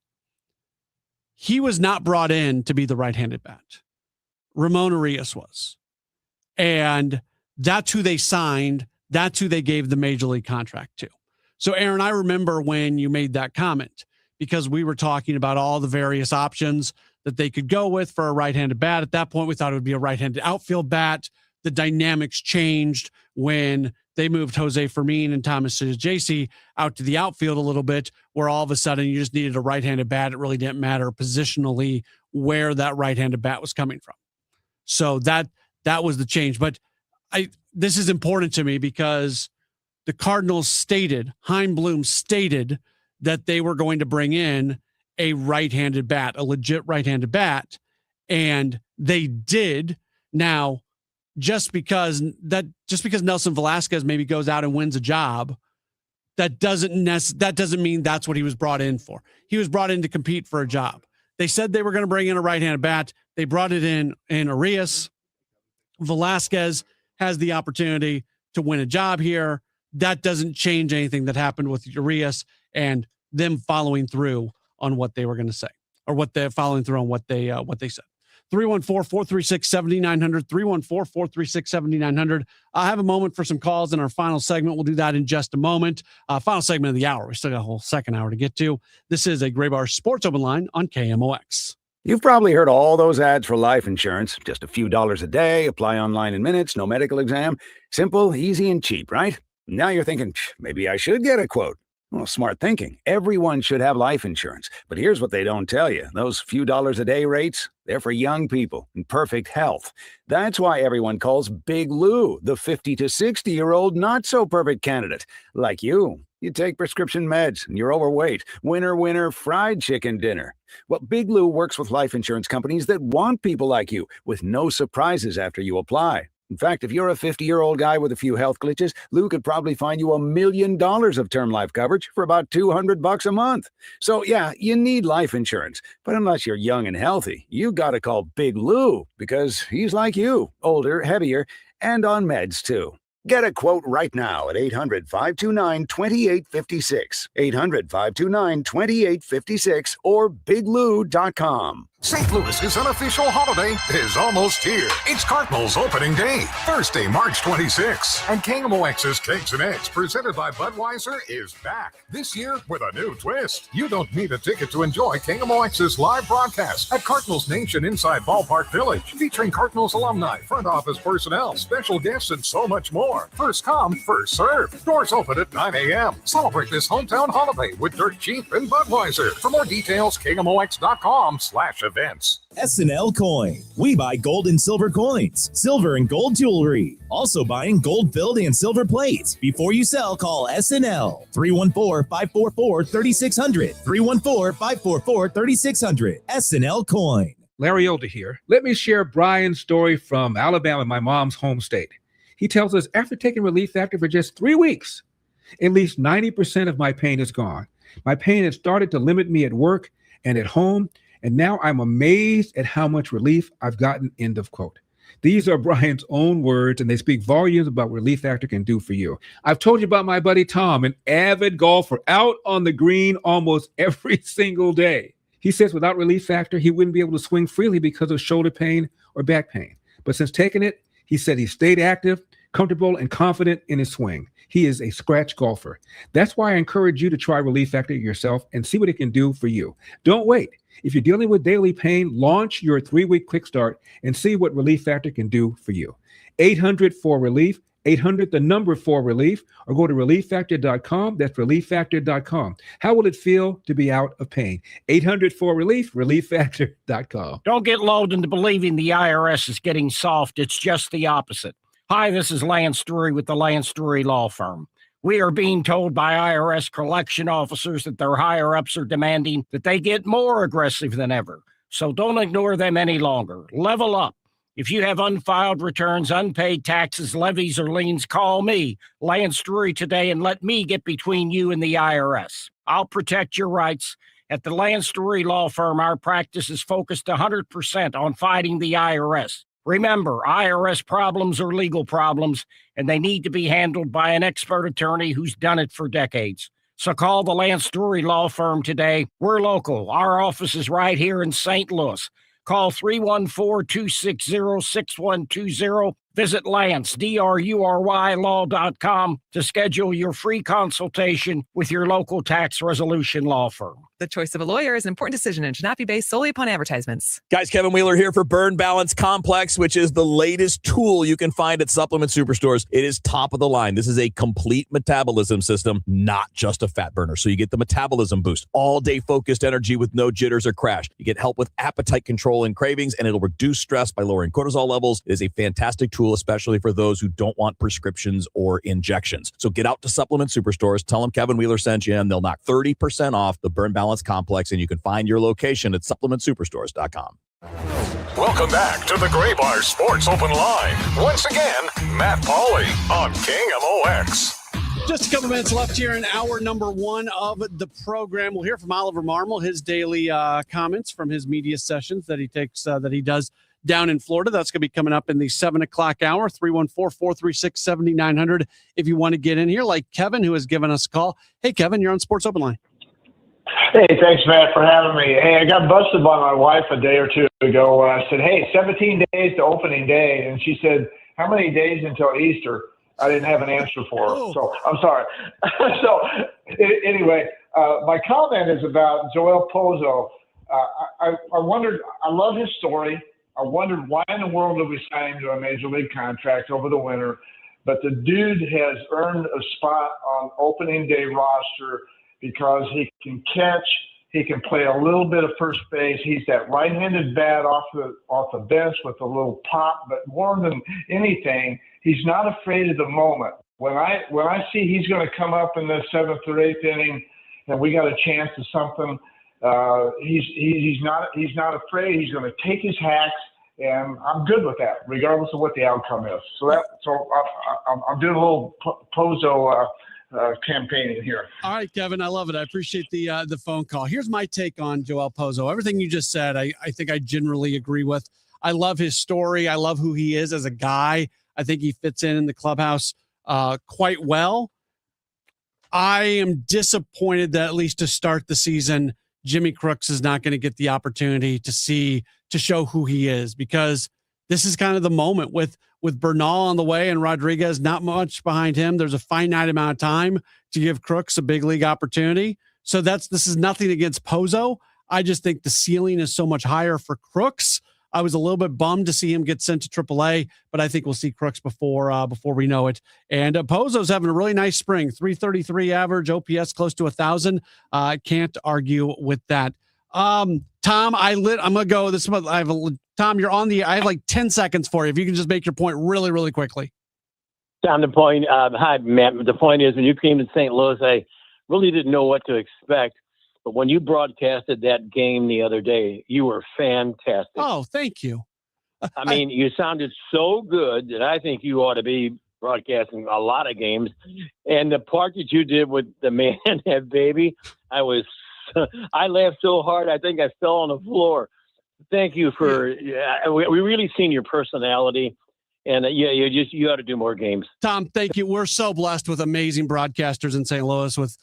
He was not brought in to be the right-handed bat. Ramon Arias was. And that's who they signed. That's who they gave the major league contract to. So, Aaron, I remember when you made that comment, because we were talking about all the various options that they could go with for a right-handed bat. At that point, we thought it would be a right-handed outfield bat. The dynamics changed when they moved Jose Fermin and Thomas Sajaci out to the outfield a little bit, where all of a sudden you just needed a right-handed bat. It really didn't matter positionally where that right-handed bat was coming from. So that was the change. But this is important to me because the Cardinals stated, Chaim Bloom stated, that they were going to bring in a right-handed bat, a legit right-handed bat, and they did. Now, just because Nelson Velasquez maybe goes out and wins a job, that doesn't mean that's what he was brought in for. He was brought in to compete for a job. They said they were going to bring in a right-handed bat. They brought it in Arias. Velasquez has the opportunity to win a job here. That doesn't change anything that happened with Arias and them following through on what they were going to say, or what they're following through on what they said. 314-436-7900, 314-436-7900. I have a moment for some calls in our final segment. We'll do that in just a moment. Final segment of the hour. We still got a whole second hour to get to. This is a Gray Bar Sports Open Line on KMOX. You've probably heard all those ads for life insurance. Just a few dollars a day, apply online in minutes, no medical exam. Simple, easy, and cheap, right? Now you're thinking, maybe I should get a quote. Well, smart thinking. Everyone should have life insurance. But here's what they don't tell you. Those few dollars a day rates, they're for young people in perfect health. That's why everyone calls Big Lou the 50 to 60-year-old not-so-perfect candidate, like you. You take prescription meds and you're overweight. Winner, winner, fried chicken dinner. Well, Big Lou works with life insurance companies that want people like you with no surprises after you apply. In fact, if you're a 50-year-old guy with a few health glitches, Lou could probably find you $1 million of term life coverage for about $200 a month. So yeah, you need life insurance. But unless you're young and healthy, you gotta call Big Lou because he's like you, older, heavier, and on meds too. Get a quote right now at 800-529-2856, 800-529-2856, or biglou.com. St. Louis's unofficial holiday is almost here. It's Cardinals opening day, Thursday, March 26th. And KMOX's Cakes and Eggs, presented by Budweiser, is back. This year with a new twist. You don't need a ticket to enjoy KMOX's live broadcast at Cardinals Nation inside Ballpark Village, featuring Cardinals alumni, front office personnel, special guests, and so much more. First come, first served. Doors open at 9 a.m. Celebrate this hometown holiday with Dirt Cheap and Budweiser. For more details, KMOX.com/events. SNL Coin. We buy gold and silver coins, silver and gold jewelry. Also buying gold-filled and silver plates. Before you sell, call SNL. 314-544-3600. 314-544-3600. SNL Coin. Larry Older here. Let me share Brian's story from Alabama, my mom's home state. He tells us after taking Relief Factor for just 3 weeks, at least 90% of my pain is gone. My pain had started to limit me at work and at home, and now I'm amazed at how much relief I've gotten, end of quote. These are Brian's own words, and they speak volumes about what Relief Factor can do for you. I've told you about my buddy Tom, an avid golfer, out on the green almost every single day. He says without Relief Factor, he wouldn't be able to swing freely because of shoulder pain or back pain. But since taking it, he said he stayed active, comfortable, and confident in his swing. He is a scratch golfer. That's why I encourage you to try Relief Factor yourself and see what it can do for you. Don't wait. If you're dealing with daily pain, launch your 3-week quick start and see what Relief Factor can do for you. 800-4-RELIEF, 800-4-RELIEF, or go to relieffactor.com. That's relieffactor.com. How will it feel to be out of pain? 800-4-RELIEF, relieffactor.com. Don't get lulled into believing the IRS is getting soft. It's just the opposite. Hi, this is Lance Drury with the Lance Drury Law Firm. We are being told by IRS collection officers that their higher-ups are demanding that they get more aggressive than ever. So don't ignore them any longer. Level up. If you have unfiled returns, unpaid taxes, levies, or liens, call me, Lance Drury, today and let me get between you and the IRS. I'll protect your rights. At the Lance Drury Law Firm, our practice is focused 100% on fighting the IRS. Remember, IRS problems are legal problems, and they need to be handled by an expert attorney who's done it for decades. So call the Lance Drury Law Firm today. We're local. Our office is right here in St. Louis. Call 314-260-6120. Visit Lance, D-R-U-R-Y, law.com to schedule your free consultation with your local tax resolution law firm. The choice of a lawyer is an important decision and should not be based solely upon advertisements. Guys, Kevin Wheeler here for Burn Balance Complex, which is the latest tool you can find at supplement superstores. It is top of the line. This is a complete metabolism system, not just a fat burner. So you get the metabolism boost, all-day focused energy with no jitters or crash. You get help with appetite control and cravings, and it'll reduce stress by lowering cortisol levels. It is a fantastic tool, especially for those who don't want prescriptions or injections. So get out to supplement superstores, tell them Kevin Wheeler sent you, and they'll knock 30% off the Burn Balance Complex, and you can find your location at supplementsuperstores.com. Welcome back to the Gray Bar Sports Open Line. Once again, Matt Pauley on KMOX. Just a couple minutes left here in hour number one of the program. We'll hear from Oliver Marmol, his daily comments from his media sessions that he takes, that he does down in Florida. That's going to be coming up in the 7 o'clock hour, 314-436-7900. If you want to get in here, like Kevin, who has given us a call. Hey, Kevin, you're on Sports Open Line. Hey, thanks, Matt, for having me. Hey, I got busted by my wife a day or two ago. I said, hey, 17 days to opening day. And she said, how many days until Easter? I didn't have an answer for her. So I'm sorry. Anyway, my comment is about Joel Pozo. I wondered, I love his story. I wondered why in the world did we sign him to a major league contract over the winter. But the dude has earned a spot on opening day roster because he can catch, he can play a little bit of first base. He's that right-handed bat off the bench with a little pop, but more than anything, he's not afraid of the moment. when I see he's going to come up in the 7th or 8th inning, and we got a chance of something, he's not afraid. He's going to take his hacks, and I'm good with that, regardless of what the outcome is. So I'm doing a little Pozo campaigning here. All right, Kevin, I love it. I appreciate the phone call. Here's my take on Joel Pozo. Everything you just said, I think I generally agree with. I love his story. I love who he is as a guy. I think he fits in the clubhouse quite well. I am disappointed that at least to start the season, Jimmy Crooks is not going to get the opportunity to show who he is, because this is kind of the moment with Bernal on the way and Rodriguez not much behind him. There's a finite amount of time to give Crooks a big league opportunity. So this is nothing against Pozo. I just think the ceiling is so much higher for Crooks. I was a little bit bummed to see him get sent to AAA, but I think we'll see Crooks before we know it. And Pozo's having a really nice spring, 333 average, OPS close to 1,000. Can't argue with that. Tom, I'm gonna go. Tom, you're on I have like 10 seconds for you. If you can just make your point really, really quickly. Tom, the point. Hi, Matt. The point is, when you came to St. Louis, I really didn't know what to expect. But when you broadcasted that game the other day, you were fantastic. Oh, thank you. I mean, you sounded so good that I think you ought to be broadcasting a lot of games. And the part that you did with the man and baby, I laughed so hard, I think I fell on the floor. Thank you for, we really seen your personality. And you ought to do more games. Tom, thank you. We're so blessed with amazing broadcasters in St. Louis with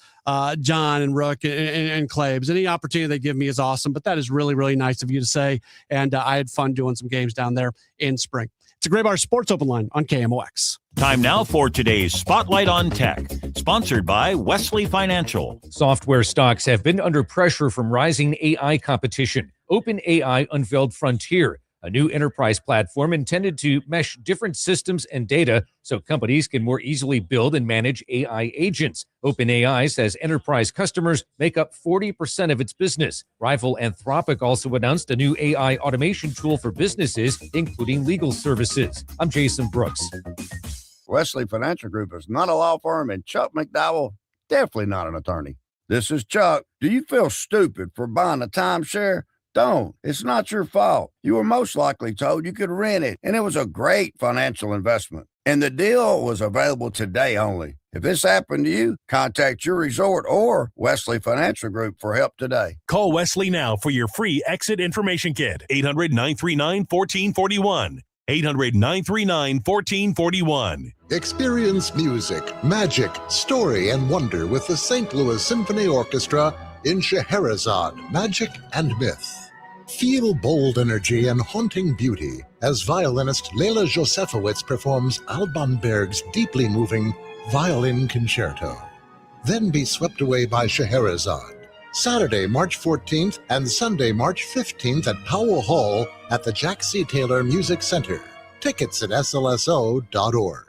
John and Rook and Claves. Any opportunity they give me is awesome, but that is really, really nice of you to say. And I had fun doing some games down there in spring. It's a Gray Bar Sports Open Line on KMOX. Time now for today's Spotlight on Tech, sponsored by Wesley Financial. Software stocks have been under pressure from rising AI competition. OpenAI unveiled Frontier, a new enterprise platform intended to mesh different systems and data so companies can more easily build and manage AI agents. OpenAI says enterprise customers make up 40% of its business. Rival Anthropic also announced a new AI automation tool for businesses, including legal services. I'm Jason Brooks. Wesley Financial Group is not a law firm, and Chuck McDowell, definitely not an attorney. This is Chuck. Do you feel stupid for buying a timeshare? Don't. It's not your fault. You were most likely told you could rent it, and it was a great financial investment. And the deal was available today only. If this happened to you, contact your resort or Wesley Financial Group for help today. Call Wesley now for your free exit information kit. 800-939-1441. 800-939-1441. Experience music, magic, story, and wonder with the St. Louis Symphony Orchestra in Scheherazade, Magic and Myth. Feel bold energy and haunting beauty as violinist Leila Josefowitz performs Alban Berg's deeply moving Violin Concerto. Then be swept away by Scheherazade. Saturday, March 14th and Sunday, March 15th at Powell Hall at the Jack C. Taylor Music Center. Tickets at slso.org.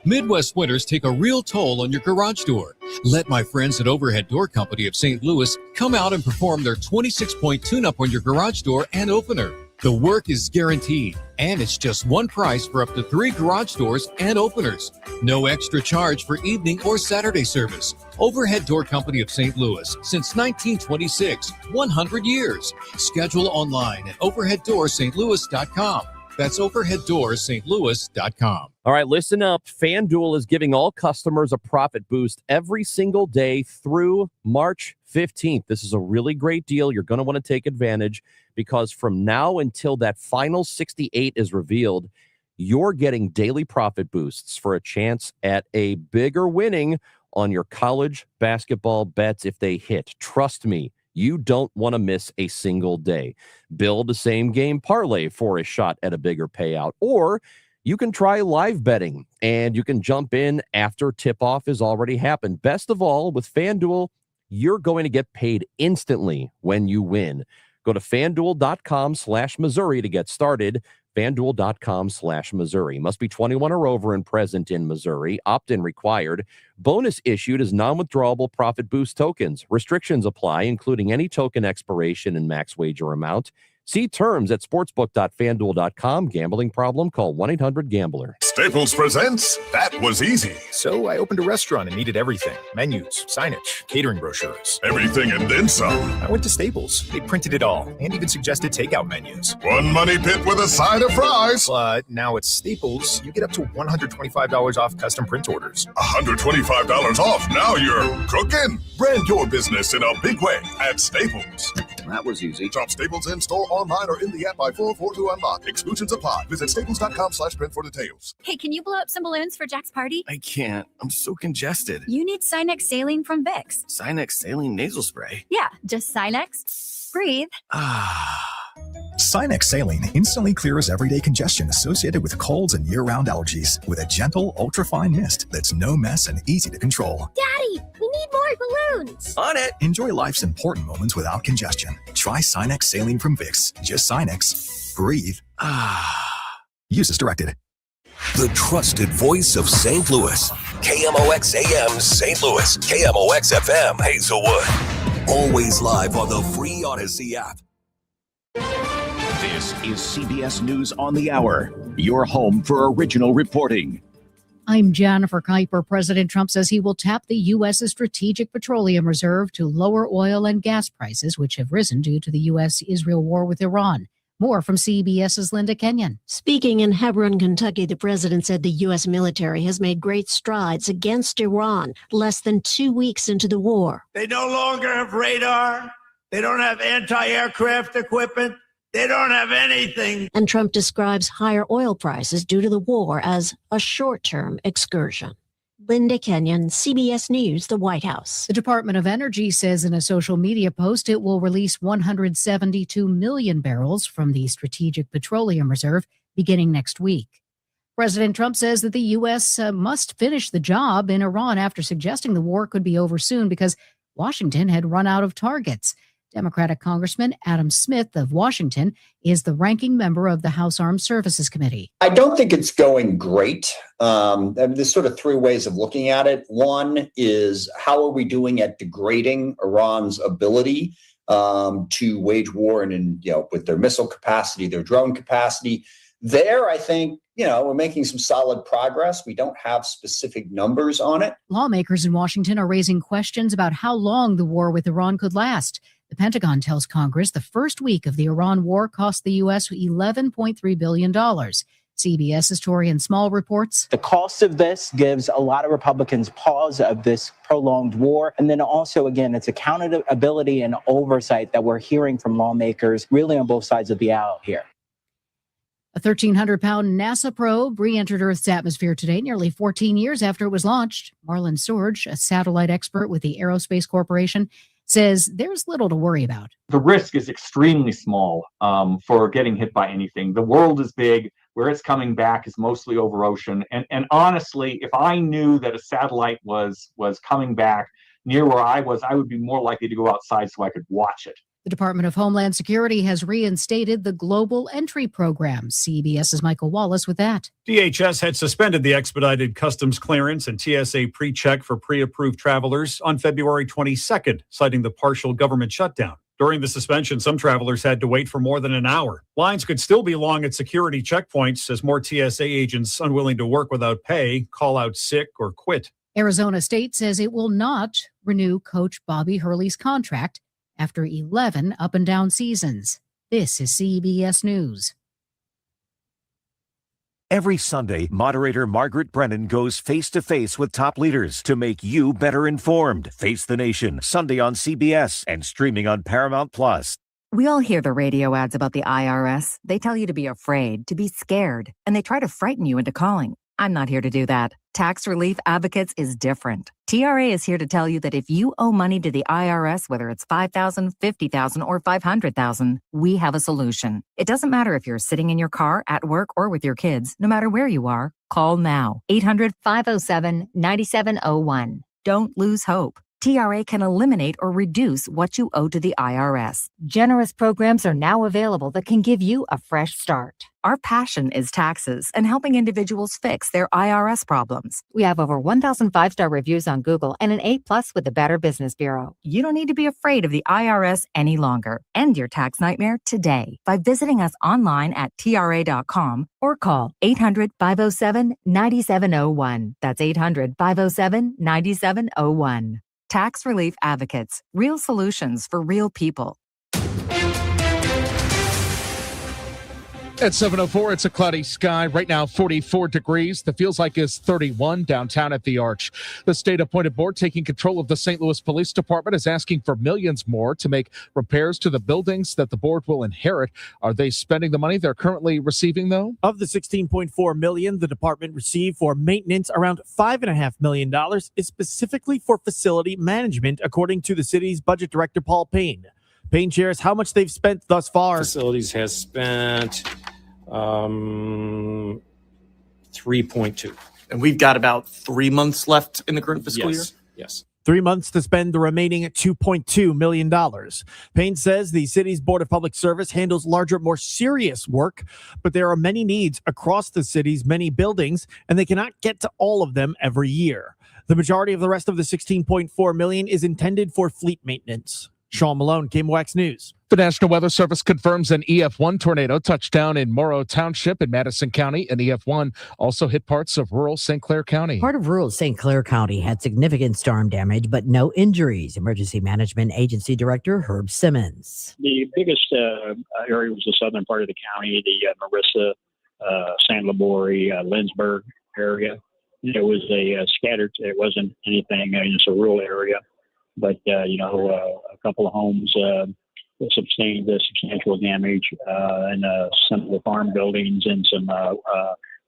Midwest winters take a real toll on your garage door. Let my friends at Overhead Door Company of St. Louis come out and perform their 26-point tune-up on your garage door and opener. The work is guaranteed, and it's just one price for up to 3 garage doors and openers. No extra charge for evening or Saturday service. Overhead Door Company of St. Louis, since 1926, 100 years. Schedule online at overheaddoorsstlouis.com. That's overheaddoorsstlouis.com. All right, listen up. FanDuel is giving all customers a profit boost every single day through March 15th. This is a really great deal. You're going to want to take advantage because from now until that final 68 is revealed, you're getting daily profit boosts for a chance at a bigger winning on your college basketball bets if they hit. Trust me. You don't want to miss a single day. Build a same game parlay for a shot at a bigger payout. Or you can try live betting and you can jump in after tip-off has already happened. Best of all, with FanDuel, you're going to get paid instantly when you win. Go to FanDuel.com/Missouri to get started. FanDuel.com/Missouri. Must be 21 or over and present in Missouri. Opt-in required. Bonus issued as non-withdrawable profit boost tokens. Restrictions apply, including any token expiration and max wager amount. See terms at sportsbook.fanduel.com. Gambling problem? Call 1-800-GAMBLER. Staples presents That Was Easy. So I opened a restaurant and needed everything. Menus, signage, catering brochures. Everything and then some. I went to Staples. They printed it all and even suggested takeout menus. One money pit with a side of fries. But now at Staples, you get up to $125 off custom print orders. $125 off. Now you're cooking. Brand your business in a big way at Staples. That was easy. Shop Staples in store, online, or in the app by 4/4 to unlock. Exclusions apply. Visit staples.com/print for details. Hey, can you blow up some balloons for Jack's party? I can't. I'm so congested. You need Sinex Saline from Vicks. Sinex Saline Nasal Spray. Yeah, just Sinex. Breathe. Sinex Saline instantly clears everyday congestion associated with colds and year-round allergies with a gentle, ultra-fine mist that's no mess and easy to control. Daddy, we need more balloons. On it. Enjoy life's important moments without congestion. Try Sinex Saline from Vicks. Just Sinex. Breathe. Use as directed. The trusted voice of St. Louis. KMOX AM St. Louis. KMOX FM Hazelwood. Always live on the free Odyssey app. This is CBS News on the Hour, your home for original reporting. I'm Jennifer Kuiper. President Trump says he will tap the U.S.'s Strategic Petroleum Reserve to lower oil and gas prices, which have risen due to the U.S.-Israel war with Iran. More from CBS's Linda Kenyon. Speaking in Hebron, Kentucky, the president said the U.S. military has made great strides against Iran less than 2 weeks into the war. They no longer have radar. They don't have anti-aircraft equipment. They don't have anything. And Trump describes higher oil prices due to the war as a short-term excursion. Linda Kenyon, CBS News, the White House. The Department of Energy says in a social media post it will release 172 million barrels from the Strategic Petroleum Reserve beginning next week. President Trump says that the U.S. must finish the job in Iran after suggesting the war could be over soon because Washington had run out of targets. Democratic Congressman Adam Smith of Washington is the ranking member of the House Armed Services Committee. I don't think it's going great. There's sort of three ways of looking at it. One is, how are we doing at degrading Iran's ability to wage war and with their missile capacity, their drone capacity? There, I think, we're making some solid progress. We don't have specific numbers on it. Lawmakers in Washington are raising questions about how long the war with Iran could last. The Pentagon tells Congress the first week of the Iran war cost the U.S. $11.3 billion. CBS's Torian Small reports. The cost of this gives a lot of Republicans pause of this prolonged war. And then also, again, it's accountability and oversight that we're hearing from lawmakers really on both sides of the aisle here. A 1,300-pound NASA probe re-entered Earth's atmosphere today, nearly 14 years after it was launched. Marlon Sorge, a satellite expert with the Aerospace Corporation, says there's little to worry about. The risk is extremely small for getting hit by anything. The world is big. Where it's coming back is mostly over ocean. And honestly, if I knew that a satellite was coming back near where I was, I would be more likely to go outside so I could watch it. The Department of Homeland Security has reinstated the Global Entry Program. CBS's Michael Wallace with that. DHS had suspended the expedited customs clearance and TSA pre-check for pre-approved travelers on February 22nd, citing the partial government shutdown. During the suspension, some travelers had to wait for more than an hour. Lines could still be long at security checkpoints as more TSA agents unwilling to work without pay call out sick or quit. Arizona State says it will not renew Coach Bobby Hurley's contract after 11 up and down seasons. This is CBS News. Every Sunday, moderator Margaret Brennan goes face-to-face with top leaders to make you better informed. Face the Nation, Sunday on CBS and streaming on Paramount+. We all hear the radio ads about the IRS. They tell you to be afraid, to be scared, and they try to frighten you into calling. I'm not here to do that. Tax Relief Advocates is different. TRA is here to tell you that if you owe money to the IRS, whether it's $5,000, $50,000, or $500,000, we have a solution. It doesn't matter if you're sitting in your car, at work, or with your kids. No matter where you are, call now. 800-507-9701. Don't lose hope. TRA can eliminate or reduce what you owe to the IRS. Generous programs are now available that can give you a fresh start. Our passion is taxes and helping individuals fix their IRS problems. We have over 1,000 5-star reviews on Google and an A+ with the Better Business Bureau. You don't need to be afraid of the IRS any longer. End your tax nightmare today by visiting us online at TRA.com or call 800-507-9701. That's 800-507-9701. Tax Relief Advocates. Real solutions for real people. At 7:04, it's a cloudy sky. Right now, 44 degrees. The feels like is 31 downtown at the Arch. The state-appointed board taking control of the St. Louis Police Department is asking for millions more to make repairs to the buildings that the board will inherit. Are they spending the money they're currently receiving, though? Of the $16.4 million the department received for maintenance, around $5.5 million is specifically for facility management, according to the city's budget director, Paul Payne. Payne shares how much they've spent thus far. Facilities has spent 3.2. And we've got about 3 months left in the current fiscal year? Yes. 3 months to spend the remaining $2.2 million. Payne says the city's Board of Public Service handles larger, more serious work, but there are many needs across the city's many buildings, and they cannot get to all of them every year. The majority of the rest of the $16.4 million is intended for fleet maintenance. Sean Malone, KMOX News. The National Weather Service confirms an EF1 tornado touched down in Morrow Township in Madison County. An EF1 also hit parts of rural St. Clair County. Part of rural St. Clair County had significant storm damage, but no injuries. Emergency Management Agency Director Herb Simmons. The biggest area was the southern part of the county, the Marissa, San Libory, Lindsborg area. It was a scattered, it wasn't anything, it's a rural area. But, a couple of homes sustained substantial damage and some of the farm buildings and some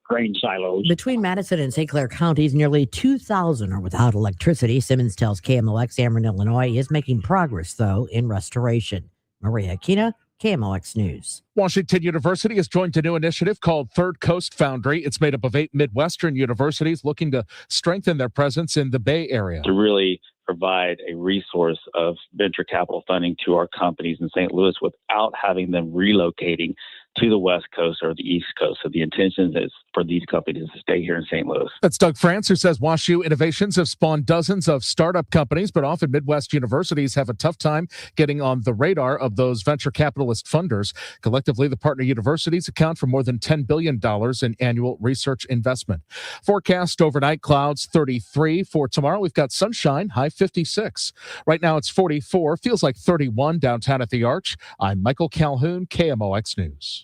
grain silos. Between Madison and St. Clair counties, nearly 2,000 are without electricity. Simmons tells KMOX Ameren, Illinois is making progress, though, in restoration. Maria Aquina, KMOX News. Washington University has joined a new initiative called Third Coast Foundry. It's made up of 8 Midwestern universities looking to strengthen their presence in the Bay Area. To really provide a resource of venture capital funding to our companies in St. Louis without having them relocating to the West Coast or the East Coast. So the intention is for these companies to stay here in St. Louis. That's Doug France, who says WashU innovations have spawned dozens of startup companies, but often Midwest universities have a tough time getting on the radar of those venture capitalist funders. Collectively, the partner universities account for more than $10 billion in annual research investment. Forecast overnight, clouds 33. For tomorrow, we've got sunshine, high 56. Right now, it's 44. Feels like 31 downtown at the Arch. I'm Michael Calhoun, KMOX News.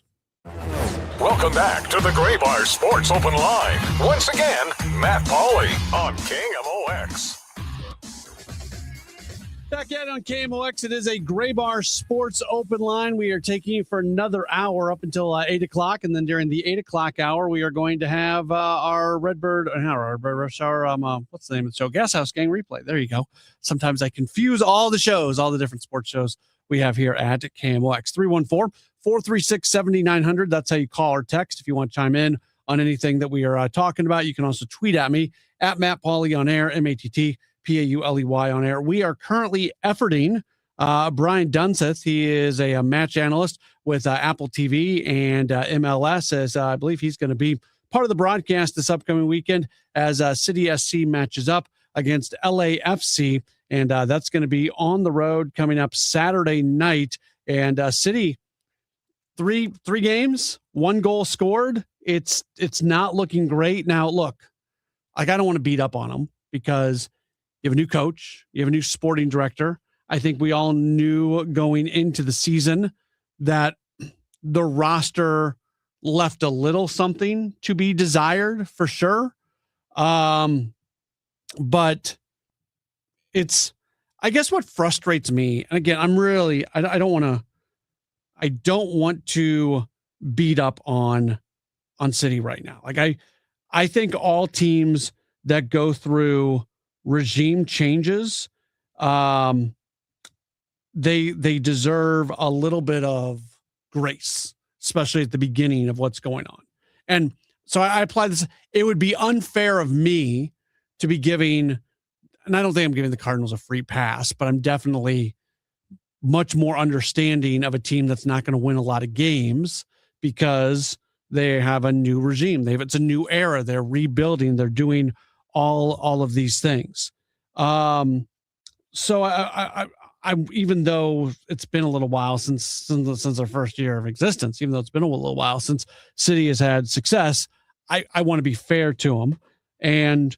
Welcome back to the Gray Bar Sports Open Line. Once again, Matt Pauley on KMOX. Back in on KMOX, it is a Gray Bar Sports Open Line. We are taking you for another hour up until 8 o'clock, and then during the 8 o'clock hour, we are going to have our Redbird Rush Hour, what's the name of the show? Gas House Gang Replay. There you go. Sometimes I confuse all the shows, all the different sports shows we have here at KMOX. 314-436-7900. That's how you call or text if you want to chime in on anything that we are talking about. You can also tweet at me, at Matt Pauley on air, MattPauley on air. We are currently efforting Brian Dunseth. He is a match analyst with Apple TV and MLS, as I believe he's going to be part of the broadcast this upcoming weekend as City SC matches up against LAFC. And that's going to be on the road coming up Saturday night. And City, three games, 1 goal scored. It's not looking great. Now, look, I don't want to beat up on them because you have a new coach, you have a new sporting director. I think we all knew going into the season that the roster left a little something to be desired for sure. But it's, I guess what frustrates me, and again, I don't want to beat up on City right now. Like I think all teams that go through regime changes, they deserve a little bit of grace, especially at the beginning of what's going on. And so I apply this. It would be unfair of me to be giving and I don't think I'm giving the Cardinals a free pass, but I'm definitely much more understanding of a team that's not going to win a lot of games because they have a new regime. It's a new era. They're rebuilding. They're doing all of these things. So I even though it's been a little while since our first year of existence, even though it's been a little while since City has had success, I want to be fair to them. And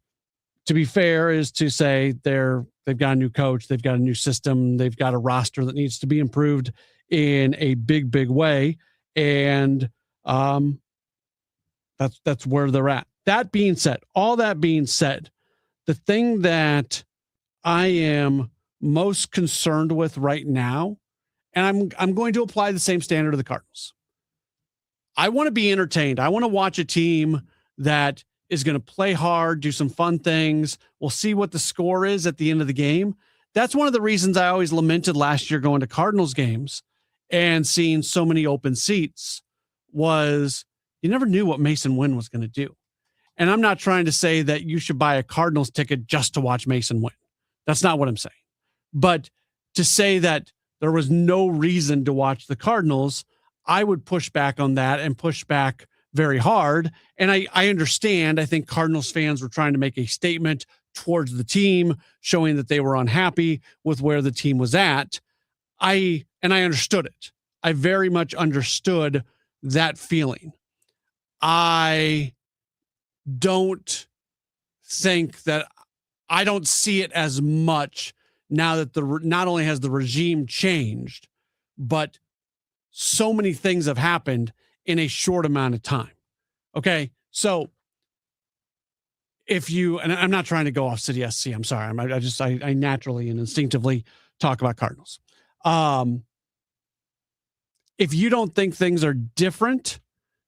to be fair is to say they've got a new coach, they've got a new system, they've got a roster that needs to be improved in a big way. And that's where they're at. All that being said, the thing that I am most concerned with right now, and I'm going to apply the same standard to the Cardinals. I want to be entertained. I want to watch a team that is going to play hard, do some fun things. We'll see what the score is at the end of the game. That's one of the reasons I always lamented last year going to Cardinals games and seeing so many open seats was you never knew what Mason Wynn was going to do. And I'm not trying to say that you should buy a Cardinals ticket just to watch Mason Wynn. That's not what I'm saying. But to say that there was no reason to watch the Cardinals, I would push back on that and push back very hard. And I understand. I think Cardinals fans were trying to make a statement towards the team, showing that they were unhappy with where the team was at. I understood it. I very much understood that feeling. I don't think that I don't see it as much now that not only has the regime changed, but so many things have happened in a short amount of time. Okay. So and I'm not trying to go off City SC. I'm sorry. I naturally and instinctively talk about Cardinals. If you don't think things are different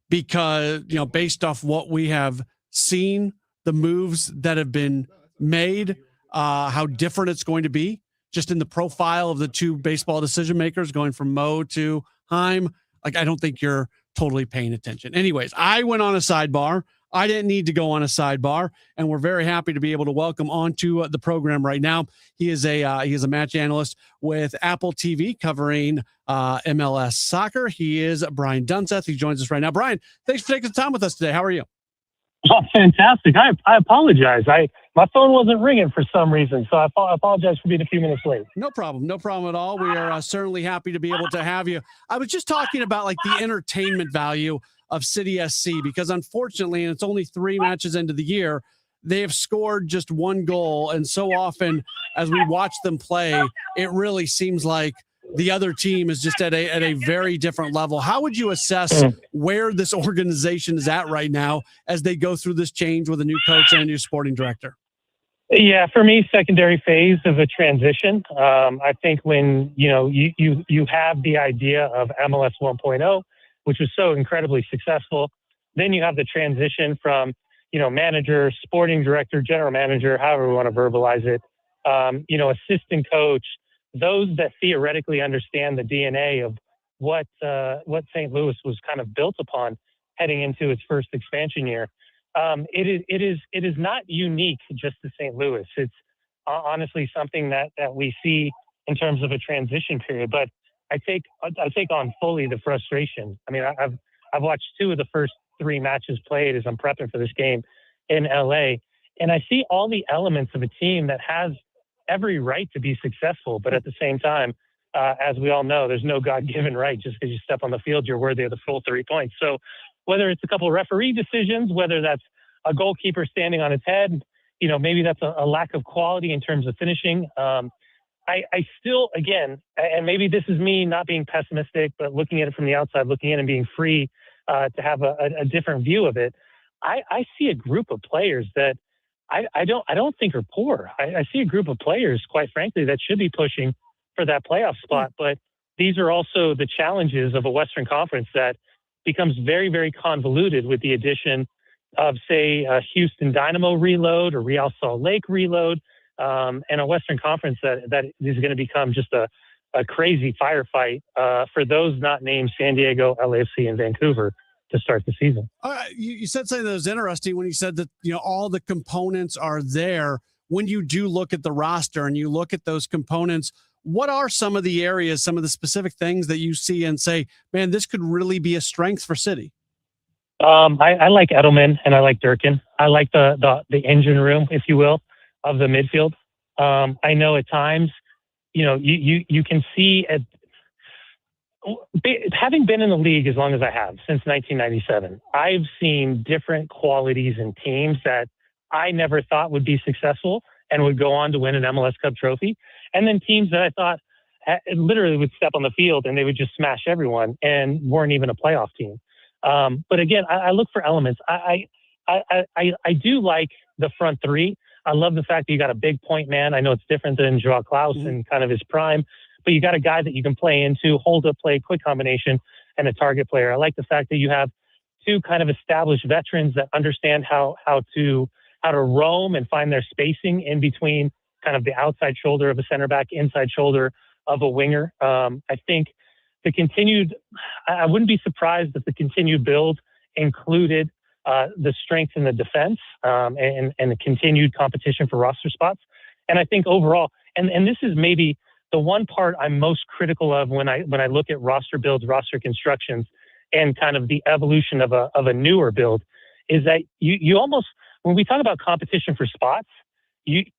because, based off what we have seen, the moves that have been made, how different it's going to be just in the profile of the two baseball decision makers going from Mo to Heim. I don't think you're totally paying attention. Anyways, I went on a sidebar. I didn't need to go on a sidebar, and we're very happy to be able to welcome onto the program right now. He is a match analyst with Apple TV covering MLS soccer. He is Brian Dunseth. He joins us right now. Brian, thanks for taking the time with us today. How are you? Oh, fantastic. I apologize. My phone wasn't ringing for some reason, so I apologize for being a few minutes late. No problem. No problem at all. We are certainly happy to be able to have you. I was just talking about the entertainment value of City SC because unfortunately, and it's only 3 matches into the year, they have scored just 1 goal. And so often as we watch them play, it really seems like the other team is just at a very different level. How would you assess where this organization is at right now as they go through this change with a new coach and a new sporting director? Yeah, for me, secondary phase of a transition. I think when you have the idea of MLS 1.0, which was so incredibly successful, then you have the transition from manager, sporting director, general manager, however we want to verbalize it, assistant coach. Those that theoretically understand the DNA of what St. Louis was kind of built upon heading into its first expansion year. It is not unique just to St. Louis. It's honestly something that we see in terms of a transition period. But I take on fully the frustration. I mean, I've watched 2 of the first 3 matches played as I'm prepping for this game in LA, and I see all the elements of a team that has every right to be successful, but at the same time, as we all know, there's no God-given right. Just because you step on the field, you're worthy of the full 3 points. So whether it's a couple of referee decisions, whether that's a goalkeeper standing on its head, maybe that's a lack of quality in terms of finishing. I still, again, and maybe this is me not being pessimistic, but looking at it from the outside, looking in and being free to have a different view of it. I see a group of players that I don't think are poor. I see a group of players, quite frankly, that should be pushing for that playoff spot. But these are also the challenges of a Western Conference that becomes very, very convoluted with the addition of, say, a Houston Dynamo reload or Real Salt Lake reload, and a Western Conference that is going to become just a crazy firefight for those not named San Diego, LAFC, and Vancouver to start the season. You said something that was interesting when you said that all the components are there. when you do look at the roster and you look at those components, what are some of the areas, some of the specific things that you see and say, man, this could really be a strength for City? I like Edelman and I like Durkin. I like the engine room, if you will, of the midfield. I know at times, you can see having been in the league as long as I have, since 1997, I've seen different qualities in teams that I never thought would be successful and would go on to win an MLS Cup trophy. And then teams that I thought literally would step on the field and they would just smash everyone and weren't even a playoff team. But again, I look for elements. I do like the front three. I love the fact that you got a big point man. I know it's different than Joao Klaus and kind of his prime, but you got a guy that you can play into, hold up play, quick combination, and a target player. I like the fact that you have two kind of established veterans that understand how to roam and find their spacing in between kind of the outside shoulder of a center back, inside shoulder of a winger. I think I wouldn't be surprised if the continued build included the strength in the defense and the continued competition for roster spots. And I think overall, and this is maybe the one part I'm most critical of when I look at roster builds, roster constructions, and kind of the evolution of a newer build, is that you almost, when we talk about competition for spots,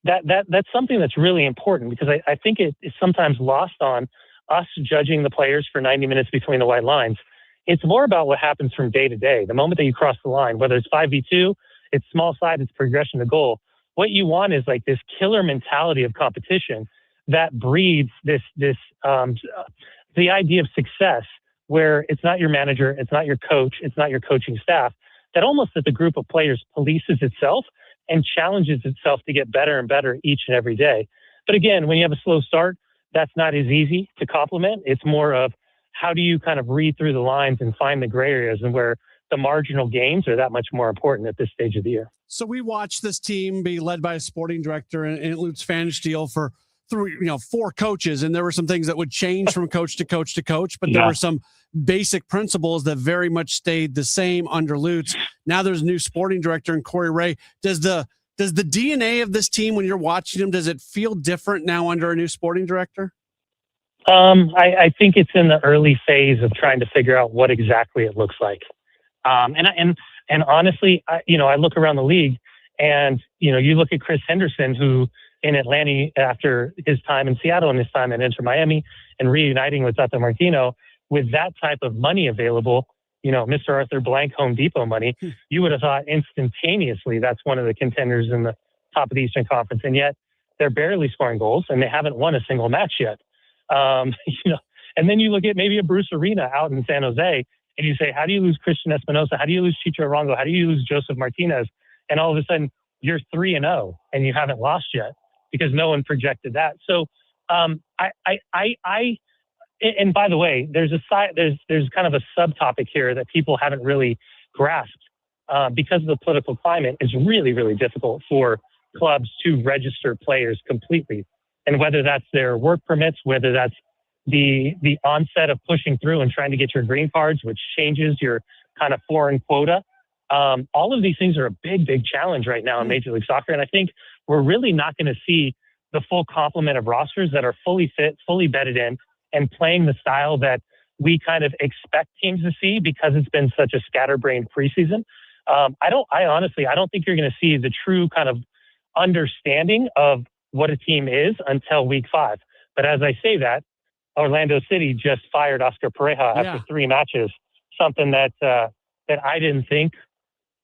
that's something that's really important, because I think it is sometimes lost on us judging the players for 90 minutes between the white lines. It's more about what happens from day to day. The moment that you cross the line, whether it's 5v2, it's small side, it's progression to goal. What you want is like this killer mentality of competition that breeds the idea of success, where it's not your manager, it's not your coach, it's not your coaching staff, that almost that the group of players polices itself and challenges itself to get better and better each and every day. But again, when you have a slow start, that's not as easy to complement. It's more of how do you kind of read through the lines and find the gray areas and where the marginal gains are that much more important at this stage of the year. So we watched this team be led by a sporting director and Lutz Pfannenstiel for 4 coaches. And there were some things that would change from coach to coach to coach, but there were some basic principles that very much stayed the same under Lutz. Now there's a new sporting director in Corey Ray. Does the DNA of this team, when you're watching them, does it feel different now under a new sporting director? I think it's in the early phase of trying to figure out what exactly it looks like. And honestly, I look around the league and, you look at Chris Henderson, who in Atlanta, after his time in Seattle and his time at Inter Miami and reuniting with Tata Martino, with that type of money available, Mr. Arthur Blank Home Depot money, you would have thought instantaneously that's one of the contenders in the top of the Eastern Conference. And yet they're barely scoring goals and they haven't won a single match yet. And then you look at maybe a Bruce Arena out in San Jose and you say, how do you lose Christian Espinosa? How do you lose Chicho Arango? How do you lose Joseph Martinez? And all of a sudden you're 3-0 and you haven't lost yet because no one projected that. So, and by the way, there's kind of a subtopic here that people haven't really grasped because of the political climate. It's really, really difficult for clubs to register players completely. And whether that's their work permits, whether that's the onset of pushing through and trying to get your green cards, which changes your kind of foreign quota. All of these things are a big, big challenge right now in Major League Soccer. And I think we're really not going to see the full complement of rosters that are fully fit, fully bedded in, and playing the style that we kind of expect teams to see because it's been such a scatterbrained preseason. I honestly don't think you're going to see the true kind of understanding of what a team is until week 5. But as I say that, Orlando City just fired Oscar Pareja after 3 matches, something that I didn't think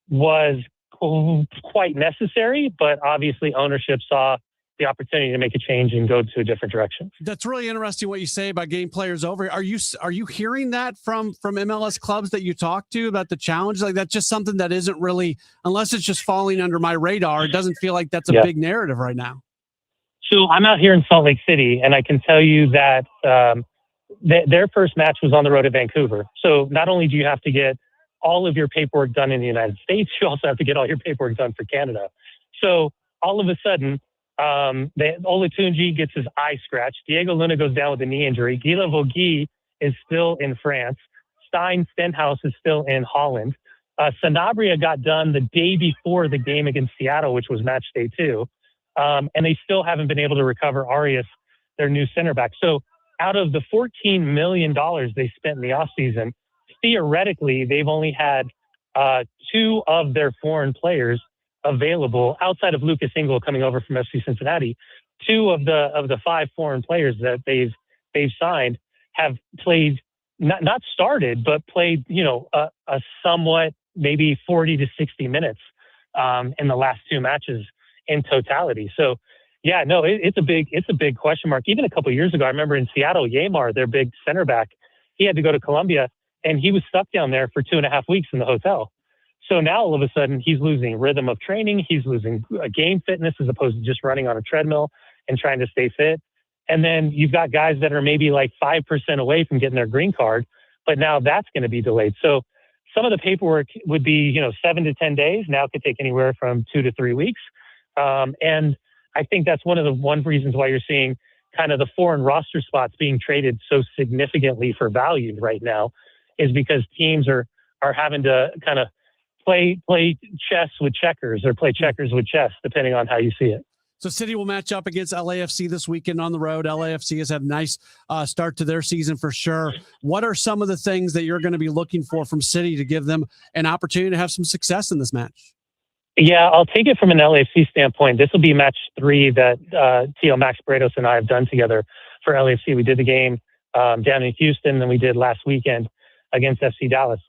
was quite necessary, but obviously ownership saw the opportunity to make a change and go to a different direction. That's really interesting what you say about getting players over. Are you hearing that from MLS clubs that you talk to about the challenge? Like that's just something that isn't really, unless it's just falling under my radar, it doesn't feel like that's a big narrative right now. So I'm out here in Salt Lake City, and I can tell you that their first match was on the road at Vancouver. So not only do you have to get all of your paperwork done in the United States, you also have to get all your paperwork done for Canada. So all of a sudden, Ola Tunji gets his eye scratched. Diego Luna goes down with a knee injury. Gila Vogie is still in France. Stenhouse is still in Holland. Sanabria got done the day before the game against Seattle, which was match day 2. And they still haven't been able to recover Arias, their new center back. So out of the $14 million they spent in the offseason, theoretically, they've only had 2 of their foreign players available outside of Lucas Engel coming over from FC Cincinnati. 2 of the 5 foreign players that they've signed have played, not started, but played, a somewhat maybe 40 to 60 minutes in the last 2 matches in totality. So yeah, no, it's a big question mark. Even a couple of years ago, I remember in Seattle, Yamar, their big center back, he had to go to Colombia and he was stuck down there for 2.5 weeks in the hotel. So now all of a sudden he's losing rhythm of training. He's losing game fitness as opposed to just running on a treadmill and trying to stay fit. And then you've got guys that are maybe like 5% away from getting their green card, but now that's going to be delayed. So some of the paperwork would be, 7 to 10 days. Now it could take anywhere from 2 to 3 weeks. And I think that's one of the reasons why you're seeing kind of the foreign roster spots being traded so significantly for value right now, is because teams are having to kind of play chess with checkers or play checkers with chess, depending on how you see it. So City will match up against LAFC this weekend on the road. LAFC has had a nice start to their season for sure. What are some of the things that you're going to be looking for from City to give them an opportunity to have some success in this match? Yeah, I'll take it from an LAFC standpoint. This will be match 3 that Max Bredos and I have done together for LAFC. We did the game down in Houston, and we did last weekend against FC Dallas.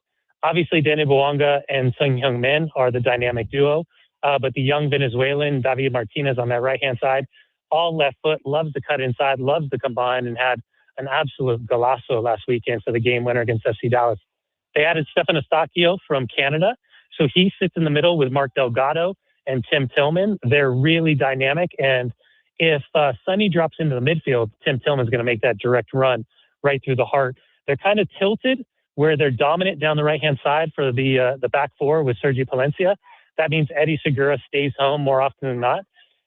Obviously, Dene Bouanga and Sung Hyung Min are the dynamic duo, but the young Venezuelan, David Martinez on that right-hand side, all left foot, loves to cut inside, loves to combine, and had an absolute golazo last weekend for the game winner against FC Dallas. They added Stefan Eustáquio from Canada, so he sits in the middle with Mark Delgado and Tim Tillman. They're really dynamic, and if Sonny drops into the midfield, Tim Tillman's going to make that direct run right through the heart. They're kind of tilted where they're dominant down the right-hand side for the back 4 with Sergi Palencia. That means Eddie Segura stays home more often than not.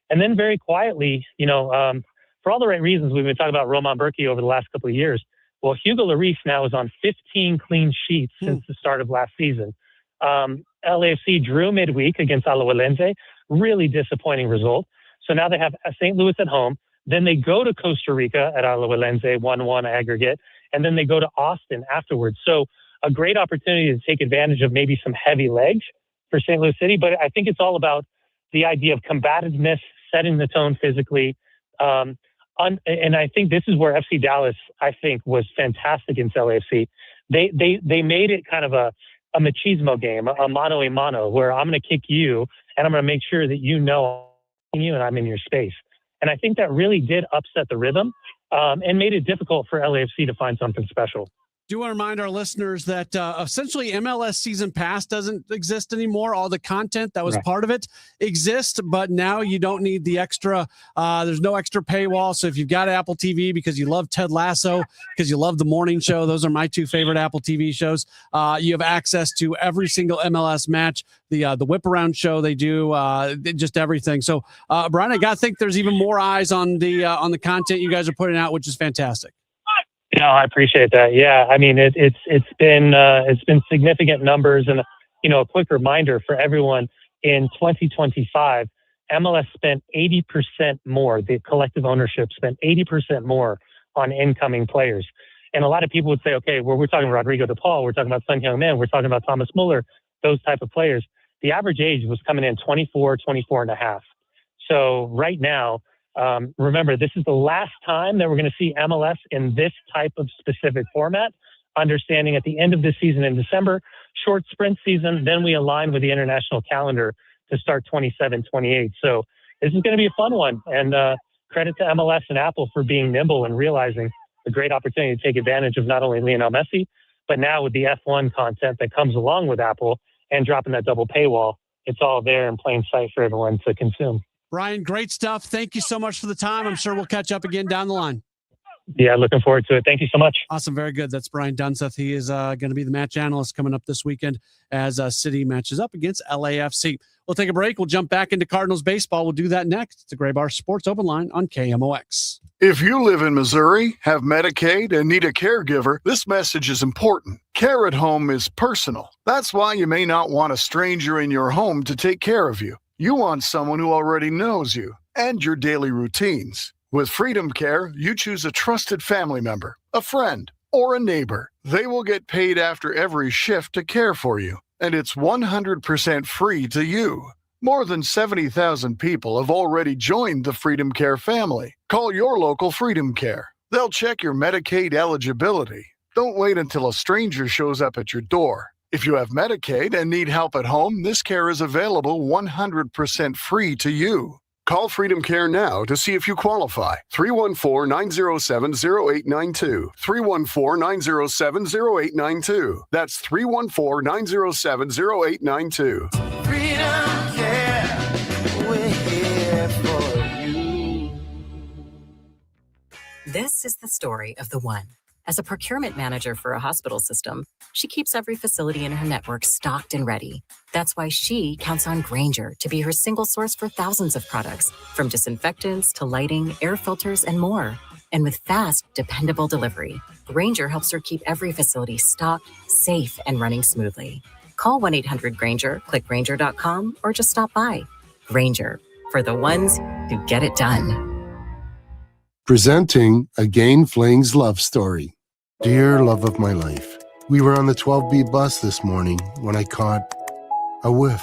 And then very quietly, for all the right reasons, we've been talking about Roman Berkey over the last couple of years. Well, Hugo Lloris now is on 15 clean sheets since the start of last season. LAFC drew midweek against Alajuelense. Really disappointing result. So now they have St. Louis at home. Then they go to Costa Rica at Alajuelense, 1-1 aggregate. And then they go to Austin afterwards. So a great opportunity to take advantage of maybe some heavy legs for St. Louis City. But I think it's all about the idea of combativeness, setting the tone physically. And I think this is where FC Dallas, I think, was fantastic in LAFC. They made it kind of a machismo game, a mano a mano, where I'm going to kick you and I'm going to make sure that you know you and I'm in your space. And I think that really did upset the rhythm and made it difficult for LAFC to find something special. Do want to remind our listeners that essentially MLS Season Pass doesn't exist anymore. All the content that was part of it exists, but now you don't need the extra. There's no extra paywall. So if you've got Apple TV because you love Ted Lasso, because you love The Morning Show, those are my 2 favorite Apple TV shows. You have access to every single MLS match, the whip around show they do, just everything. So Brian, I got to think there's even more eyes on the content you guys are putting out, which is fantastic. No, I appreciate that. Yeah, I mean it's been significant numbers, and a quick reminder for everyone: in 2025, MLS spent 80% more. The collective ownership spent 80% more on incoming players, and a lot of people would say, okay, well, we're talking Rodrigo De Paul, we're talking about Son Heung-min, we're talking about Thomas Muller, those type of players. The average age was coming in 24 and a half. So right now. Remember, this is the last time that we're going to see MLS in this type of specific format, understanding at the end of this season in December, short sprint season, then we align with the international calendar to start 27-28. So this is going to be a fun one. And credit to MLS and Apple for being nimble and realizing the great opportunity to take advantage of not only Lionel Messi, but now with the F1 content that comes along with Apple and dropping that double paywall, it's all there in plain sight for everyone to consume. Brian, great stuff. Thank you so much for the time. I'm sure we'll catch up again down the line. Yeah, looking forward to it. Thank you so much. Awesome. Very good. That's Brian Dunseth. He is going to be the match analyst coming up this weekend as City matches up against LAFC. We'll take a break. We'll jump back into Cardinals baseball. We'll do that next. It's the Gray Bar Sports Open Line on KMOX. If you live in Missouri, have Medicaid, and need a caregiver, this message is important. Care at home is personal. That's why you may not want a stranger in your home to take care of you. You want someone who already knows you and your daily routines. With Freedom Care, you choose a trusted family member, a friend, or a neighbor. They will get paid after every shift to care for you, and it's 100% free to you. More than 70,000 people have already joined the Freedom Care family. Call your local Freedom Care. They'll check your Medicaid eligibility. Don't wait until a stranger shows up at your door. If you have Medicaid and need help at home, this care is available 100% free to you. Call Freedom Care now to see if you qualify. 314-907-0892. 314-907-0892. That's 314-907-0892. Freedom Care, we're here for you. This is the story of the one. As a procurement manager for a hospital system, she keeps every facility in her network stocked and ready. That's why she counts on Grainger to be her single source for thousands of products, from disinfectants to lighting, air filters, and more. And with fast, dependable delivery, Grainger helps her keep every facility stocked, safe, and running smoothly. Call 1-800-GRAINGER, click Grainger.com, or just stop by. Grainger, for the ones who get it done. Presenting a Gain Flings love story. Dear love of my life, we were on the 12B bus this morning when I caught a whiff.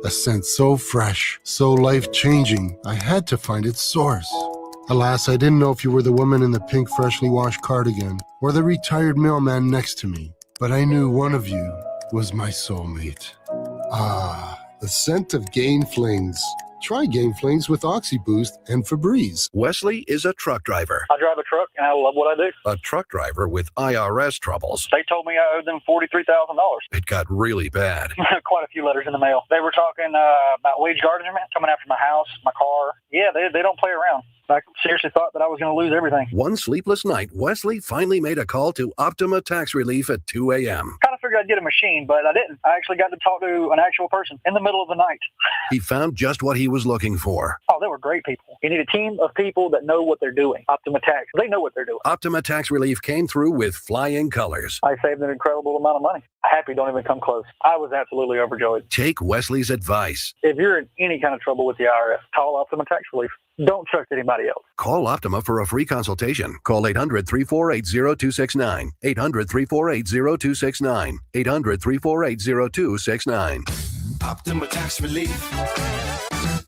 A scent so fresh, so life-changing, I had to find its source. Alas, I didn't know if you were the woman in the pink freshly washed cardigan or the retired mailman next to me, but I knew one of you was my soulmate. Ah, the scent of Gain Flings. Try Gain Flings with OxyBoost and Febreze. Wesley is a truck driver. I drive a truck and I love what I do. A truck driver with IRS troubles. They told me I owed them $43,000. It got really bad. Quite a few letters in the mail. They were talking about wage garnishment coming after my house, my car. Yeah, they don't play around. I seriously thought that I was going to lose everything. One sleepless night, Wesley finally made a call to Optima Tax Relief at 2 a.m. Kind of figured I'd get a machine, but I didn't. I actually got to talk to an actual person in the middle of the night. He found just what he was looking for. Oh, they were great people. You need a team of people that know what they're doing. Optima Tax, they know what they're doing. Optima Tax Relief came through with flying colors. I saved an incredible amount of money. Happy don't even come close. I was absolutely overjoyed. Take Wesley's advice. If you're in any kind of trouble with the IRS, call Optima Tax Relief. Don't trust anybody else. Call Optima for a free consultation. Call 800-348-0269. 800-348-0269. 800-348-0269. Optima Tax Relief.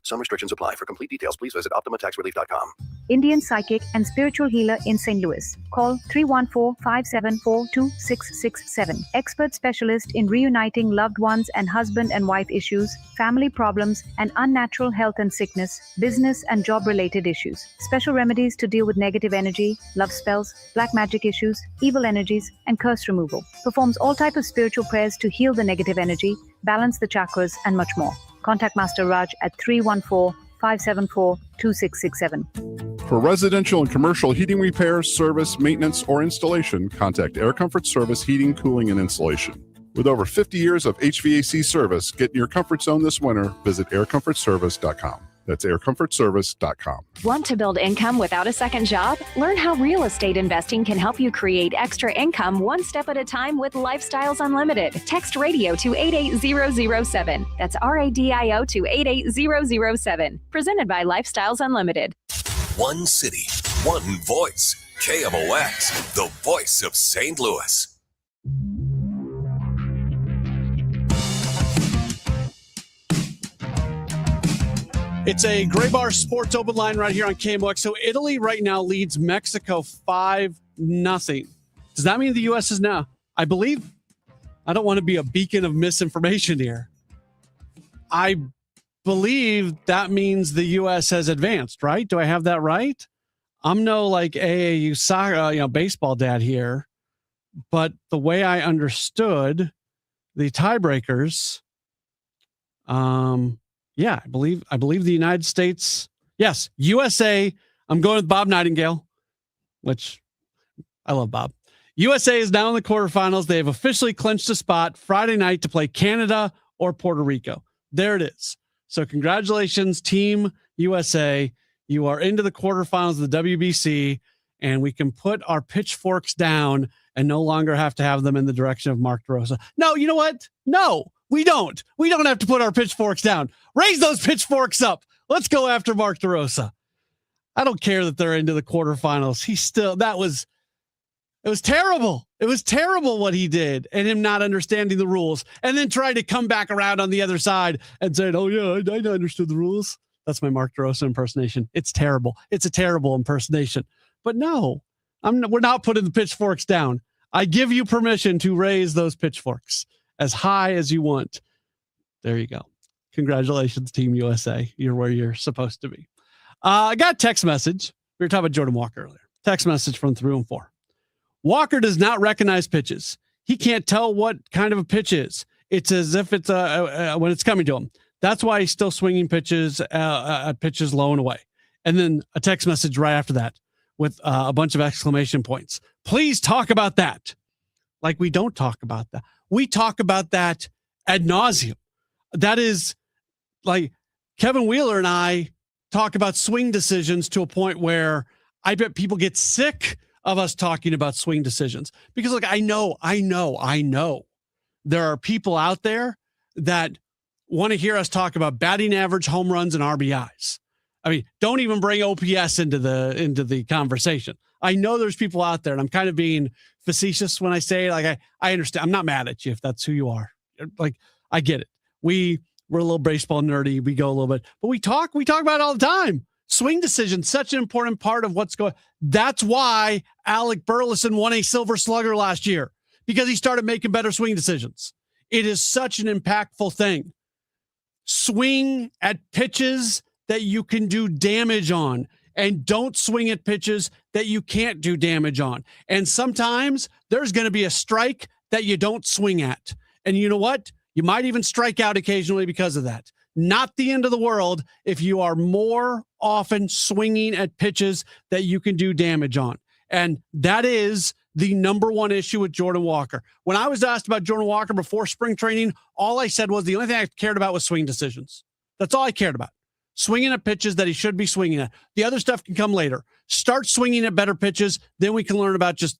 Some restrictions apply. For complete details, please visit OptimaTaxRelief.com. Indian psychic and spiritual healer in St. Louis. Call 314-574-2667. Expert specialist in reuniting loved ones and husband and wife issues, family problems, and unnatural health and sickness, business and job-related issues. Special remedies to deal with negative energy, love spells, black magic issues, evil energies, and curse removal. Performs all types of spiritual prayers to heal the negative energy, balance the chakras, and much more. Contact Master Raj at 314-574-2667. For residential and commercial heating repairs, service, maintenance, or installation, contact Air Comfort Service Heating, Cooling, and Installation. With over 50 years of HVAC service, get in your comfort zone this winter. Visit aircomfortservice.com. That's aircomfortservice.com. Want to build income without a second job? Learn how real estate investing can help you create extra income one step at a time with Lifestyles Unlimited. Text radio to 88007. That's RADIO to 88007. Presented by Lifestyles Unlimited. One city, one voice. KMOX, the voice of St. Louis. It's a Gray Bar Sports Open Line right here on KMOX. So Italy right now leads Mexico 5-0. Does that mean the U.S. is now? I believe, I don't want to be a beacon of misinformation here. I believe that means the U.S. has advanced, right? Do I have that right? I'm no like AAU soccer, baseball dad here, but the way I understood the tiebreakers, yeah, I believe the United States. Yes, USA. I'm going with Bob Nightingale, which I love Bob. USA is now in the quarterfinals. They have officially clinched a spot Friday night to play Canada or Puerto Rico. There it is. So congratulations, Team USA. You are into the quarterfinals of the WBC, and we can put our pitchforks down and no longer have to have them in the direction of Mark DeRosa. No, you know what? No. We don't have to put our pitchforks down. Raise those pitchforks up. Let's go after Mark DeRosa. I don't care that they're into the quarterfinals. It was terrible. It was terrible what he did and him not understanding the rules and then trying to come back around on the other side and saying, oh yeah, I understood the rules. That's my Mark DeRosa impersonation. It's terrible. It's a terrible impersonation. But no, we're not putting the pitchforks down. I give you permission to raise those pitchforks as high as you want. There you go. Congratulations, Team USA. You're where you're supposed to be. I got a text message. We were talking about Jordan Walker earlier. Text message from 314. Walker does not recognize pitches. He can't tell what kind of a pitch is. It's as if it's when it's coming to him. That's why he's still swinging pitches low and away. And then a text message right after that with a bunch of exclamation points. Please talk about that. Like we don't talk about that. We talk about that ad nauseum. That is like Kevin Wheeler and I talk about swing decisions to a point where I bet people get sick of us talking about swing decisions because like, I know there are people out there that want to hear us talk about batting average, home runs, and RBIs. I mean, don't even bring OPS into the conversation. I know there's people out there, and I'm kind of being facetious when I say, like, I understand. I'm not mad at you if that's who you are. Like, I get it. We're a little baseball nerdy. We go a little bit, but we talk about it all the time. Swing decision, such an important part of what's going. That's why Alec Burleson won a Silver Slugger last year, because he started making better swing decisions. It is such an impactful thing. Swing at pitches that you can do damage on, and don't swing at pitches that you can't do damage on. And sometimes there's going to be a strike that you don't swing at. And you know what? You might even strike out occasionally because of that. Not the end of the world if you are more often swinging at pitches that you can do damage on. And that is the number one issue with Jordan Walker. When I was asked about Jordan Walker before spring training, all I said was the only thing I cared about was swing decisions. That's all I cared about. Swinging at pitches that he should be swinging at. The other stuff can come later. Start swinging at better pitches. Then we can learn about just,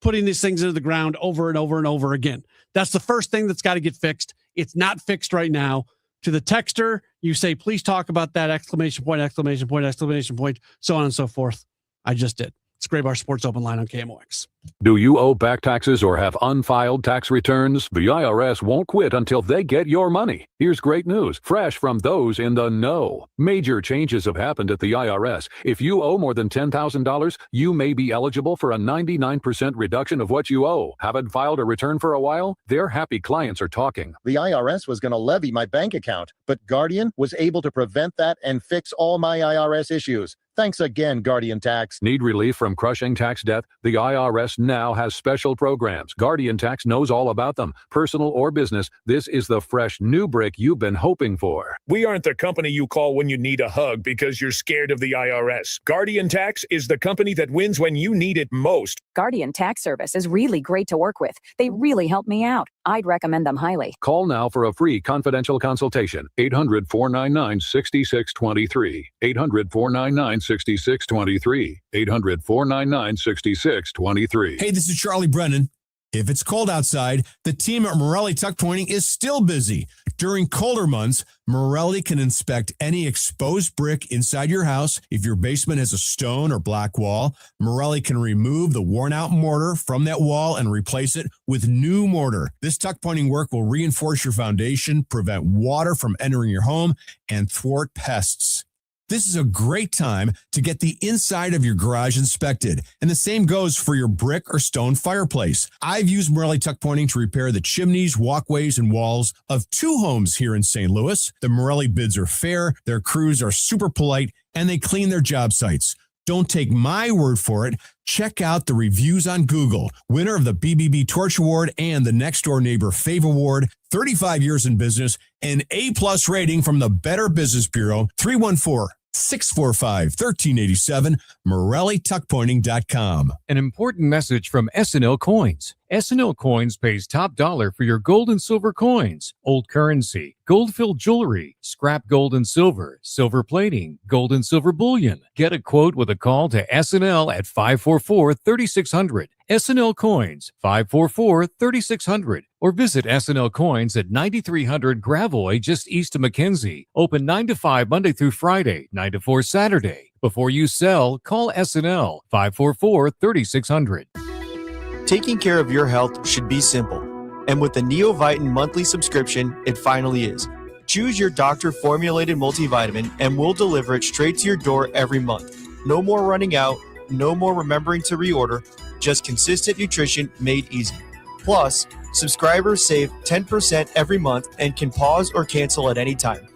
putting these things into the ground over and over and over again. That's the first thing that's got to get fixed. It's not fixed right now. To the texter, you say, please talk about that, exclamation point, exclamation point, exclamation point, so on and so forth. I just did. It's Gray Bar Sports Open Line on KMOX. Do you owe back taxes or have unfiled tax returns? The IRS won't quit until they get your money. Here's great news, fresh from those in the know. Major changes have happened at the IRS. If you owe more than $10,000, you may be eligible for a 99% reduction of what you owe. Haven't filed a return for a while? Their happy clients are talking. The IRS was going to levy my bank account, but Guardian was able to prevent that and fix all my IRS issues. Thanks again, Guardian Tax. Need relief from crushing tax debt? The IRS now has special programs. Guardian Tax knows all about them. Personal or business, this is the fresh new brick you've been hoping for. We aren't the company you call when you need a hug because you're scared of the IRS. Guardian Tax is the company that wins when you need it most. Guardian Tax Service is really great to work with. They really help me out. I'd recommend them highly. Call now for a free confidential consultation. 800-499-6623. 800-499-6623. 800-499-6623. Hey, this is Charlie Brennan. If it's cold outside, the team at Morelli Tuck Pointing is still busy. During colder months, Morelli can inspect any exposed brick inside your house. If your basement has a stone or black wall, Morelli can remove the worn-out mortar from that wall and replace it with new mortar. This tuck pointing work will reinforce your foundation, prevent water from entering your home, and thwart pests. This is a great time to get the inside of your garage inspected. And the same goes for your brick or stone fireplace. I've used Morelli Tuck Pointing to repair the chimneys, walkways, and walls of 2 homes here in St. Louis. The Morelli bids are fair, their crews are super polite, and they clean their job sites. Don't take my word for it. Check out the reviews on Google. Winner of the BBB Torch Award and the Next Door Neighbor Fave Award, 35 years in business, an A+ rating from the Better Business Bureau, 314-645-1387, MorelliTuckPointing.com. An important message from S&L Coins. S&L Coins pays top dollar for your gold and silver coins, old currency, gold-filled jewelry, scrap gold and silver, silver plating, gold and silver bullion. Get a quote with a call to S&L at 544-3600. SNL Coins, 544-3600, or visit SNL Coins at 9300 Gravois, just east of McKenzie. Open 9 to 5 Monday through Friday, 9 to 4 Saturday. Before you sell, call SNL 544-3600. Taking care of your health should be simple. And with the Neovitin monthly subscription, it finally is. Choose your doctor-formulated multivitamin and we'll deliver it straight to your door every month. No more running out, no more remembering to reorder, just consistent nutrition made easy. Plus, subscribers save 10% every month and can pause or cancel at any time.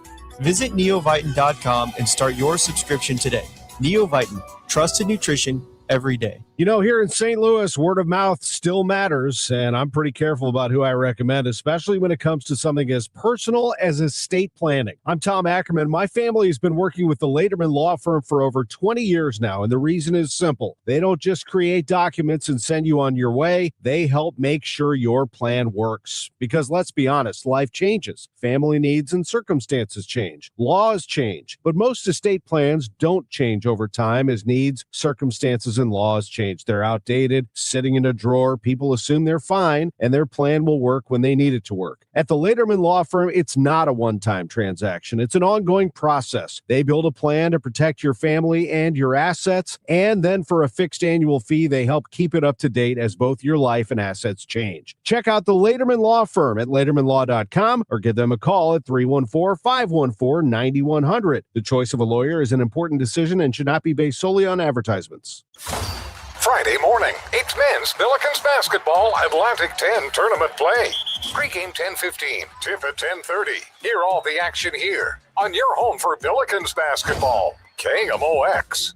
Visit neovitin.com and start your subscription today. Neovitin, trusted nutrition every day. You know, here in St. Louis, word of mouth still matters, and I'm pretty careful about who I recommend, especially when it comes to something as personal as estate planning. I'm Tom Ackerman. My family has been working with the Lederman Law Firm for over 20 years now, and the reason is simple. They don't just create documents and send you on your way. They help make sure your plan works. Because let's be honest, life changes. Family needs and circumstances change. Laws change. But most estate plans don't change over time as needs, circumstances, and laws change. They're outdated, sitting in a drawer. People assume they're fine, and their plan will work when they need it to work. At the Lederman Law Firm, it's not a one-time transaction. It's an ongoing process. They build a plan to protect your family and your assets, and then for a fixed annual fee, they help keep it up to date as both your life and assets change. Check out the Lederman Law Firm at ledermanlaw.com or give them a call at 314-514-9100. The choice of a lawyer is an important decision and should not be based solely on advertisements. Friday morning, it's men's Billikens basketball Atlantic 10 tournament play. Pre-game 10:15, tip at 10:30. Hear all the action here on your home for Billikens basketball, KMOX.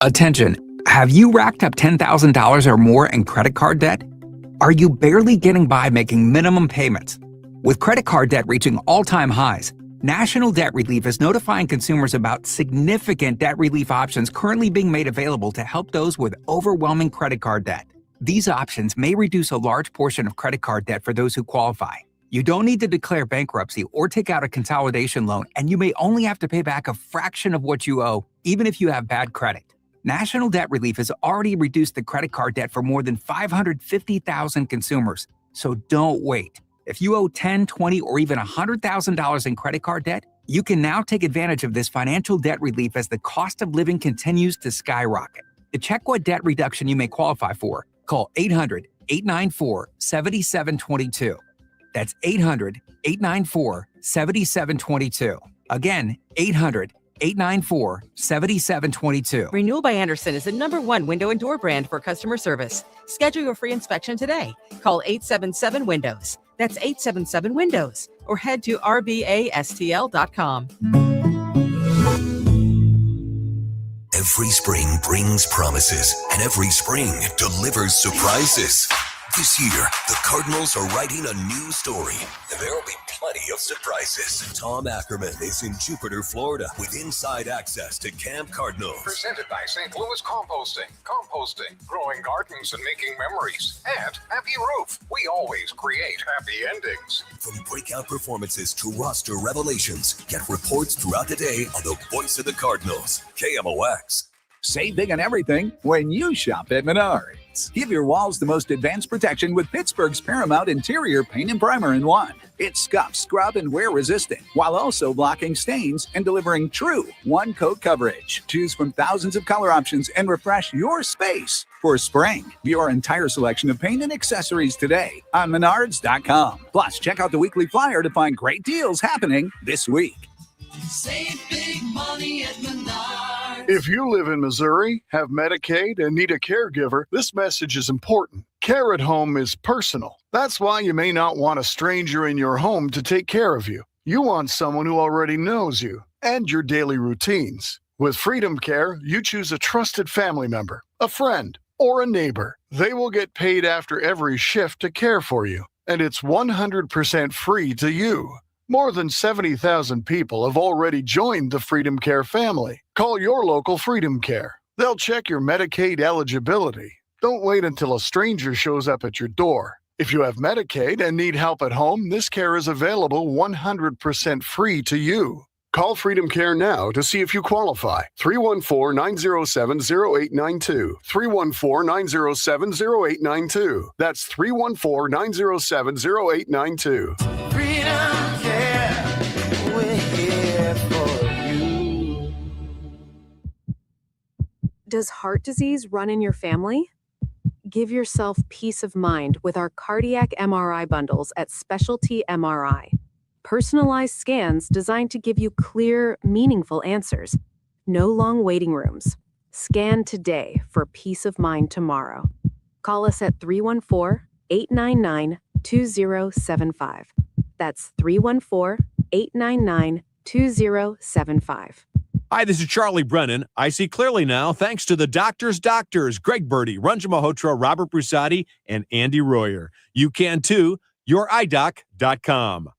Attention, have you racked up $10,000 or more in credit card debt? Are you barely getting by making minimum payments? With credit card debt reaching all-time highs, National Debt Relief is notifying consumers about significant debt relief options currently being made available to help those with overwhelming credit card debt. These options may reduce a large portion of credit card debt for those who qualify. You don't need to declare bankruptcy or take out a consolidation loan, and you may only have to pay back a fraction of what you owe, even if you have bad credit. National Debt Relief has already reduced the credit card debt for more than 550,000 consumers. So don't wait. If you owe $10, $20, or even $100,000 in credit card debt, you can now take advantage of this financial debt relief as the cost of living continues to skyrocket. To check what debt reduction you may qualify for, call 800-894-7722. That's 800-894-7722. Again, 800-894-7722. Renewal by Andersen is the #1 window and door brand for customer service. Schedule your free inspection today. Call 877-WINDOWS. That's 877-WINDOWS. Or head to rbastl.com. Every spring brings promises, and every spring delivers surprises. This year, the Cardinals are writing a new story, and there will be plenty of surprises. Tom Ackerman is in Jupiter, Florida, with inside access to Camp Cardinals. Presented by St. Louis Composting. Composting, growing gardens and making memories. And Happy Roof. We always create happy endings. From breakout performances to roster revelations, get reports throughout the day on the voice of the Cardinals, KMOX. Save big on everything when you shop at Menards. Give your walls the most advanced protection with Pittsburgh's Paramount Interior Paint and Primer in one. It's scuff, scrub, and wear resistant, while also blocking stains and delivering true one-coat coverage. Choose from thousands of color options and refresh your space for spring. View our entire selection of paint and accessories today on Menards.com. Plus, check out the weekly flyer to find great deals happening this week. Save big money at Menards. If you live in Missouri, have Medicaid, and need a caregiver, this message is important. Care at home is personal. That's why you may not want a stranger in your home to take care of you. You want someone who already knows you and your daily routines. With Freedom Care, you choose a trusted family member, a friend, or a neighbor. They will get paid after every shift to care for you, and it's 100% free to you. More than 70,000 people have already joined the Freedom Care family. Call your local Freedom Care. They'll check your Medicaid eligibility. Don't wait until a stranger shows up at your door. If you have Medicaid and need help at home, this care is available 100% free to you. Call Freedom Care now to see if you qualify. 314-907-0892. 314-907-0892. That's 314-907-0892. Freedom Care, we're here for you. Does heart disease run in your family? Give yourself peace of mind with our cardiac MRI bundles at Specialty MRI. Personalized scans designed to give you clear, meaningful answers. No long waiting rooms. Scan today for peace of mind tomorrow. Call us at 314-899-2075. That's 314-899-2075. Hi, this is Charlie Brennan. I see clearly now thanks to the doctors, Greg Birdie, Ranjan Malhotra, Robert Brusati, and Andy Royer. You can too. YourEyeDoc.com.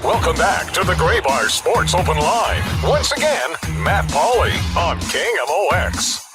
Welcome back to the Gray Bar Sports Open Line. Once again, Matt Pauley on KMOX.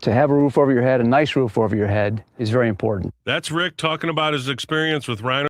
To have a roof over your head, a nice roof over your head, is very important. That's Rick talking about his experience with Rhino